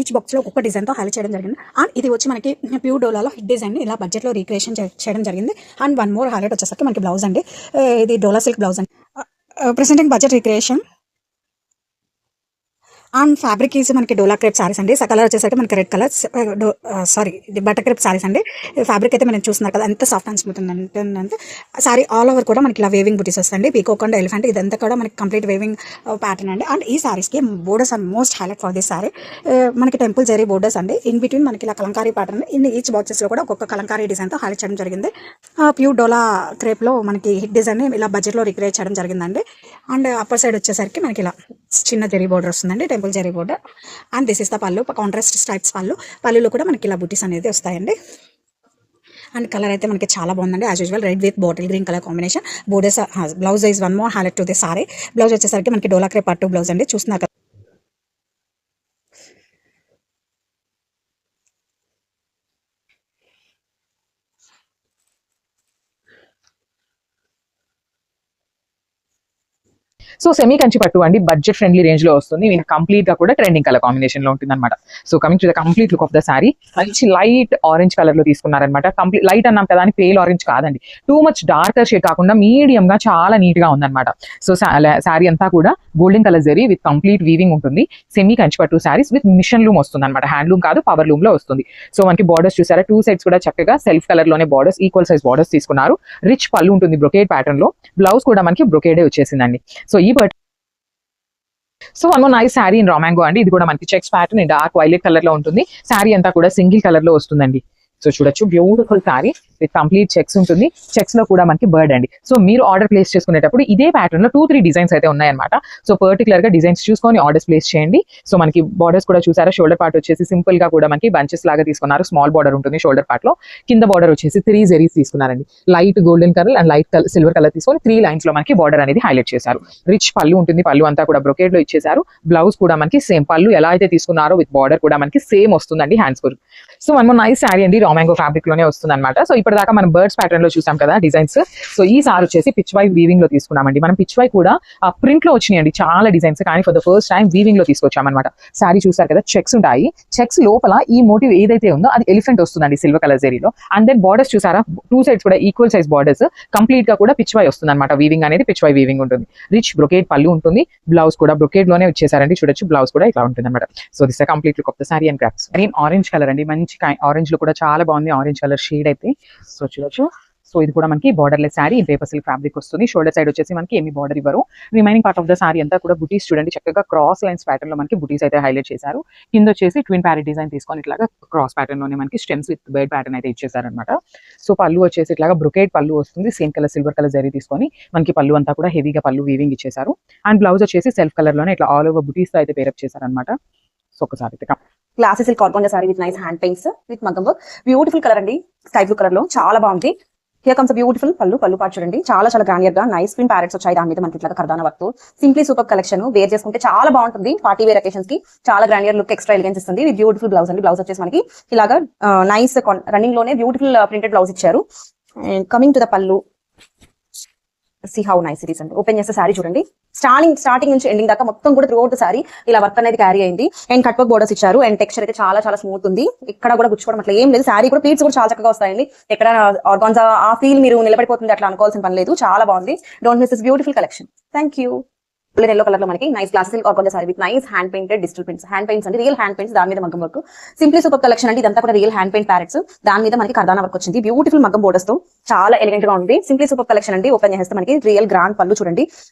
ఈచ్ బాక్స్లో ఒక్కొక్క డిజైన్తో హైలైట్ చేయడం జరిగింది. అండ్ ఇది వచ్చి మనకి ప్యూర్ డోలాలో హిట్ డిజైన్ ఇలా బడ్జెట్లో రీక్రియేషన్ చేయడం జరిగింది. అండ్ వన్ మోర్ హైలైట్ వచ్చేసరికి మనకి బ్లౌజ్ అండి. ఇది డోలా సిల్క్ బ్లౌజ్ అండి. Presenting budget recreation. And fabric is మనకి డోలా క్రేప్ సారీస్ అండి. కలర్ వచ్చేసరికి మనకి రెడ్ కలర్, ఇది బటర్ క్రేప్ సారీస్ అండి. ఫ్యాబ్రిక్ అయితే మనం చూస్తున్నారు కదా ఎంత సాఫ్ట్ అండ్ స్మూత్ ఉందంటే. సారీ ఆల్ ఓవర్ కూడా మనకి ఇలా వేవింగ్ బుటీస్ వస్తాయండి, పీకాక్ అండ్ ఎలిఫెంట్. ఇదంతా కూడా మనకి కంప్లీట్ వేవింగ్ ప్యాటర్న్ అండి. అండ్ ఈ సారీస్కి borders are most highlight for this sari. మనకి టెంపుల్ జెరీ బోర్డర్స్ అండి. ఇన్ బిట్వీన్ మనకి ఇలా కలంకారీ ప్యాటర్న్ ఇన్ ఈచ్ బాక్సెస్లో కూడా ఒక్కొక్క కలంకారీ డిజైన్తో హైలైట్ చేయడం జరిగింది. ప్యూర్ డోలా క్రేప్లో మనకి హిట్ డిజైన్ ఇలా బడ్జెట్లో రిక్రియేట్ చేయడం జరిగిందండి. అండ్ అప్పర్ సైడ్ వచ్చేసరికి మనకి ఇలా చిన్న జెరీ బోర్డర్ వస్తుందండి, temple zari border. And this is the pallu, contrast stripes pallu. పళ్ళులో కూడా మనకి ఇలా బుటీస్ అనేది వస్తాయండి. అండ్ కలర్ అయితే మనకి చాలా బాగుందండి. As usual red with bottle green colour combination. Borders blouse is one more highlight to the sorry. Blouse వచ్చేసరికి మనకి డోలా క్రేప్ పట్టు బ్లౌజ్ అండి. చూస్తున్నారు కదా. సో సెమీ కంచి పట్టు అండి, బడ్జెట్ ఫ్రెండ్లీ రేంజ్ లో వస్తుంది. మీకు కంప్లీట్ గా కూడా ట్రెండింగ్ కలర్ కాంబినేషన్ లో ఉంటుంది అనమాట. So coming to the complete look of the sorry, మంచి లైట్ ఆరెంజ్ కలర్ లో తీసుకున్నారనమాట. కంప్లీట్ లైట్ అన్నాం కదా అని పేల్ ఆరెంజ్ కాదండి, టూ మచ్ డార్కర్ షేడ్ కాకుండా మీడియం గా చాలా నీట్ గా ఉందన్నమాట. సో సారీ అంతా కూడా golden colour zari with complete weaving ఉంటుంది. సెమీ కంచి పట్టు సారీస్ విత్ మిషన్ లూమ్ వస్తుంది అనమాట. హ్యాండ్లూమ్ కాదు, పవర్ లూమ్ లో వస్తుంది. సో మనకి బార్డర్స్ చూసారా, టూ సైడ్స్ కూడా చక్కగా సెల్ఫ్ కలర్ లోనే బార్డర్స్, ఈక్వల్ సైజ్ బార్డర్స్ తీసుకున్నారు. రిచ్ పళ్ళు ఉంటుంది బ్రొకేడ్ ప్యాటర్న్ లో. బ్లౌజ్ కూడా మనకి బ్రొకేడే వచ్చేసిందండి. సో ఈ so one more nice sari in raw mango అండి. ఇది కూడా మనకి checks pattern dark violet colour లో ఉంటుంది. శారీ అంతా కూడా సింగిల్ కలర్ లో వస్తుందండి. సో చూడొచ్చు, beautiful sari with complete checks ఉంటుంది. చెక్స్ లో కూడా మనకి బర్డ్ అండి. సో మీరు ఆర్డర్ ప్లేస్ చేసుకునేటప్పుడు ఇదే ప్యాటర్న్ లో 2-3 డిజైన్స్ అయితే ఉన్నాయన్నమాట. సో పర్టికులర్ గా డిజైన్స్ చూసుకొని ఆర్డర్స్ ప్లేస్ చేయండి. సో మనకి బార్డర్స్ కూడా చూసారా, షోల్డర్ పార్ట్ వచ్చేసి సింపుల్ గా కూడా మనకి బంచెస్ లాగా తీసుకున్నారు. స్మాల్ బార్డర్ ఉంటుంది షోల్డర్ పార్ట్ లో. కింద బార్డర్ వచ్చేసి 3 జెరీస్ తీసుకున్నారండి. Light golden colour and light silver colour తీసుకొని 3 లైన్స్ లో మనకి బార్డర్ అనేది హైలైట్ చేశారు. రిచ్ పళ్ళు ఉంటుంది. పళ్ళు అంతా కూడా బ్రొకేడ్ లో ఇచ్చేసారు. బ్లౌజ్ కూడా మనకి సేమ్ పళ్ళు ఎలా అయితే తీసుకున్నారో విత్ బార్డర్ కూడా మనకి సేమ్ వస్తుందండి హ్యాండ్స్ కు. So one more nice sari అండి, రామాంగో ఫ్యాబ్రిక్ లోనే వస్తుంది అనమాట. సో ఈ ఇప్పటిదాకా మనం బర్డ్స్ ప్యాటర్న్ లో చూసాం కదా డిజైన్స్. సో ఈ సారీ వచ్చేసి పిచ్ వై వీవింగ్ లో తీసుకున్నామండి. మనం పిచ్ వై కూడా ప్రింట్ లో వచ్చినాయండి చాలా డిజైన్స్, కానీ for the first time weaving లో తీసుకొచ్చామన్నమాట. సారీ చూసారు కదా, చెక్స్ ఉంటాయి. చెక్స్ లోపల ఈ మోటివ్ ఏదైతే ఉందో అది ఎలిఫెంట్ వస్తుందండి సిల్వర్ కలర్ జరీలో. అండ్ దెన్ బార్డర్స్ చూసారా, 2 sides కూడా ఈక్వల్ సైజ్ బార్డర్స్, కంప్లీట్ గా కూడా పిచ్ వై వస్తుంది అనమాట. వీవింగ్ అనేది పిచ్ వై వీవింగ్ ఉంటుంది. రిచ్ బ్రొకేడ్ పళ్ళు ఉంటుంది. బ్లౌజ్ కూడా బ్రొకేడ్ లోనే వచ్చేసారండి. చూడొచ్చు బ్లౌజ్ కూడా ఇట్లా ఉంటుంది అనమాట. So this complete look of the sari and crafts. Orange colour అండి, మంచి ఆరెంజ్ లో కూడా చాలా బాగుంది ఆరెంజ్ కలర్ షేడ్ అయితే. సో చూడొచ్చు. సో ఇది కూడా మనకి borderless sorry, paper silk fabric వస్తుంది. షోల్డర్ సైడ్ వచ్చేసి మనకి ఏమి బార్డర్ ఇవ్వరు. Remaining part of the sari అంతా కూడా బుటీస్ చూడండి, చక్కగా క్రాస్ లైన్స్ ప్యాటర్న్ లో మనకి బుటీస్ అయితే హైలైట్ చేశారు. కింద వచ్చేసి ట్విన్ ప్యారెట్ డిజైన్ తీసుకొని ఇట్లాగా క్రాస్ ప్యాటర్న్ లోనే మనకి స్టెమ్స్ విత్ బర్డ్ ప్యాటర్న్ అయితే ఇచ్చేసారనమాట. సో పళ్ళు వచ్చేసి ఇట్లాగా బ్రొకేడ్ పళ్ళు వస్తుంది, same colour silver colour zari తీసుకొని మనకి పళ్ళు అంతా కూడా హెవీగా పళ్ళు వీవింగ్ ఇచ్చేసారు. అండ్ బ్లౌజ్ వచ్చేసి సెల్ఫ్ కలర్ లోనే ఇట్లా ఆల్ ఓవర్ బుటీస్ తో అయితే పేరప్ చేశారనమాట. సో ఒకసారి అయితే classy silk organza sari with nice hand paints with మగ్గం వర్క్. బ్యూటిఫుల్ కలర్ అండి, స్కై బ్లూ కలర్ లో చాలా బాగుంది. హియర్ కమ్స్ బ్యూటిఫుల్ పళ్ళు పార్ట్ చూడండి, చాలా గ్రాండియర్ గా నైస్ ప్రింట్ ప్యారెట్స్ వచ్చాయి. దాని మీద మనకి ఇట్లా కర్దానా వర్క్ తో సింప్లీ సూపర్ కలెక్షన్. వేర్ చేసుకుంటే చాలా బాగుంటుంది. పార్టీ వేర్ అకేషన్స్ కి చాలా గ్రాండియర్ లుక్, ఎక్స్ట్రా ఎలిగెన్స్ ఇస్తుంది. విత్ బ్యూటిఫుల్ బ్లౌజ్ అండి. బ్లౌజ్ వచ్చేసి మనకి ఇలాగా నైస్ రన్నింగ్ లోనే బ్యూటిఫుల్ ప్రింటెడ్ బ్లౌజ్ ఇచ్చారు. అండ్ కమింగ్ టు ద పళ్ళు, see how nice it is అండి. ఓపెన్ చేస్తే సారీ చూడండి, స్టార్టింగ్ నుంచి ఎండింగ్ దాకా మొత్తం కూడా త్రూ అవుట్ సారీ ఇలా వర్క్ అనేది క్యారీ అయింది. అండ్ కట్ వర్క్ బోర్డర్స్ ఇచ్చారు. అండ్ టెక్స్చర్ అయితే చాలా స్మూత్ ఉంది. ఇక్కడ కూడా గుచ్చుకోవడం అట్లా ఏం లేదు. సారీ కూడా ప్లీట్స్ కూడా చాలా చక్కగా వస్తాయండి. ఎక్కడ ఆర్గాన్జా ఆ ఫీల్ మీరు నిలబడిపోతుంది అట్లా అనుకోవాల్సిన పని లేదు. చాలా బాగుంది. Don't miss this beautiful collection. Thank you. Yellow colour లో మనకి nice class silk organza sari with nice hand painted digital prints. Hand paints అండి, రియల్ హ్యాండ్ పెయింట్స్, దాని మీద మగ్గం వర్క్. సింప్లీ సూపర్ కలెక్షన్ అండి. ఇదంతా కూడా రియల్ హ్యాండ్ పెయింట్ ప్యారెట్స్, దాని మీద మనకి కర్దానా వర్క్ వచ్చింది. బ్యూటిఫుల్ మగ్గం బోర్డర్స్ తో చాలా ఎలిగెంట్ గా ఉంది. సింప్లీ సూపర్ కలెక్షన్ అండి. ఓపెన్ చేస్తే మనకి రియల్ గ్రాండ్ పళ్ళు చూడండి.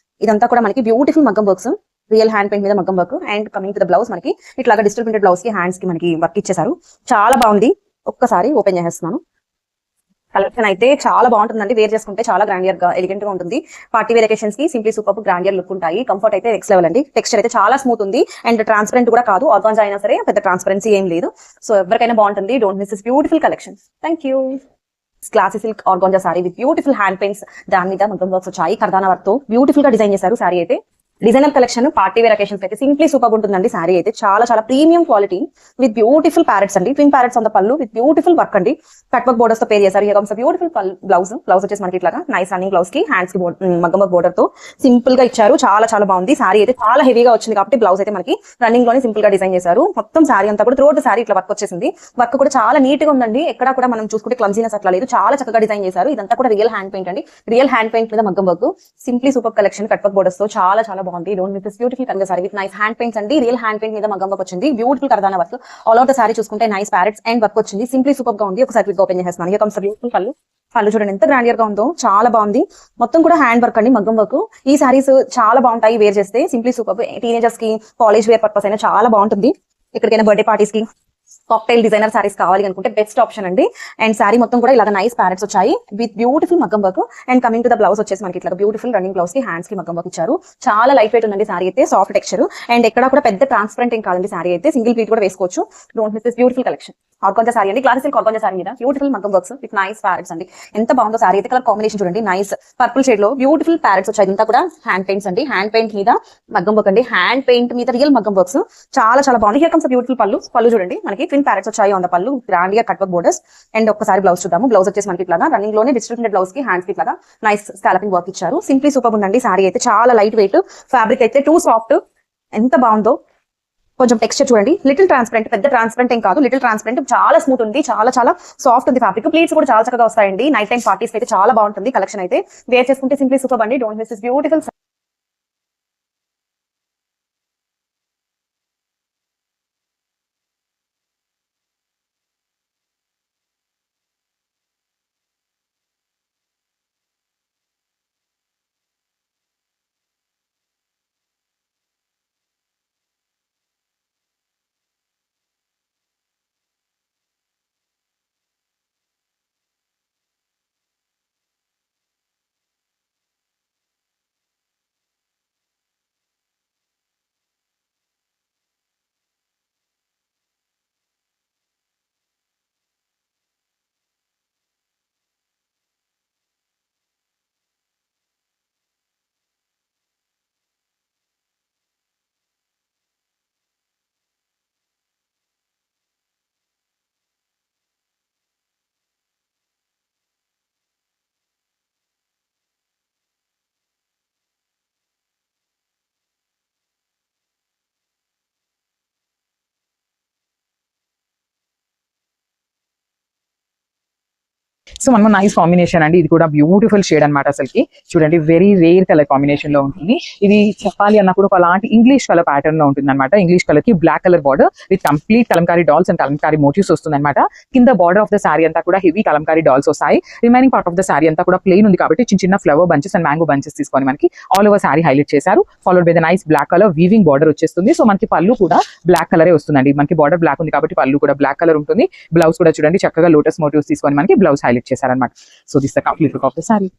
ఇదంతా కూడా మనకి బ్యూటిఫుల్ మగ్గం వర్క్స్, రియల్ హ్యాండ్ పెయింట్ మీద మగ్గం work. And coming to the blouse, మనకి ఇట్లాగా డిజిటల్ ప్రింటెడ్ బ్లౌజ్ కి హ్యాండ్స్ కి మనకి వర్క్ ఇచ్చేసారు. చాలా బాగుంది. ఒక్కసారి ఓపెన్ చేసేస్తున్నాను. కలెక్షన్ అయితే చాలా బాగుంటుందండి. వేర్ చేసుకుంటే చాలా గ్రాండియర్ గా ఎలిగెంట్ గా ఉంటుంది. పార్టీ వేర్ అకేషన్స్ కి సింప్లీ సూపర్ గ్రాండియర్ లుక్ ఉంటాయి. కంఫర్ట్ అయితే నెక్స్ట్ లెవెల్ అండి. టెక్స్చర్ అయితే చాలా స్మూత్ ఉంది. అండ్ ట్రాన్స్పరెంట్ కూడా కాదు. ఆర్గాన్జా అయినా సరే పెద్ద ట్రాన్స్పరెన్సీ ఏం లేదు. సో ఎవరికైనా బాగుంటుంది. Don't miss this beautiful collection. Thank you. Classy silk organza sari with beautiful hand paints, దాని మీద మగ్గం వర్క్స్ వచ్చాయి. కర్దానా వర్క్ తో బ్యూటిఫుల్ గా డిజైన్ చేశారు. సారీ అయితే designer collection, party wear occasions అయితే సింప్లీ సూపర్ ఉంటుందండి. సారీ అయితే చాలా premium quality with beautiful parrots అండి. Twin parrots on the pallu with beautiful work అండి. కట్ వర్క్ బోర్డర్స్ తో పేర్ చేశారు. హియర్ కమ్స్ బ్యూటిఫుల్ బ్లౌజ్ వచ్చేసి మనకి ఇట్లాగా నైస్ రన్నింగ్ బ్లౌజ్ కి హ్యాండ్స్ కి మగ్గం వర్క్ బోర్డర్ తో సింపుల్ గా ఇచ్చారు. చాలా బాగుంది. సారీ అయితే చాలా హెవీగా వచ్చింది కాబట్టి బ్లౌజ్ అయితే మనకి రన్నింగ్ లోనే సింపుల్ గా డిజైన్ చేశారు. మొత్తం సారీ అంతా కూడా త్రూఅవుట్ సారీ ఇట్లా వర్క్ వచ్చేసింది. వర్క్ కూడా చాలా నీట్ గా ఉందండి. ఎక్కడ కూడా మనం చూసుకుంటే క్లమ్జీనెస్ అట్లా లేదు. చాలా చక్కగా డిజైన్ చేశారు. ఇదంతా కూడా రియల్ హ్యాండ్ పెయింట్ అండి. రియల్ హ్యాండ్ పెయింట్ మీద మగ్గం work. Simply super collection, cut work borders తో చాలా బాగుంది. డోంట్ మిస్ దిస్ బ్యూటిఫుల్ కర్దానా sari with nice hand paints అండి. రియల్ హ్యాండ్ పెయింట్ మీద మగ్గం వర్క్ వచ్చింది. బ్యూటిఫుల్ కర్దానా work. All over the sari చూసుకుంటే నైస్ ప్యారెట్స్ అండ్ వర్క్ వచ్చింది. సింప్లీ సూపర్ గా ఉంది. ఒకసారి ఓపెన్ చేస్తున్నాను. హియర్ కమ్స్ బ్యూటిఫుల్ పళ్ళు చూడండి ఎంత గ్రాండియర్ గా ఉందో, చాలా బాగుంది. మొత్తం కూడా హ్యాండ్ వర్క్ అండి, మగ్గం వర్క్. ఈ సారీస్ చాలా బాగుంటాయి వేర్ చేస్తే. Simply super. టీనేజర్స్ కి, కాలేజ్ వేర్ పర్పస్ అయినా చాలా బాగుంటుంది. ఎక్కడికైనా బర్త్డే పార్టీస్ కి, కాక్టైల్ డిజైనర్ సారీస్ కావాలి అనుకుంటే బెస్ట్ ఆప్షన్ అండి. అండ్ సారీ మొత్తం కూడా ఇలాగ నైస్ ప్యారెట్స్ వచ్చాయి విత్ బ్యూటిఫుల్ మగ్గం work. And coming to the blouse వచ్చేసి మనకి ఇట్లా బ్యూటిఫుల్ రన్నింగ్ బ్లౌజ్ కి హ్యాండ్స్ కి మగ్గం వర్క్ ఇచ్చారు. చాలా లైట్ వెయిట్ ఉందండి సారీ అయితే, సాఫ్ట్ టెక్స్చర్. అండ్ ఎక్కడ కూడా పెద్ద ట్రాన్స్పరెంట్ ఏం కాదండి సారీ అయితే, సింగిల్ ప్లీట్ కూడా వేసుకోవచ్చు. Don't miss this beautiful collection. Organza sorry అండి, క్లాస్ సిల్క్ ఆర్గాంజా సారీ మీద బ్యూటిఫుల్ మగ్గం వర్క్స్ విత్ నైస్ ప్యారెట్స్ అండి. ఎంత బాగుందో సారీ అయితే. కలర్ కాంబినేషన్ చూడండి, నైస్ పర్పుల్ షేడ్ లో బ్యూటిఫుల్ ప్యారెట్స్ వచ్చాయి. ఇంత కూడా హ్యాండ్ పెయింట్స్ అండి. హ్యాండ్ పెయింట్ మీద మగ్గం వర్క్ అండి. హ్యాండ్ పెయింట్ మీద రియల్ మగ్గం వర్క్స్. చాలా బాగుంది. హియర్ కమ్స్ బ్యూటిఫుల్ పళ్ళు చూడండి. మనకి ట్విన్ ప్యారెట్స్ వచ్చాయి ఆన్ ద పళ్ళు, గ్రాండ్ గా కట్ వర్క్ బోర్డర్స్. అండ్ ఒక్కసారి బ్లౌజ్ చూద్దాము. బ్లౌజ్ వచ్చేసి మనకి ఇట్లా రన్నింగ్ లోనే డిజిటల్ ప్రింటెడ్ బ్లౌజ్ కి హ్యాండ్స్ కి ఇట్లా నైస్ స్కాలపింగ్ వర్క్ ఇచ్చారు. సింప్లీ సూపర్ ఉందండి సారీ అయితే. చాలా లైట్ వెయిట్, ఫ్యాబ్రిక్ అయితే టూ సాఫ్ట్. ఎంత బాగుందో. కొంచెం టెక్స్చర్ చూడండి, లిటిల్ ట్రాన్స్పరెంట్, పెద్ద ట్రాన్స్పరెంట్ ఏం కాదు, లిటిల్ ట్రాన్స్పరెంట్. చాలా స్మూత్ ఉంది, చాలా సాఫ్ట్ ఉంది ఫ్యాబ్రిక్. ప్లీట్స్ కూడా చాలా చక్కగా వస్తాయండి. నైట్ టైం పార్టీస్ అయితే చాలా బాగుంటుంది కలెక్షన్ అయితే. వేర్ చేసుకుంటే సింప్లీ సూపర్ అండి. Don't miss this beautiful so మనం నైస్ కాంబినేషన్ అండి, ఇది కూడా బ్యూటిఫుల్ షేడ్ అనమాట. అసలుకి చూడండి వెరీ రేర్ కలర్ కాంబినేషన్ లో ఉంటుంది. ఇది చెప్పాలి అన్నప్పుడు అలాంటి ఇంగ్లీష్ కలర్ ప్యాటర్న్ లో ఉంటుంది అనమాట. ఇంగ్లీష్ కలర్ కి black colour border with complete Kalamkari dolls and Kalamkari motifs వస్తుంది అనమాట. కింద బార్డర్ ఆఫ్ ద సారీ అంతా కూడా హెవీ కలంకారీ డాల్స్ వస్తాయి. Remaining part of the sari అంతా కూడా ప్లెయిన్ ఉంది కాబట్టి చిన్న చిన్న flower bunches and mango bunches తీసుకొని మనకి ఆల్ ఓవర్ సారీ హైలైట్ చేశారు. Followed by the nice black colour weaving border వచ్చేస్తుంది. సో మనకి పళ్ళు కూడా బ్లాక్ కలరే వస్తుందండి. మనకి బార్డర్ బ్లాక్ ఉంది కాబట్టి పళ్ళు కూడా బ్లాక్ కలర్ ఉంటుంది. బ్లౌజ్ కూడా చూడండి చక్కగా లోటస్ మోటివ్స్ తీసుకొని మనకి బ్లౌజ్ హైలైట్ చేశారనమాట. So this the complete look of the sari.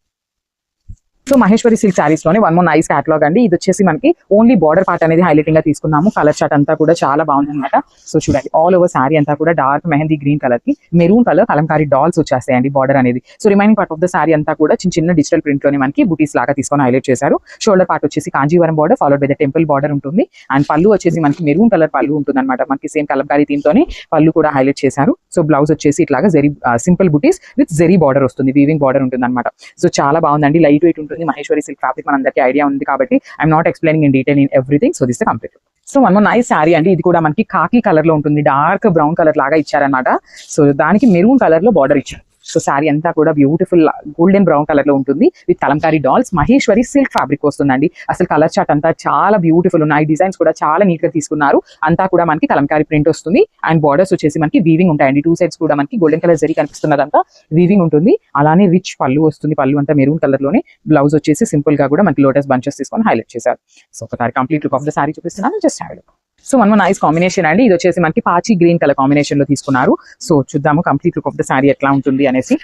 So Maheshwari silk saris లోనే వన్ మోర్ నైస్ క్యాటలాగ్ అండి. ఇది వచ్చేసి మనకి ఓన్లీ బార్డర్ పార్ట్ అనేది హైలైటింగ్ గా తీసుకున్నాము. కలర్ చార్ట్ అంతా కూడా చాలా బాగుంది అనమాట. సో చూడండి ఆల్ ఓవర్ సారీ అంతా కూడా డార్క్ మెహందీ గ్రీన్ కలర్ కి మెరూన్ కలర్ కలంకారీ డాల్స్ వచ్చేస్తాయండి బార్డర్ అనేది. So remaining part of the sari అంతా కూడా చిన్న చిన్న డిజిటల్ ప్రింట్ లోనే మనకి బుటీస్ లాగా తీసుకొని హైలైట్ చేశారు. షోల్డర్ పార్ట్ వచ్చేసి Kanjeevaram border followed by the temple border ఉంటుంది. అండ్ పళ్ళు వచ్చేసి మనకి మెరూన్ కలర్ పళ్ళు ఉంటుంది అనమాట. మనకి సేమ్ కలంకారీ థీమ్ తోని పళ్ళు కూడా హైలైట్ చేశారు. సో బ్లౌజ్ వచ్చేసి ఇట్లాగా zari simple buttis with zari border వస్తుంది, వీవింగ్ బార్డర్ ఉంటుంది అనమాట. సో చాలా బాగుందండి, లైట్ వెయిట్ ఉంటుంది. మహేశ్వరి సిల్క్ మనందరికీ ఐడియా ఉంది కాబట్టి I'm not explaining in detail in everything. So this the complete. So one more nice sari అండి. ఇది కూడా మనకి కాకి కలర్ లో ఉంటుంది, డార్క్ బ్రౌన్ కలర్ లాగా ఇచ్చారనమాట. సో దానికి మెరూన్ కలర్ లో బార్డర్ ఇచ్చారు. సో శారీ అంతా కూడా బ్యూటిఫుల్ గోల్డెన్ బ్రౌన్ కలర్ లో ఉంటుంది with Kalamkari dolls. Maheshwari silk fabric వస్తుందండి. అసలు కలర్ చార్ట్ అంతా చాలా బ్యూటిఫుల్ ఉన్నాయి. డిజైన్స్ కూడా చాలా నీట్ గా తీసుకున్నారు. అంతా కూడా మనకి కలంకారీ ప్రింట్ వస్తుంది. అండ్ బార్డర్స్ వచ్చేసి మనకి వీవింగ్ ఉంటాయండి. టూ సైడ్స్ కూడా మనకి గోల్డెన్ కలర్ జరీ కనిపిస్తున్నదంతా వీవింగ్ ఉంటుంది. అలానే రిచ్ పళ్ళు వస్తుంది. పళ్ళు అంతా మెరూన్ కలర్ లోనే. బ్లౌజ్ వచ్చేసి సింపుల్ గా కూడా మనకి లోటస్ బంచెస్ తీసుకొని హైలైట్ చేశారు. సో ఒకసారి complete look of the sari చూపిస్తున్నాను, just have a look. So one nice combination అండి. ఇది వచ్చేసి మనకి పాచి గ్రీన్ కలర్ కాంబినేషన్ లో తీసుకున్నారు. సో చూద్దాము complete look of the sari ఎట్లా ఉంటుంది అనేసి.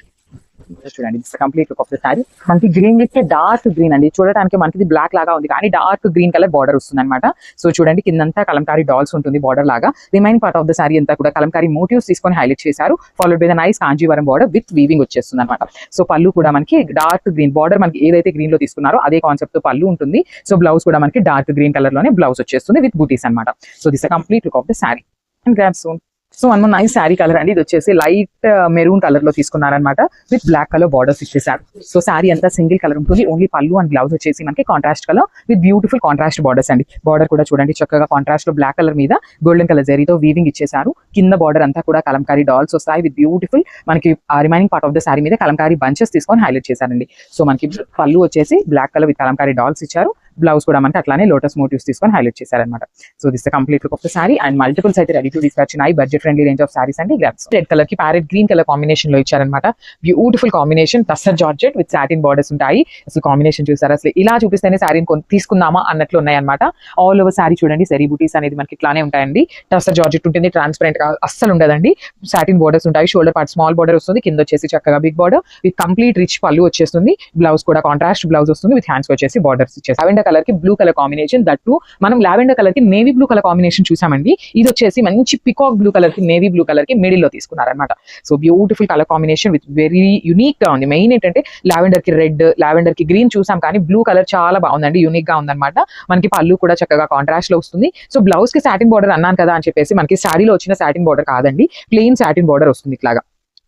చూడండి complete look of the sari. మనకి గ్రీన్ విత్ డార్క్ గ్రీన్ అండి. చూడడానికి మనకి బ్లాక్ లాగా ఉంది కానీ డార్క్ గ్రీన్ కలర్ బార్డర్ వస్తుంది అనమాట. సో చూడండి కిందంతా కలంకారీ డాల్స్ ఉంటుంది బార్డర్ లాగా. Remaining part of the sari అంతా కూడా కలంకారీ మోటివ్స్ తీసుకొని హైలైట్ చేశారు. Followed by the nice Kanjeevaram border with weaving వచ్చేస్తుంది అనమాట. సో పళ్ళు కూడా మనకి డార్క్ గ్రీన్ బార్డర్ మనకి ఏదైతే గ్రీన్ లో తీసుకున్నారో అదే కాన్సెప్ట్ తో పళ్ళు ఉంటుంది. సో బ్లౌజ్ కూడా మనకి డార్క్ గ్రీన్ కలర్ లోనే బ్లౌజ్ వచ్చేస్తుంది విత్ బూటీస్ అనమాట. So this complete look of the sari and grab son. So one more nice sari colour అండి. ఇది వచ్చేసి లైట్ మెరూన్ కలర్ లో తీసుకున్నారనమాట విత్ బ్లాక్ కలర్ బార్డర్స్ ఇచ్చేసారు. సో శారీ అంతా సింగిల్ కలర్ ఉంటుంది. ఓన్లీ పళ్ళు అండ్ బ్లౌజ్ వచ్చేసి మనకి contrast colour with beautiful contrast borders అండి. బార్డర్ కూడా చూడండి చక్కగా కాంట్రాస్ట్ లో బ్లాక్ కలర్ మీద గోల్డెన్ కలర్ జరీతో వీవింగ్ ఇచ్చేసారు. కింద బార్డర్ అంతా కూడా కలంకారీ డాల్స్ వస్తాయి విత్ బ్యూటిఫుల్ మనకి remaining part of the sari మీద కలంకారీ బంచెస్ తీసుకొని హైలైట్ చేశారండి. సో మనకి పళ్ళు వచ్చేసి black colour with Kalamkari dolls ఇచ్చారు. బ్లౌజ్ కూడా మనకి అట్లానే లోటస్ మోటివ్స్ తీసుకొని హైలైట్ చేశారనమాట. So this the complete look of the sari and multiples అయితే రెడీ టు డిస్పాచ్ ఉన్నాయి. Budget friendly range of saris అండి. గ్రాప్స్ రెడ్ కలర్ కి ప్యారెట్ గ్రీన్ కలర్ కాంబినేషన్ లో ఇచ్చారనమాట. Beautiful combination. Tussar georgette with satin borders ఉంటాయి. అసలు కాంబినేషన్ చూసారు, అసలు ఇలా చూపిస్తేనే సారీని తీసుకుందామా అన్నట్లు ఉన్నాయన్నమాట. ఆల్ ఓవర్ సారీ చూడండి జరీ బూటీస్ అనేది మనకి ఇట్లానే ఉంటాయండి. టస్సర్ జార్జెట్ ఉంటుంది, ట్రాన్స్పరెంట్ గా అస్సలు ఉండదండి. సాటిన్ బార్డర్స్ ఉంటాయి. షోల్డర్ పార్ట్ స్మాల్ బార్డర్ వస్తుంది. కింద వచ్చేసి చక్కగా big border with complete rich pallu వచ్చేస్తుంది. బ్లౌజ్ కూడా కాంట్రాస్ట్ బ్లౌజ్ వస్తుంది విత్ హ్యాండ్స్ వచ్చేసి బార్డర్స్ ఇచ్చేసి. లావెండర్ కలర్ కి బ్లూ కలర్ కాంబినేషన్. దట్టు మనం లావెండర్ కలర్ కి నేవీ బ్లూ కలర్ కాంబినేషన్ చూసామండి. ఇది వచ్చేసి మంచి పికాక్ బ్లూ కలర్ కి నేవీ బ్లూ కలర్ కి మిడిల్ లో తీసుకున్నారనమాట. So beautiful colour combination with very unique గా ఉంది. మెయిన్ ఏంటంటే లావెండర్ కి రెడ్, లావెండర్ కి గ్రీన్ చూసాం కానీ బ్లూ కలర్ చాలా బాగుందండి, యూనిక్ గా ఉందన్నమాట. మనకి పళ్ళు కూడా చక్కగా కాంట్రాస్ట్ లో వస్తుంది. సో బ్లౌజ్ కి సాటిన్ బార్డర్ అన్నాను కదా అని చెప్పేసి మనకి శారీలో వచ్చిన సాటిన్ బార్డర్ కాదండి, ప్లెయిన్ సాటిన్ బార్డర్ వస్తుంది ఇట్లాగా.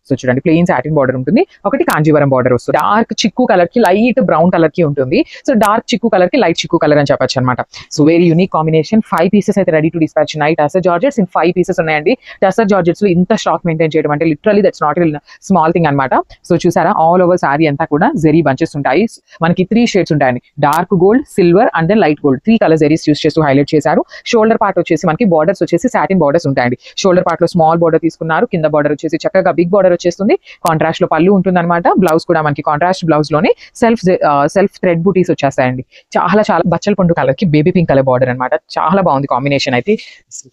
సో చూడండి ప్లెయిన్ సాటిన్ బార్డర్ ఉంటుంది. ఒకటి కాంజీవరం బార్డర్ వస్తుంది. డార్క్ చిక్కు కలర్ కి లైట్ బ్రౌన్ కలర్ కి ఉంటుంది. సో డార్క్ చిక్కు కలర్ కి లైట్ చిక్కు కలర్ అని చెప్పొచ్చు అనమాట. So very unique combination. 5 pieces అయితే రెడీ టు డిస్పాచ్ ఉన్నాయి. టసర్ జార్జెట్స్ ఇన్ 5 పీసెస్ ఉన్నాయండి. టసర్ జార్జెట్స్ లో ఇంత స్టాక్ మెయింటైన్ చేయడం అంటే literally that's not small thing అనమాట. సో చూసారా ఆల్ ఓవర్ సారీ అంతా కూడా జెరీ బంచెస్ ఉంటాయి. మనకి 3 షేడ్స్ ఉంటాయండి. Dark gold, silver and then light gold. 3 colour zaris use చేస్తూ హైలైట్ చేశారు. షోల్డర్ పార్ట్ వచ్చేసి మనకి బార్డర్స్ వచ్చేసి సాటిన్ బార్డర్స్ ఉంటాయండి. షోల్డర్ పార్ట్ లో స్మాల్ బార్డర్ తీసుకున్నారు. కింద బార్డర్ వచ్చేసి చక్కగా బిగ్ బార్డర్ వచ్చేస్తుంది. కాంట్రాస్ట్ లో పళ్ళు ఉంటుంది అనమాట. బ్లౌజ్ కూడా మనకి కాంట్రాస్ట్ బ్లౌజ్ లోనే సెల్ఫ్ థ్రెడ్ బూటీస్ వచ్చేస్తాయండి. చాలా చాలా బచ్చల పండు కలర్ కి బేబీ పింక్ కలర్ బార్డర్ అనమాట. చాలా బాగుంది కాంబినేషన్ అయితే.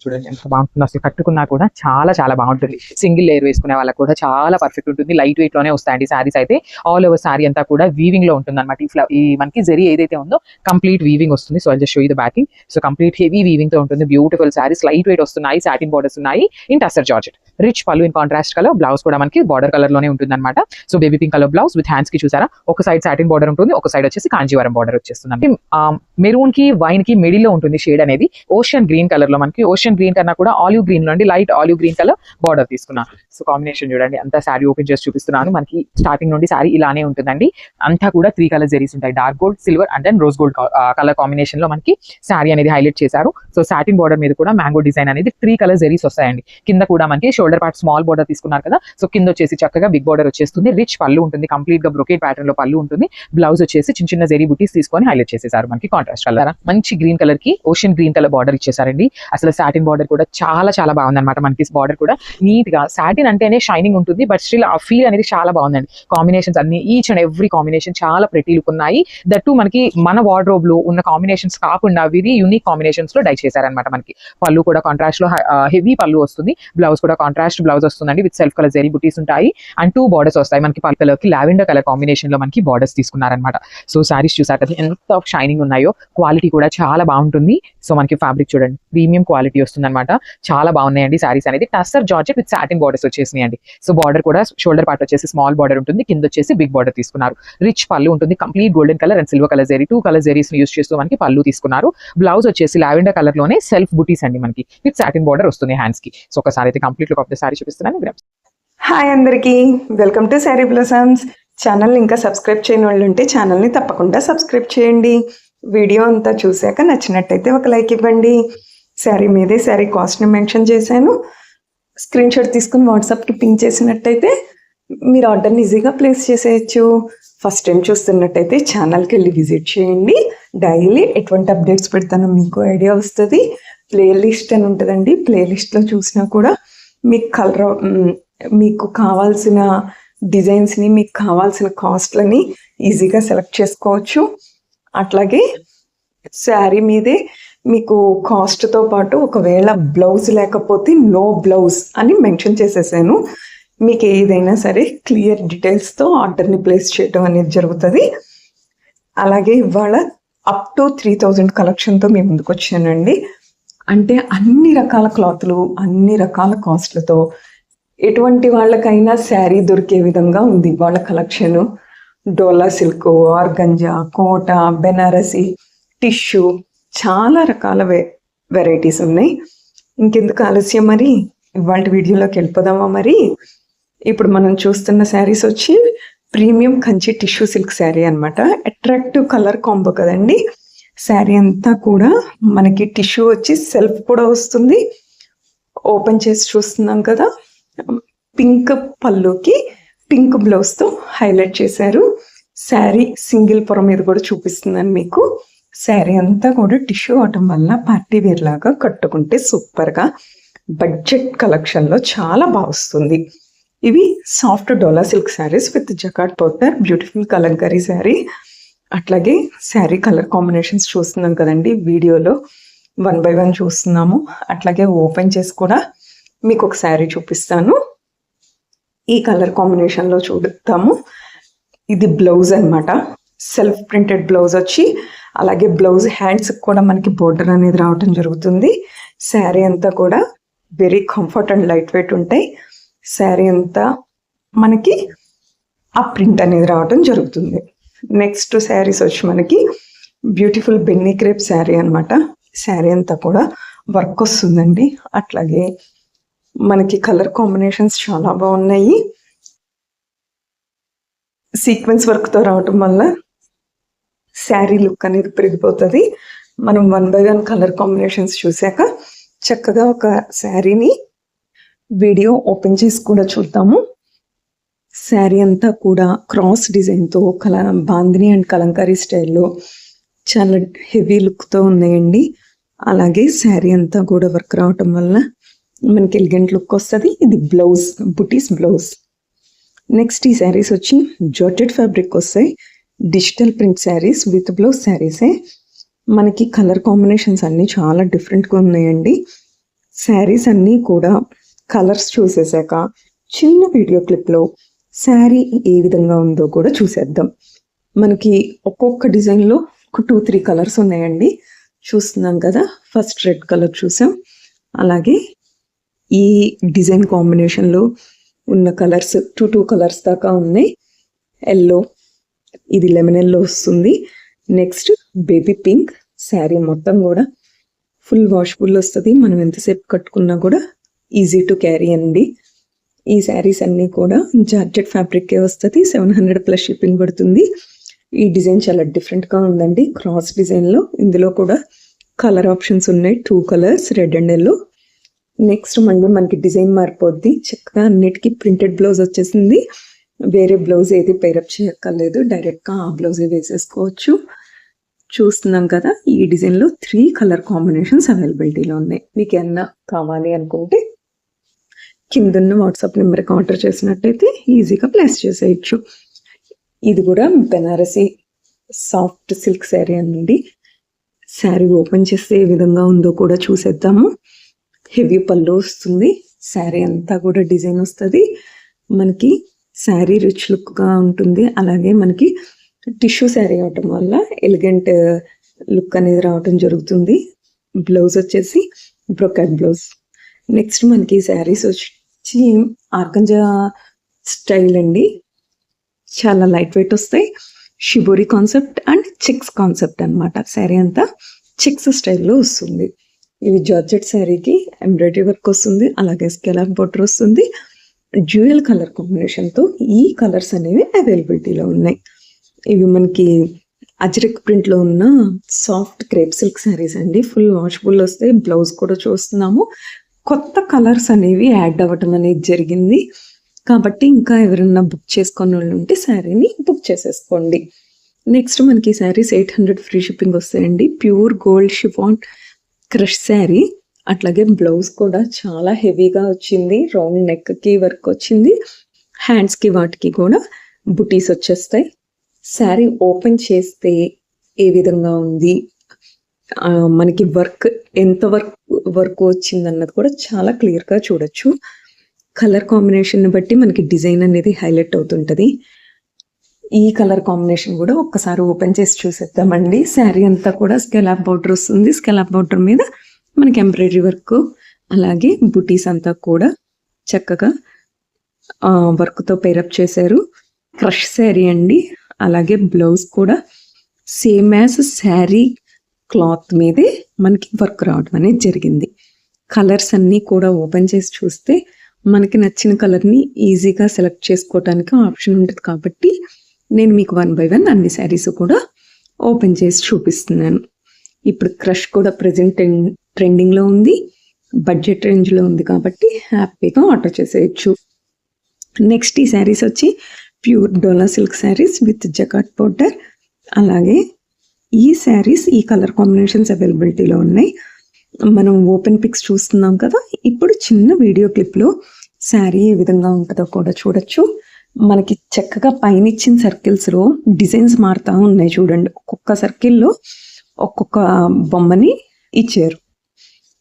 చూడండి ఎంత బాగుంటుంది, అసలు కట్టుకున్నా కూడా చాలా చాలా బాగుంటుంది. సింగిల్ లేయర్ వేసుకునే వాళ్ళకి కూడా చాలా పర్ఫెక్ట్ ఉంటుంది. లైట్ వెయిట్ లోనే వస్తాయండి సారీస్ అయితే. ఆల్ ఓవర్ సారీ అంతా కూడా వీవింగ్ లో ఉంటుంది అనమాట. ఈ మనకి జరీ ఏదైతే ఉందో కంప్లీట్ వీవింగ్ వస్తుంది. So I just show you the backing. So complete heavy weaving తో ఉంటుంది. బ్యూటిఫుల్ సారీస్, లైట్ వెయిట్ వస్తున్నాయి. సాటిన్ బార్డర్స్ ఉన్నాయి ఇన్ టసర్ జార్జెట్. రిచ్ పళ్ళు ఇన్ కాంట్రాస్ట్ కలర్. బ్లౌజ్ కూడా మనకి బార్డర్ కలర్ లోనే ఉంటుంది అనమాట. So baby pink colour blouse with hands కి చూసారా ఒక సైడ్ సాటిన్ బార్డర్ ఉంటుంది, ఒక సైడ్ వచ్చేసి కాంజీవరం బార్డర్ వచ్చేస్తుంది. మెరూన్ కి వైన్ కి మిడిల్ లో ఉంటుంది షేడ్ అనేది. ఓషన్ గ్రీన్ కలర్ లో మనకి ఓషన్ గ్రీన్ కన్నా కూడా ఆలివ్ గ్రీన్ లో అండి light olive green colour border తీసుకున్నాను. సో కాంబినేషన్ చూడండి అంతా సారీ ఓపెన్ చేసి చూపిస్తున్నాను. మనకి స్టార్టింగ్ నుండి సారీ ఇలానే ఉంటుందండి. అంతా కూడా 3 కలర్ జెరీస్ ఉంటాయి. Dark gold, silver and then rose gold colour combination లో మనకి సారీ అనేది హైలైట్ చేశారు. సో సాటిన్ బార్డర్ మీద కూడా మ్యాంగో డిజైన్ అనేది 3 కలర్ జెరీస్ వస్తాయండి. కింద కూడా మనకి షోల్డర్ పార్ట్ స్మాల్ బార్డర్ తీసుకున్నారు కదా. సో కింద కింద వచ్చేసి చక్కగా బిగ్ బార్డర్ వచ్చేస్తుంది. రిచ్ పళ్ళు ఉంటుంది, కంప్లీట్ గా బ్రొకేట్ ప్యాటర్న్ లో పళ్ళు ఉంటుంది. బ్లౌజ్ వచ్చేసి చిన్న చిన్న జెరీ బుటీస్ తీసుకొని హైలైట్ చేసేసారు మనకి కాంట్రాస్ట్ కలర్. మంచి గ్రీన్ కలర్ కి ఓషన్ గ్రీన్ కలర్ బార్డర్ ఇచ్చేసారండి. అసలు సాటిన్ బార్డర్ కూడా చాలా చాలా బాగుంది అనమాట. మనకి బార్డర్ కూడా నీట్ గా, సాటిన్ అంటేనే షైనింగ్ ఉంటుంది, బట్ స్టిల్ ఆ ఫీల్ అనేది చాలా బాగుందండి. కాంబినేషన్స్ అన్ని ఈచ్ అండ్ ఎవ్రీ కాంబినేషన్ చాలా ప్రెటీ లుక్ ఉన్నాయి. దట్టు మనకి మన వార్డ్రోబ్ లో ఉన్న కాంబినేషన్స్ కాకుండా వెరీ యూనిక్ కాంబినేషన్స్ లో డై చేశారనమాట. మనకి పళ్ళు కూడా కాంట్రాస్ట్ లో హెవీ పళ్ళు వస్తుంది. బ్లౌజ్ కూడా కాంట్రాస్ట్ బ్లౌజ్ వస్తుందండి విత్ సెల్ఫ్ కలర్ జెరీ బుటీస్ ఉంటాయి. అండ్ 2 బార్డర్స్ వస్తాయి మనకి. పల్ కలర్ కి లావెండర్ కలర్ కాంబినేషన్ లో మనకి బార్డర్స్ తీసుకున్నారనమాట. సో సారీస్ చూసారు కదా ఎంత షైనింగ్ ఉన్నాయో, క్వాలిటీ కూడా చాలా బాగుంటుంది. సో మనకి ఫ్యాబ్రిక్ చూడండి ప్రీమియం క్వాలిటీ వస్తుంది అనమాట. చాలా బాగున్నాయండి సారీస్ అనేది. Tussar georgette with satin borders వచ్చేసినాయండి. సో బార్డర్ కూడా షోల్డర్ పార్ట్ వచ్చేసి స్మాల్ బార్డర్ ఉంటుంది, కింద వచ్చేసి బిగ్ బార్డర్ తీసుకున్నారు. రిచ్ పళ్ళు ఉంటుంది, complete golden colour and silver colour zari 2 colour zaris use చేస్తూ మనకి పళ్ళు తీసుకున్నారు. బ్లౌజ్ వచ్చేసి లావెండర్ కలర్ లోనే సెల్ఫ్ బుటీస్ అండి మనకి విత్ సాటిన్ బార్డర్ వస్తుంది హ్యాండ్స్ కి. సో ఒకసారి అయితే complete look of the sari చూపిస్తున్నాను. హాయ్ అందరికీ, welcome to sari blossoms channel. ఇంకా సబ్స్క్రైబ్ చేయని వాళ్ళు ఉంటే ఛానల్ని తప్పకుండా సబ్స్క్రైబ్ చేయండి. వీడియో అంతా చూశాక నచ్చినట్టయితే ఒక లైక్ ఇవ్వండి. శారీ మీదే శారీ కాస్ట్ని మెన్షన్ చేశాను. స్క్రీన్ షాట్ తీసుకుని వాట్సాప్కి పింక్ చేసినట్టయితే మీరు ఆర్డర్ని ఈజీగా ప్లేస్ చేసేయచ్చు. ఫస్ట్ టైం చూస్తున్నట్టయితే ఛానల్కి వెళ్ళి విజిట్ చేయండి. డైలీ ఎటువంటి అప్డేట్స్ పెడతానో మీకు ఐడియా వస్తుంది. ప్లేలిస్ట్ అని ఉంటుందండి, ప్లేలిస్ట్లో చూసినా కూడా మీకు కావాల్సిన డిజైన్స్ని, మీకు కావాల్సిన కాస్ట్లని ఈజీగా సెలెక్ట్ చేసుకోవచ్చు. అట్లాగే శారీ మీదే మీకు కాస్ట్తో పాటు ఒకవేళ బ్లౌజ్ లేకపోతే నో బ్లౌజ్ అని మెన్షన్ చేసేసాను. మీకు ఏదైనా సరే క్లియర్ డీటెయిల్స్తో ఆర్డర్ని ప్లేస్ చేయడం అనేది జరుగుతుంది. అలాగే ఇవాళ అప్ టు 3000 కలెక్షన్తో మేము ముందుకు వచ్చానండి. అంటే అన్ని రకాల క్లాత్లు, అన్ని రకాల కాస్ట్లతో ఎటువంటి వాళ్ళకైనా శారీ దొరికే విధంగా ఉంది వాళ్ళ కలెక్షన్. డోలా సిల్క్, ఆర్గంజా, కోట, బెనారసి, టిష్యూ, చాలా రకాల వెరైటీస్ ఉన్నాయి. ఇంకెందుకు ఆలస్యం, మరి ఇవాళ వీడియోలోకి వెళ్ళిపోదామా? మరి ఇప్పుడు మనం చూస్తున్న శారీస్ వచ్చి premium Kanchi tissue silk sari అనమాట. అట్రాక్టివ్ కలర్ కాంబో కదండి. శారీ అంతా కూడా మనకి టిష్యూ వచ్చి సెల్ఫ్ కూడా వస్తుంది. ఓపెన్ చేసి చూస్తున్నాం కదా, పింక్ పళ్ళుకి పింక్ బ్లౌజ్తో హైలైట్ చేశారు. శారీ సింగిల్ పొర మీద కూడా చూపిస్తున్నాను మీకు. శారీ అంతా కూడా టిష్యూ అవటం వల్ల పార్టీ వేర్ లాగా కట్టుకుంటే సూపర్గా బడ్జెట్ కలెక్షన్లో చాలా బాగా వస్తుంది. ఇవి soft dola silk saris with jacquard border, beautiful Kalamkari sari. అట్లాగే శారీ కలర్ కాంబినేషన్స్ చూస్తున్నాం కదండి, వీడియోలో 1 by 1 చూస్తున్నాము. అట్లాగే ఓపెన్ చేసి కూడా మీకు ఒక శారీ చూపిస్తాను. ఈ కలర్ కాంబినేషన్లో చూద్దాము. ఇది బ్లౌజ్ అనమాట, సెల్ఫ్ ప్రింటెడ్ బ్లౌజ్ వచ్చి, అలాగే బ్లౌజ్ హ్యాండ్స్ కూడా మనకి బోర్డర్ అనేది రావటం జరుగుతుంది. శారీ అంతా కూడా very comfort and light weight ఉంటాయి. శారీ అంతా మనకి ఆ ప్రింట్ అనేది రావటం జరుగుతుంది. నెక్స్ట్ శారీస్ వచ్చి మనకి బ్యూటిఫుల్ బెన్నీ క్రేప్ శారీ అనమాట. శారీ అంతా కూడా వర్క్ వస్తుందండి. అట్లాగే మనకి కలర్ కాంబినేషన్స్ చాలా బాగున్నాయి. సీక్వెన్స్ వర్క్తో రావటం వల్ల శారీ లుక్ అనేది పెరిగిపోతుంది. మనం 1 by 1 కలర్ కాంబినేషన్స్ చూశాక చక్కగా ఒక శారీని వీడియో ఓపెన్ చేసి కూడా చూద్దాము. శారీ అంతా కూడా క్రాస్ డిజైన్తో బాందిని అండ్ కలంకారీ స్టైల్లో చాలా హెవీ లుక్తో ఉన్నాయండి. అలాగే శారీ అంతా కూడా వర్క్ రావటం వల్ల మనకి ఎలిగెంట్ లుక్ వస్తుంది. ఇది బ్లౌజ్, బుటీస్ బ్లౌజ్. నెక్స్ట్ ఈ శారీస్ వచ్చి జార్జెట్ ఫ్యాబ్రిక్ వస్తాయి. Digital print saris with blouse శారీసే. మనకి కలర్ కాంబినేషన్స్ అన్నీ చాలా డిఫరెంట్గా ఉన్నాయండి. శారీస్ అన్నీ కూడా కలర్స్ చూసేసాక చిన్న వీడియో క్లిప్లో శారీ ఏ విధంగా ఉందో కూడా చూసేద్దాం. మనకి ఒక్కొక్క డిజైన్లో ఒక 2-3 కలర్స్ ఉన్నాయండి. చూస్తున్నాం కదా, ఫస్ట్ రెడ్ కలర్ చూసాం. అలాగే ఈ డిజైన్ కాంబినేషన్లో ఉన్న కలర్స్ 2 కలర్స్ దాకా ఉన్నాయి. ఎల్లో, ఇది లెమన్ ఎల్లో వస్తుంది. Next baby pink. శారీ మొత్తం కూడా ఫుల్ వాష్ఫుల్ వస్తుంది. మనం ఎంతసేపు కట్టుకున్నా కూడా ఈజీ టు క్యారీ అండి. ఈ శారీస్ అన్నీ కూడా జార్జెట్ ఫ్యాబ్రిక్కే వస్తుంది. 700+ షిప్పింగ్ పడుతుంది. ఈ డిజైన్ చాలా డిఫరెంట్గా ఉందండి, క్రాస్ డిజైన్లో. ఇందులో కూడా కలర్ ఆప్షన్స్ ఉన్నాయి, 2 colours, red and yellow. Next మళ్ళీ మనకి డిజైన్ మారిపోద్ది. చక్కగా అన్నిటికీ ప్రింటెడ్ బ్లౌజ్ వచ్చేసింది. వేరే బ్లౌజ్ ఏది పేరప్ చేయక్కర్లేదు, డైరెక్ట్గా ఆ బ్లౌజే వేసేసుకోవచ్చు. చూస్తున్నాం కదా, ఈ డిజైన్లో 3 కలర్ కాంబినేషన్స్ అవైలబిలిటీలో ఉన్నాయి. మీకు ఏమన్నా కావాలి అనుకుంటే కిందన్న వాట్సాప్ నెంబర్కి ఆర్డర్ చేసినట్టయితే ఈజీగా ప్లేస్ చేసేయచ్చు. ఇది కూడా బెనారసీ సాఫ్ట్ సిల్క్ శారీ అండి. శారీ ఓపెన్ చేస్తే ఏ విధంగా ఉందో కూడా చూసేద్దాము. హెవీ పళ్ళు వస్తుంది, శారీ అంతా కూడా డిజైన్ వస్తుంది. మనకి శారీ రిచ్ లుక్గా ఉంటుంది. అలాగే మనకి టిష్యూ శారీ అవటం వల్ల ఎలిగెంట్ లుక్ అనేది రావటం జరుగుతుంది. బ్లౌజ్ వచ్చేసి బ్రొకెట్ బ్లౌజ్. నెక్స్ట్ మనకి శారీస్ వచ్చి ఆర్గంజా స్టైల్ అండి. చాలా లైట్ వెయిట్ వస్తాయి. Shibori concept and checks concept అన్నమాట. శారీ అంతా చెక్స్ స్టైల్లో వస్తుంది. ఇవి జార్జెట్ శారీకి ఎంబ్రాయిడరీ వర్క్ వస్తుంది, అలాగే స్కెలాప్ బోర్డర్ వస్తుంది. డ్యూయల్ కలర్ కాంబినేషన్తో ఈ కలర్స్ అనేవి అవైలబిలిటీలో ఉన్నాయి. ఇవి మనకి అజ్రక్ ప్రింట్లో ఉన్న సాఫ్ట్ క్రేప్ సిల్క్ శారీస్ అండి. ఫుల్ వాషబుల్ వస్తాయి. బ్లౌజ్ కూడా చూస్తున్నాము. కొత్త కలర్స్ అనేవి యాడ్ అవ్వటం అనేది జరిగింది కాబట్టి ఇంకా ఎవరైనా బుక్ చేసుకునే వాళ్ళు ఉంటే శారీని బుక్ చేసేసుకోండి. నెక్స్ట్ మనకి శారీస్ 800 ఫ్రీ షిప్పింగ్ వస్తాయండి. Pure gold chiffon crush sari. అట్లాగే బ్లౌజ్ కూడా చాలా హెవీగా వచ్చింది. రౌండ్ నెక్కి వర్క్ వచ్చింది. హ్యాండ్స్కి వాటికి కూడా బుటీస్ వచ్చేస్తాయి. శారీ ఓపెన్ చేస్తే ఏ విధంగా ఉంది, మనకి వర్క్ ఎంత వర్క్ వచ్చింది అన్నది కూడా చాలా క్లియర్గా చూడొచ్చు. కలర్ కాంబినేషన్ బట్టి మనకి డిజైన్ అనేది హైలైట్ అవుతుంటుంది. ఈ కలర్ కాంబినేషన్ కూడా ఒక్కసారి ఓపెన్ చేసి చూసేద్దామండి. శారీ అంతా కూడా స్కెలాప్ బోర్డర్ వస్తుంది. స్కెలాప్ బోర్డర్ మీద మనకి ఎంబ్రాయిడరీ వర్క్, అలాగే బుటీస్ అంతా కూడా చక్కగా వర్క్తో పేరప్ చేశారు. క్రష్ శారీ అండి. అలాగే బ్లౌజ్ కూడా సేమ్ యాజ్ శారీ క్లాత్ మీదే మనకి వర్క్ రావడం అనేది జరిగింది. కలర్స్ అన్నీ కూడా ఓపెన్ చేసి చూస్తే మనకి నచ్చిన కలర్ని ఈజీగా సెలెక్ట్ చేసుకోవడానికి ఆప్షన్ ఉంటుంది కాబట్టి నేను మీకు 1 by 1 అన్ని శారీస్ కూడా ఓపెన్ చేసి చూపిస్తున్నాను. ఇప్పుడు క్రష్ కూడా ప్రజెంట్ ట్రెండింగ్లో ఉంది, బడ్జెట్ రేంజ్లో ఉంది కాబట్టి హ్యాపీగా ఆర్డర్ చేసేయచ్చు. నెక్స్ట్ ఈ శారీస్ వచ్చి pure dola silk saris with jacquard border. అలాగే ఈ శారీస్ ఈ కలర్ కాంబినేషన్స్ అవైలబిలిటీలో ఉన్నాయి. మనం ఓపెన్ పిక్స్ చూస్తున్నాం కదా, ఇప్పుడు చిన్న వీడియో క్లిప్లో శారీ ఏ విధంగా ఉంటుందో కూడా చూడొచ్చు. మనకి చక్కగా పైన ఇచ్చిన సర్కిల్స్లో డిజైన్స్ మారుతూ ఉన్నాయి చూడండి. ఒక్కొక్క సర్కిల్లో ఒక్కొక్క బొమ్మని ఇచ్చారు.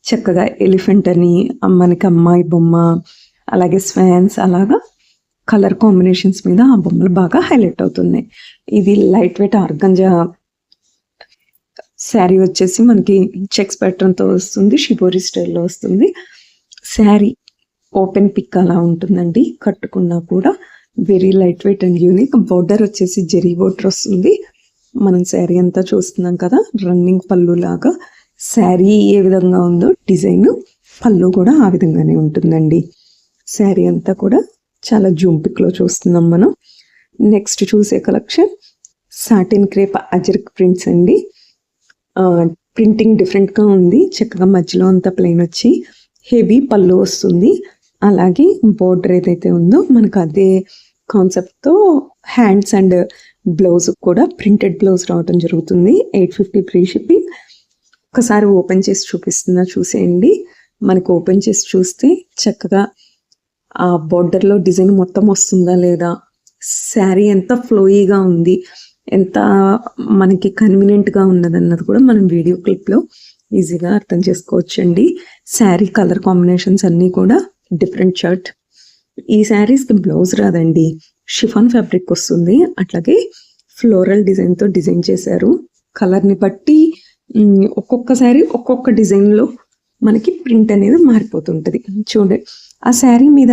చక్కగా ఎలిఫెంట్ అని, మనకి అమ్మాయి బొమ్మ, అలాగే స్వాన్స్, అలాగా కలర్ కాంబినేషన్స్ మీద ఆ బొమ్మలు బాగా హైలైట్ అవుతున్నాయి. ఇది లైట్ వెయిట్ ఆర్గంజా శారీ వచ్చేసి మనకి చెక్స్ ప్యాటర్న్తో వస్తుంది, షిబోరి స్టైల్లో వస్తుంది. శారీ ఓపెన్ పిక్ అలా ఉంటుందండి. కట్టుకున్నా కూడా very light weight and unique. Border వచ్చేసి జెరీ బోర్డర్ వస్తుంది. మనం శారీ అంతా చూస్తున్నాం కదా, రన్నింగ్ పళ్ళు లాగా శారీ ఏ విధంగా ఉందో డిజైన్, పళ్ళు కూడా ఆ విధంగానే ఉంటుందండి. శారీ అంతా కూడా చాలా జూమ్ పిక్లో చూస్తున్నాం మనం. నెక్స్ట్ చూసే collection satin crepe ajrakh prints అండి. ప్రింటింగ్ డిఫరెంట్గా ఉంది. చక్కగా మధ్యలో అంతా ప్లెయిన్ వచ్చి హెవీ పళ్ళు వస్తుంది. అలాగే బోర్డర్ ఏదైతే ఉందో మనకు అదే కాన్సెప్ట్తో హ్యాండ్స్ అండ్ బ్లౌజ్ కూడా ప్రింటెడ్ బ్లౌజ్ రావడం జరుగుతుంది. 850 ఫ్రీ షిప్పింగ్. ఒకసారి ఓపెన్ చేసి చూపిస్తున్నా, చూసేయండి. మనకు ఓపెన్ చేసి చూస్తే చక్కగా ఆ బోర్డర్లో డిజైన్ మొత్తం వస్తుందా లేదా, శారీ ఎంత ఫ్లోయీగా ఉంది, ఎంత మనకి కన్వీనియంట్గా ఉన్నదన్నది కూడా మనం వీడియో క్లిప్లో ఈజీగా అర్థం చేసుకోవచ్చండి. శారీ కలర్ కాంబినేషన్స్ అన్నీ కూడా డిఫరెంట్ షర్ట్. ఈ శారీస్కి బ్లౌజ్ రాదండి, షిఫాన్ ఫ్యాబ్రిక్ వస్తుంది. అట్లాగే ఫ్లోరల్ డిజైన్తో డిజైన్ చేశారు. కలర్ని బట్టి ఒక్కొక్క శారీ ఒక్కొక్క డిజైన్లో మనకి ప్రింట్ అనేది మారిపోతుంటుంది. చూడండి, ఆ శారీ మీద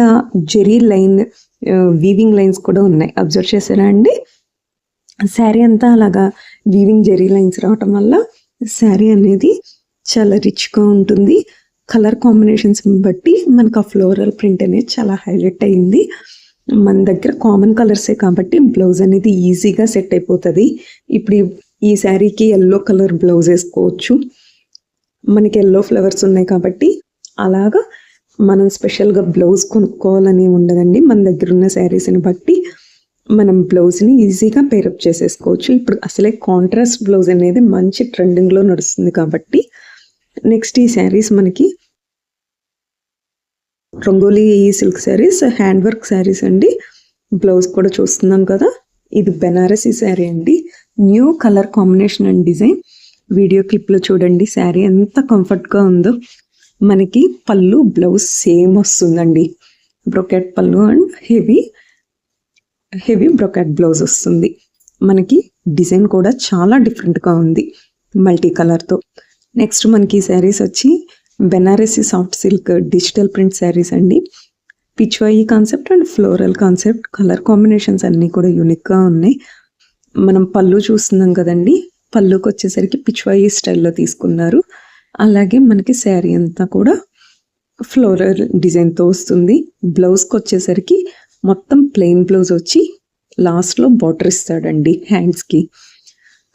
జెరీ లైన్, వీవింగ్ లైన్స్ కూడా ఉన్నాయి. అబ్జర్వ్ చేశారా అండి? శారీ అంతా అలాగా వీవింగ్ జెరీ లైన్స్ రావటం వల్ల శారీ అనేది చాలా రిచ్గా ఉంటుంది. కలర్ కాంబినేషన్స్ బట్టి మనకు ఆ ఫ్లోరల్ ప్రింట్ అనేది చాలా హైలైట్ అయింది. మన దగ్గర కామన్ కలర్సే కాబట్టి బ్లౌజ్ అనేది ఈజీగా సెట్ అయిపోతుంది. ఇప్పుడు ఈ శారీకి ఎల్లో కలర్ బ్లౌజ్ వేసుకోవచ్చు. మనకి ఎల్లో ఫ్లవర్స్ ఉన్నాయి కాబట్టి అలాగా మనం స్పెషల్గా బ్లౌజ్ కొనుక్కోవాలని ఉండదండి. మన దగ్గర ఉన్న శారీస్ని బట్టి మనం బ్లౌజ్ని ఈజీగా పేరప్ చేసేసుకోవచ్చు. ఇప్పుడు అసలే కాంట్రాస్ట్ బ్లౌజ్ అనేది మంచి ట్రెండింగ్లో నడుస్తుంది కాబట్టి నెక్స్ట్ ఈ శారీస్ మనకి Rangoli silk saris, hand work saris అండి. బ్లౌజ్ కూడా చూస్తున్నాం కదా, ఇది బెనారసీ శారీ అండి. New colour combination and design. Video క్లిప్లో చూడండి శారీ ఎంత కంఫర్ట్గా ఉందో. మనకి పళ్ళు బ్లౌజ్ సేమ్ వస్తుందండి. Brocade pallu and heavy brocade blouse వస్తుంది. మనకి డిజైన్ కూడా చాలా డిఫరెంట్గా ఉంది మల్టీ కలర్తో. నెక్స్ట్ మనకి శారీస్ వచ్చి Banarasi soft silk digital print saris అండి. Pichwai concept and floral concept. Colour combinations అన్నీ కూడా యూనిక్గా ఉన్నాయి. మనం పళ్ళు చూస్తున్నాం కదండి, పళ్ళుకి వచ్చేసరికి పిచ్వాయి స్టైల్లో తీసుకున్నారు. అలాగే మనకి శారీ అంతా కూడా ఫ్లోరల్ డిజైన్తో వస్తుంది. బ్లౌజ్కి వచ్చేసరికి మొత్తం ప్లెయిన్ బ్లౌజ్ వచ్చి లాస్ట్లో బార్డర్ ఇస్తాడండి హ్యాండ్స్కి.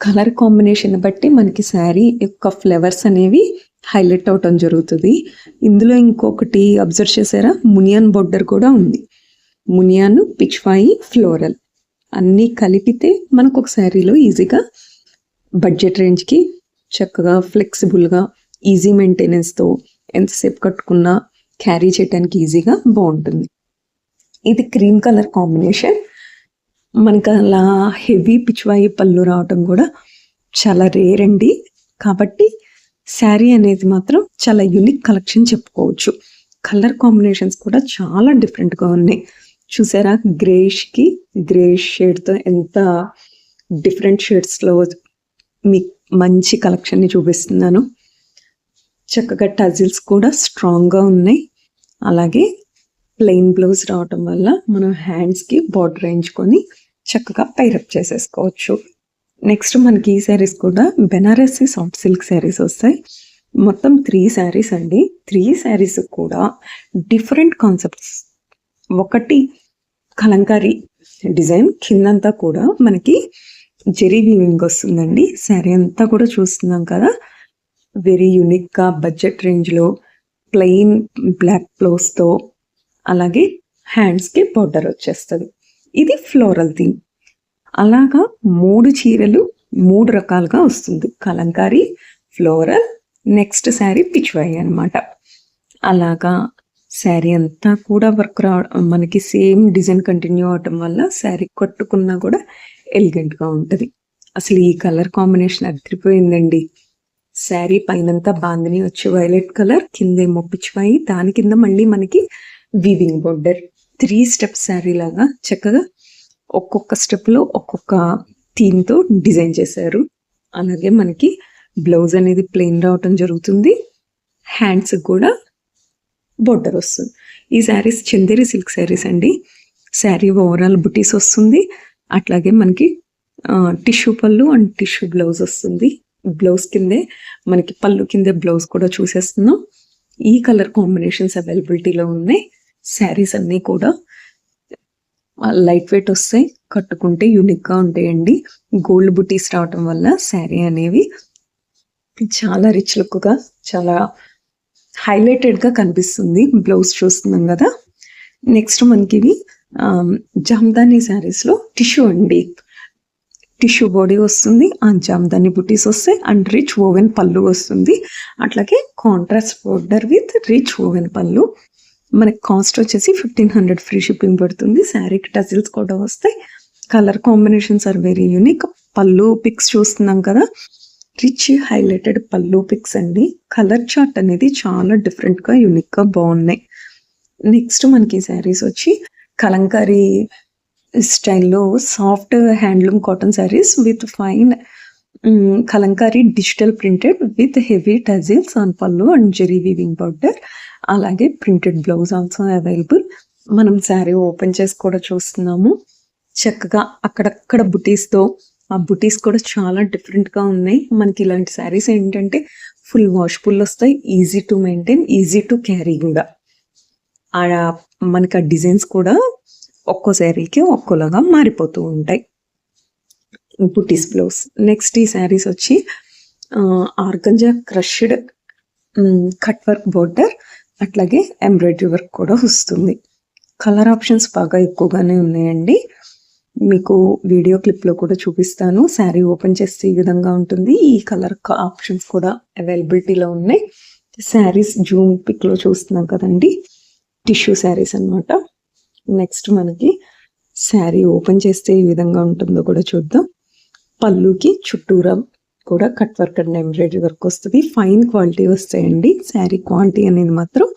కలర్ కాంబినేషన్ బట్టి మనకి శారీ యొక్క ఫ్లవర్స్ అనేవి హైలైట్ అవటం జరుగుతుంది. ఇందులో ఇంకొకటి అబ్జర్వ్ చేశారా, మునియాన్ బోర్డర్ కూడా ఉంది. మునియాన్, పిచ్వాయి, ఫ్లోరల్ అన్నీ కలిపితే మనకు ఒక శారీలో ఈజీగా బడ్జెట్ రేంజ్కి చక్కగా ఫ్లెక్సిబుల్గా ఈజీ మెయింటెనెన్స్తో ఎంతసేపు కట్టుకున్నా క్యారీ చేయడానికి ఈజీగా బాగుంటుంది. ఇది క్రీమ్ కలర్ కాంబినేషన్. మనకు అలా హెవీ పిచ్వాయి పళ్ళు రావటం కూడా చాలా రేర్ అండి. కాబట్టి శారీ అనేది మాత్రం చాలా యూనిక్ కలెక్షన్ చెప్పుకోవచ్చు. కలర్ కాంబినేషన్స్ కూడా చాలా డిఫరెంట్గా ఉన్నాయి. చూసారా, గ్రేష్ షేడ్తో ఎంత డిఫరెంట్ షేడ్స్లో మీకు మంచి కలెక్షన్ని చూపిస్తున్నాను. చక్కగా టజిల్స్ కూడా స్ట్రాంగ్గా ఉన్నాయి. అలాగే ప్లెయిన్ బ్లౌజ్ రావటం వల్ల మనం హ్యాండ్స్కి బార్డర్ వేయించుకొని చక్కగా పైరప్ చేసేసుకోవచ్చు. నెక్స్ట్ మనకి ఈ శారీస్ కూడా బెనారసీ సాఫ్ట్ సిల్క్ శారీస్ వస్తాయి. మొత్తం 3 శారీస్ అండి. 3 శారీస్ కూడా డిఫరెంట్ కాన్సెప్ట్స్. ఒకటి కలంకారీ డిజైన్, కిందంతా కూడా మనకి జెరీ వీవింగ్ వస్తుందండి. శారీ అంతా కూడా చూస్తున్నాం కదా, వెరీ యూనిక్గా బడ్జెట్ రేంజ్లో ప్లెయిన్ బ్లాక్ బ్లౌజ్తో అలాగే హ్యాండ్స్కి బార్డర్ వచ్చేస్తుంది. ఇది ఫ్లోరల్ థీమ్. అలాగా 3 చీరలు 3 రకాలుగా వస్తుంది. కలంకారీ, ఫ్లోరల్, నెక్స్ట్ శారీ పిచ్వాయి అనమాట. అలాగా శారీ అంతా కూడా వర్క్ మనకి సేమ్ డిజైన్ కంటిన్యూ అవటం వల్ల శారీ కట్టుకున్నా కూడా ఎలిగెంట్గా ఉంటుంది. అసలు ఈ కలర్ కాంబినేషన్ అదిరిపోయిందండి. శారీ పైనంతా బాందిని వచ్చి వైలెట్ కలర్, కిందేమో పిచ్వాయి, దాని కింద మళ్ళీ మనకి వీవింగ్ బోర్డర్. 3 స్టెప్ శారీ లాగా చక్కగా ఒక్కొక్క స్టెప్లో ఒక్కొక్క థీమ్తో డిజైన్ చేశారు. అలాగే మనకి బ్లౌజ్ అనేది ప్లెయిన్ రావటం జరుగుతుంది. హ్యాండ్స్ కూడా బోర్డర్ వస్తుంది. ఈ శారీస్ చందేరి సిల్క్ శారీస్ అండి. శారీ ఓవరాల్ బుటీస్ వస్తుంది. అట్లాగే మనకి టిష్యూ పళ్ళు అండ్ టిష్యూ బ్లౌజ్ వస్తుంది. బ్లౌజ్ కిందే మనకి పళ్ళు కిందే బ్లౌజ్ కూడా చూసేస్తున్నాం. ఈ కలర్ కాంబినేషన్స్ అవైలబిలిటీలో ఉన్నాయి. శారీస్ అన్నీ కూడా లైట్ వెయిట్ వస్తాయి, కట్టుకుంటే యూనిక్గా ఉంటాయండి. గోల్డ్ బుటీస్ రావటం వల్ల శారీ అనేవి చాలా రిచ్ లుక్గా చాలా హైలైటెడ్గా కనిపిస్తుంది. బ్లౌజ్ చూస్తున్నాం కదా. నెక్స్ట్ మనకి ఇవి జామ్దాని శారీస్లో టిష్యూ అండి. టిష్యూ బాడీ వస్తుంది, ఆ జామ్దాని బుటీస్ వస్తాయి అండ్ రిచ్ ఓవెన్ పళ్ళు వస్తుంది. అట్లాగే contrast border with rich woven pallu. మనకి కాస్ట్ వచ్చేసి 1500 ఫ్రీ షిప్పింగ్ పడుతుంది. శారీకి టజిల్స్ కూడా వస్తాయి. Colour combinations are very unique. Pallu pics చూస్తున్నాం కదా, రిచ్ హైలైటెడ్ పళ్ళు పిక్స్ అండి. కలర్ చార్ట్ అనేది చాలా డిఫరెంట్గా యూనిక్గా బాగున్నాయి. నెక్స్ట్ మనకి శారీస్ వచ్చి కలంకారీ స్టైల్లో soft handloom cotton saris with fine Kalamkari digital printed with heavy tassels on పళ్ళు అండ్ జెరీ వీవింగ్ బోర్డర్. అలాగే ప్రింటెడ్ బ్లౌజ్ ఆల్సో అవైలబుల్. మనం శారీ ఓపెన్ చేసి కూడా చూస్తున్నాము. చక్కగా అక్కడక్కడ బుటీస్తో, ఆ బుటీస్ కూడా చాలా డిఫరెంట్గా ఉన్నాయి. మనకి ఇలాంటి శారీస్ ఏంటంటే ఫుల్ వాష్ఫుల్ వస్తాయి, easy to maintain, easy to carry కూడా. మనకి ఆ డిజైన్స్ కూడా ఒక్కో శారీకి ఒక్కోలాగా మారిపోతూ ఉంటాయి. బుటీస్ బ్లౌజ్. నెక్స్ట్ ఈ శారీస్ వచ్చి organza crushed cut work border అట్లాగే ఎంబ్రాయిడరీ వర్క్ కూడా వస్తుంది. కలర్ ఆప్షన్స్ బాగా ఎక్కువగానే ఉన్నాయండి. మీకు వీడియో క్లిప్లో కూడా చూపిస్తాను. శారీ ఓపెన్ చేస్తే ఈ విధంగా ఉంటుంది. ఈ కలర్ ఆప్షన్స్ కూడా అవైలబిలిటీలో ఉన్నాయి. శారీస్ జూమ్ పిక్లో చూస్తున్నాం కదండి, టిష్యూ శారీస్ అన్నమాట. నెక్స్ట్ మనకి శారీ ఓపెన్ చేస్తే ఈ విధంగా ఉంటుందో కూడా చూద్దాం. పళ్ళుకి చుట్టూరా కూడా cut work and embroidery work వస్తుంది. ఫైన్ క్వాలిటీ వస్తాయండి. శారీ క్వాలిటీ అనేది మాత్రం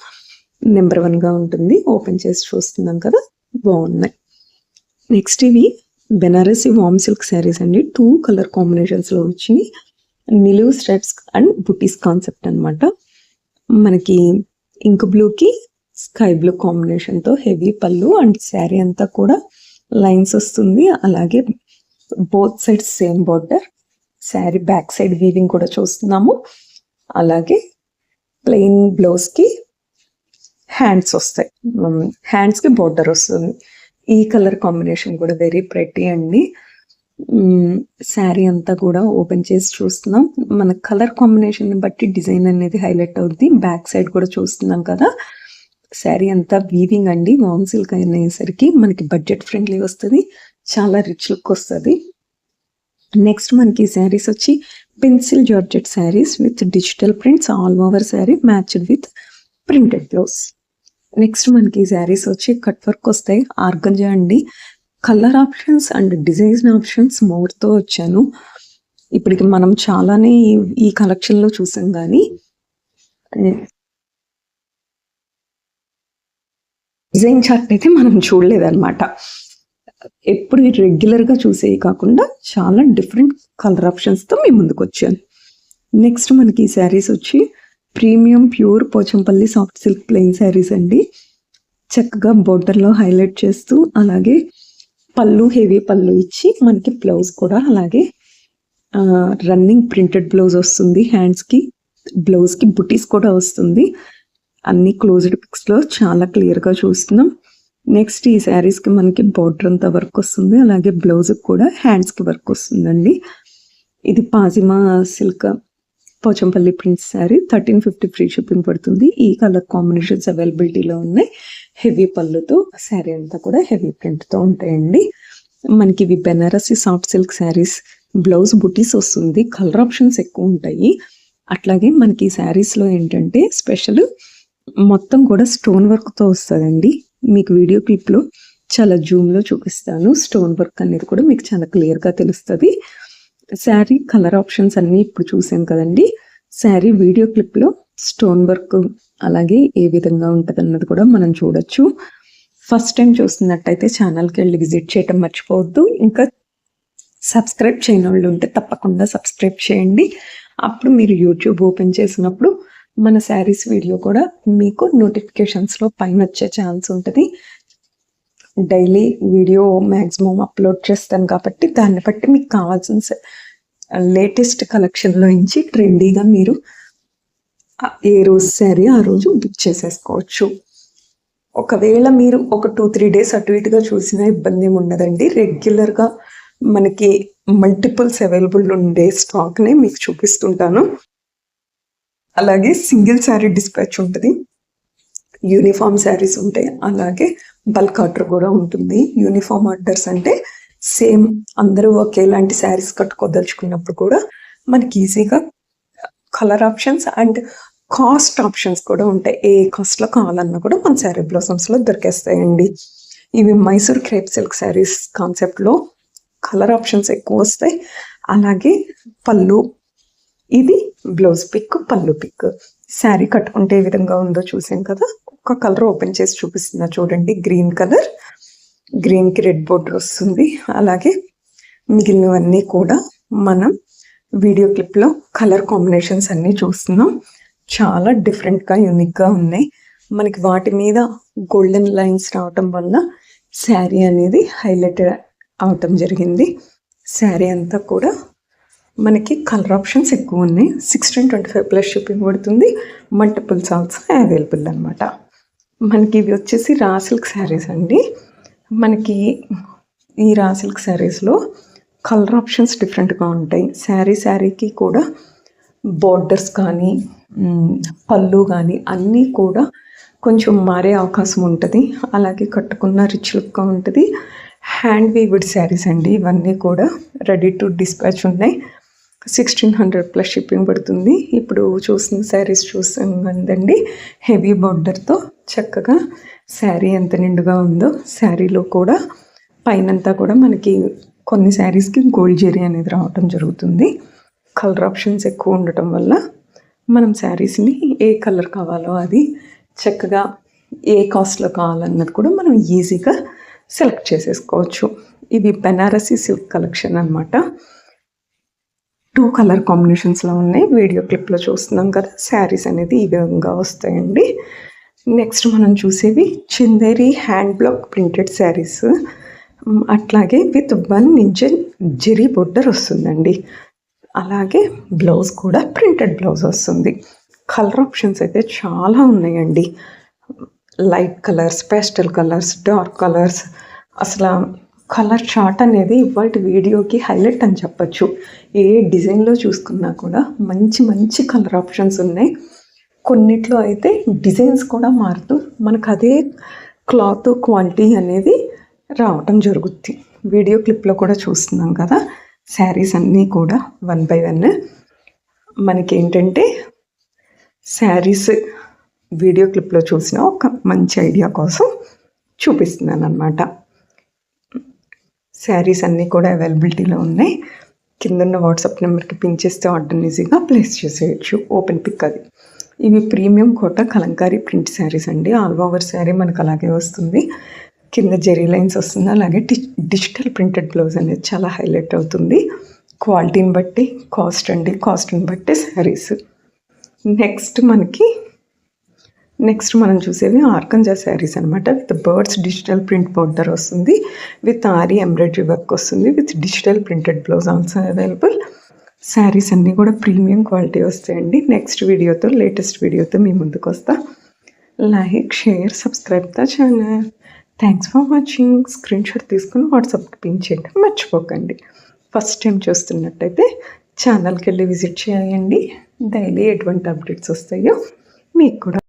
నెంబర్ 1గా ఉంటుంది. ఓపెన్ చేసి చూస్తున్నాం కదా, బాగున్నాయి. నెక్స్ట్ ఇవి బెనారసి వామ్ సిల్క్ శారీస్ అండి. 2 కలర్ కాంబినేషన్స్లో వచ్చినాయి. నిలువు స్ట్రైప్స్ అండ్ బుటీస్ కాన్సెప్ట్ అన్నమాట. మనకి ఇంక్ బ్లూకి స్కై బ్లూ కాంబినేషన్తో హెవీ పళ్ళు అండ్ శారీ అంతా కూడా లైన్స్ వస్తుంది. అలాగే both sides same border. Sari back side weaving కూడా చూస్తున్నాము. అలాగే ప్లెయిన్ బ్లౌజ్కి హ్యాండ్స్ వస్తాయి, హ్యాండ్స్కి బార్డర్ వస్తుంది. ఈ కలర్ కాంబినేషన్ కూడా వెరీ ప్రెటీ అండి. శారీ అంతా కూడా ఓపెన్ చేసి చూస్తున్నాం. మన కలర్ కాంబినేషన్ బట్టి డిజైన్ అనేది హైలైట్ అవుద్ది. బ్యాక్ సైడ్ కూడా చూస్తున్నాం కదా. శారీ అంతా వీవింగ్ అండి. వామ్ సిల్క్ అనేసరికి మనకి బడ్జెట్ ఫ్రెండ్లీ వస్తుంది, చాలా రిచ్ లుక్ వస్తుంది. నెక్స్ట్ మనకి శారీస్ వచ్చి pencil georgette saris with digital prints all over sari matched with printed blouse. Next మనకి శారీస్ వచ్చి కట్ వర్క్ వస్తాయి. ఆర్గంజా అండి. Colour options and design options మోర్తో వచ్చాను. ఇప్పటికి మనం చాలానే ఈ కలెక్షన్లో చూసాం, కానీ డిజైన్ చార్ట్ అయితే మనం చూడలేదన్నమాట. ఎప్పుడు రెగ్యులర్గా చూసేవి కాకుండా చాలా డిఫరెంట్ కలర్ ఆప్షన్స్తో మీ ముందుకు వచ్చాను. నెక్స్ట్ మనకి ఈ శారీస్ వచ్చి premium pure Pochampally soft silk plain saris అండి. చక్కగా బోర్డర్లో హైలైట్ చేస్తూ అలాగే పళ్ళు హెవీ పళ్ళు ఇచ్చి మనకి బ్లౌజ్ కూడా అలాగే రన్నింగ్ ప్రింటెడ్ బ్లౌజ్ వస్తుంది. హ్యాండ్స్కి బ్లౌజ్కి బుటీస్ కూడా వస్తుంది. అన్ని క్లోజ్డ్ పిక్స్లో చాలా క్లియర్గా చూస్తున్నాం. నెక్స్ట్ ఈ శారీస్కి మనకి బార్డర్ అంతా వర్క్ వస్తుంది. అలాగే బ్లౌజ్కి కూడా హ్యాండ్స్కి వర్క్ వస్తుందండి. ఇది పాజిమా silk Pochampally prints sari. 1350 free shipping పడుతుంది. ఈ కలర్ కాంబినేషన్స్ అవైలబిలిటీలో ఉన్నాయి. హెవీ పళ్ళుతో శారీ అంతా కూడా హెవీ ప్రింట్తో ఉంటాయండి. మనకి ఇవి Banarasi soft silk saris. Blouse బుటీస్ వస్తుంది. కలర్ ఆప్షన్స్ ఎక్కువ ఉంటాయి. అట్లాగే మనకి ఈ శారీస్లో ఏంటంటే స్పెషల్ మొత్తం కూడా స్టోన్ వర్క్తో వస్తుందండి. మీకు వీడియో క్లిప్లో చాలా జూమ్లో చూపిస్తాను. స్టోన్ వర్క్ అనేది కూడా మీకు చాలా క్లియర్గా తెలుస్తుంది. శారీ కలర్ ఆప్షన్స్ అన్నీ ఇప్పుడు చూసాం కదండి. శారీ వీడియో క్లిప్లో స్టోన్ వర్క్ అలాగే ఏ విధంగా ఉంటుంది అన్నది కూడా మనం చూడొచ్చు. ఫస్ట్ టైం చూస్తున్నట్టయితే ఛానల్కి వెళ్ళి విజిట్ చేయటం మర్చిపోవద్దు. ఇంకా సబ్స్క్రైబ్ చేయని వాళ్ళు ఉంటే తప్పకుండా సబ్స్క్రైబ్ చేయండి. అప్పుడు మీరు యూట్యూబ్ ఓపెన్ చేసినప్పుడు మన శారీస్ వీడియో కూడా మీకు నోటిఫికేషన్స్లో పైన వచ్చే ఛాన్స్ ఉంటుంది. డైలీ వీడియో మ్యాక్సిమం అప్లోడ్ చేస్తాను కాబట్టి దాన్ని బట్టి మీకు కావాల్సిన లేటెస్ట్ కలెక్షన్లో నుంచి ట్రెండీగా మీరు ఏ రోజు శారీ ఆ రోజు బుక్ చేసేసుకోవచ్చు. ఒకవేళ మీరు ఒక 2-3 డేస్ అటు ఇటుగా చూసినా ఇబ్బంది ఏమి ఉండదండి. రెగ్యులర్గా మనకి మల్టిపుల్స్ అవైలబుల్ ఉండే స్టాక్నే మీకు చూపిస్తుంటాను. అలాగే సింగిల్ శారీ డిస్పాచ్ ఉంటుంది, యూనిఫామ్ శారీస్ ఉంటాయి, అలాగే బల్క్ ఆర్డర్ కూడా ఉంటుంది. యూనిఫామ్ ఆర్డర్స్ అంటే సేమ్ అందరూ ఒకేలాంటి శారీస్ కట్టుకోదలుచుకున్నప్పుడు కూడా మనకి ఈజీగా colour options and cost options కూడా ఉంటాయి. ఏ కాస్ట్లో కావాలన్నా కూడా మన శారీ బ్లౌజమ్స్లో దొరికేస్తాయండి. ఇవి మైసూర్ క్రేప్ సిల్క్ శారీస్ కాన్సెప్ట్లో కలర్ ఆప్షన్స్ ఎక్కువ వస్తాయి. అలాగే పళ్ళు, ఇది బ్లౌజ్ పిక్, పళ్ళు పిక్. శారీ కట్టుకుంటే ఏ విధంగా ఉందో చూసాం కదా. ఒక కలర్ ఓపెన్ చేసి చూపిస్తున్నా చూడండి. గ్రీన్ కలర్, గ్రీన్కి రెడ్ బోర్డర్ వస్తుంది. అలాగే మిగిలినవన్నీ కూడా మనం వీడియో క్లిప్లో కలర్ కాంబినేషన్స్ అన్నీ చూస్తున్నాం. చాలా డిఫరెంట్గా యూనిక్గా ఉన్నాయి. మనకి వాటి మీద గోల్డెన్ లైన్స్ రావటం వల్ల శారీ అనేది హైలైట్ అవటం జరిగింది. శారీ అంతా కూడా మనకి కలర్ ఆప్షన్స్ ఎక్కువ ఉన్నాయి. 1625+ షిప్పింగ్ పడుతుంది. మల్టిపుల్స్ ఆల్సో అవైలబుల్ అనమాట. మనకి ఇవి వచ్చేసి రా సిల్క్ శారీస్ అండి. మనకి ఈ రా సిల్క్ శారీస్లో కలర్ ఆప్షన్స్ డిఫరెంట్గా ఉంటాయి. శారీకి కూడా బోర్డర్స్ కానీ పళ్ళు కానీ అన్నీ కూడా కొంచెం మారే అవకాశం ఉంటుంది. అలాగే కట్టుకున్న రిచ్ లుక్గా ఉంటుంది. హ్యాండ్ వీవ్డ్ శారీస్ అండి ఇవన్నీ కూడా. రెడీ టు డిస్పాచ్ ఉన్నాయి. 1600 ప్లస్ షిప్పింగ్ పడుతుంది. ఇప్పుడు చూసిన శారీస్ చూసాం కదండి, హెవీ బోర్డర్తో చక్కగా శారీ ఎంత నిండుగా ఉందో. శారీలో కూడా పైనంతా కూడా మనకి కొన్ని శారీస్కి గోల్డ్ జెరీ అనేది రావటం జరుగుతుంది. కలర్ ఆప్షన్స్ ఎక్కువ ఉండటం వల్ల మనం శారీస్ని ఏ కలర్ కావాలో అది చక్కగా ఏ కాస్ట్లో కావాలన్నది కూడా మనం ఈజీగా సెలెక్ట్ చేసేసుకోవచ్చు. ఇవి బెనారసీ సిల్క్ కలెక్షన్ అనమాట. 2 కలర్ కాంబినేషన్స్లో ఉన్నాయి. వీడియో క్లిప్లో చూస్తున్నాం కదా, శారీస్ అనేది ఈ విధంగా వస్తాయండి. నెక్స్ట్ మనం చూసేవి Chanderi hand block printed saris. అట్లాగే విత్ 1 ఇంచ్ జెరీ బోర్డర్ వస్తుందండి. అలాగే బ్లౌజ్ కూడా ప్రింటెడ్ బ్లౌజ్ వస్తుంది. కలర్ ఆప్షన్స్ అయితే చాలా ఉన్నాయండి. Light colours, pastel colours, dark colours. అసలు కలర్ చార్ట్ అనేది ఇవాళ వీడియోకి హైలైట్ అని చెప్పచ్చు. ఏ డిజైన్లో చూసుకున్నా కూడా మంచి మంచి కలర్ ఆప్షన్స్ ఉన్నాయి. కొన్నిట్లో అయితే డిజైన్స్ కూడా మారుతూ మనకు అదే క్లాత్ క్వాలిటీ అనేది రావటం జరుగుద్ది. వీడియో క్లిప్లో కూడా చూస్తున్నాం కదా, శారీస్ అన్నీ కూడా 1 by 1. మనకేంటంటే శారీస్ వీడియో క్లిప్లో చూసిన ఒక మంచి ఐడియా కోసం చూపిస్తున్నాను అనమాట. శారీస్ అన్నీ కూడా అవైలబిలిటీలో ఉన్నాయి. కిందన్న వాట్సాప్ నెంబర్కి పిన్ చేస్తే ఆర్డర్ ఈజీగా ప్లేస్ చేసేయచ్చు. ఓపెన్ పిక్ అది. ఇవి ప్రీమియం కోట కలంకారీ ప్రింట్ శారీస్ అండి. ఆల్ ఓవర్ శారీ మనకు అలాగే వస్తుంది. కింద జెరీ లైన్స్ వస్తుంది. అలాగే డిజిటల్ ప్రింటెడ్ బ్లౌజ్ అనేది చాలా హైలైట్ అవుతుంది. క్వాలిటీని బట్టి కాస్ట్ అండి, కాస్ట్ని బట్టి శారీస్. నెక్స్ట్ మనం చూసేవి ఆర్గంజా శారీస్ అనమాట. With birds digital print border వస్తుంది. విత్ ఆరి ఎంబ్రాయిడరీ వర్క్ వస్తుంది. With digital printed blouse also available. Saris అన్నీ కూడా ప్రీమియం క్వాలిటీ వస్తాయండి. నెక్స్ట్ వీడియోతో, లేటెస్ట్ వీడియోతో మీ ముందుకు వస్తా. Like, share, subscribe the channel. Thanks for watching. Screen shot తీసుకుని వాట్సాప్కి పిన్ చేయడం మర్చిపోకండి. ఫస్ట్ టైం చూస్తున్నట్టయితే ఛానల్కి వెళ్ళి విజిట్ చేయండి. డైలీ ఎటువంటి అప్డేట్స్ వస్తాయో మీకు కూడా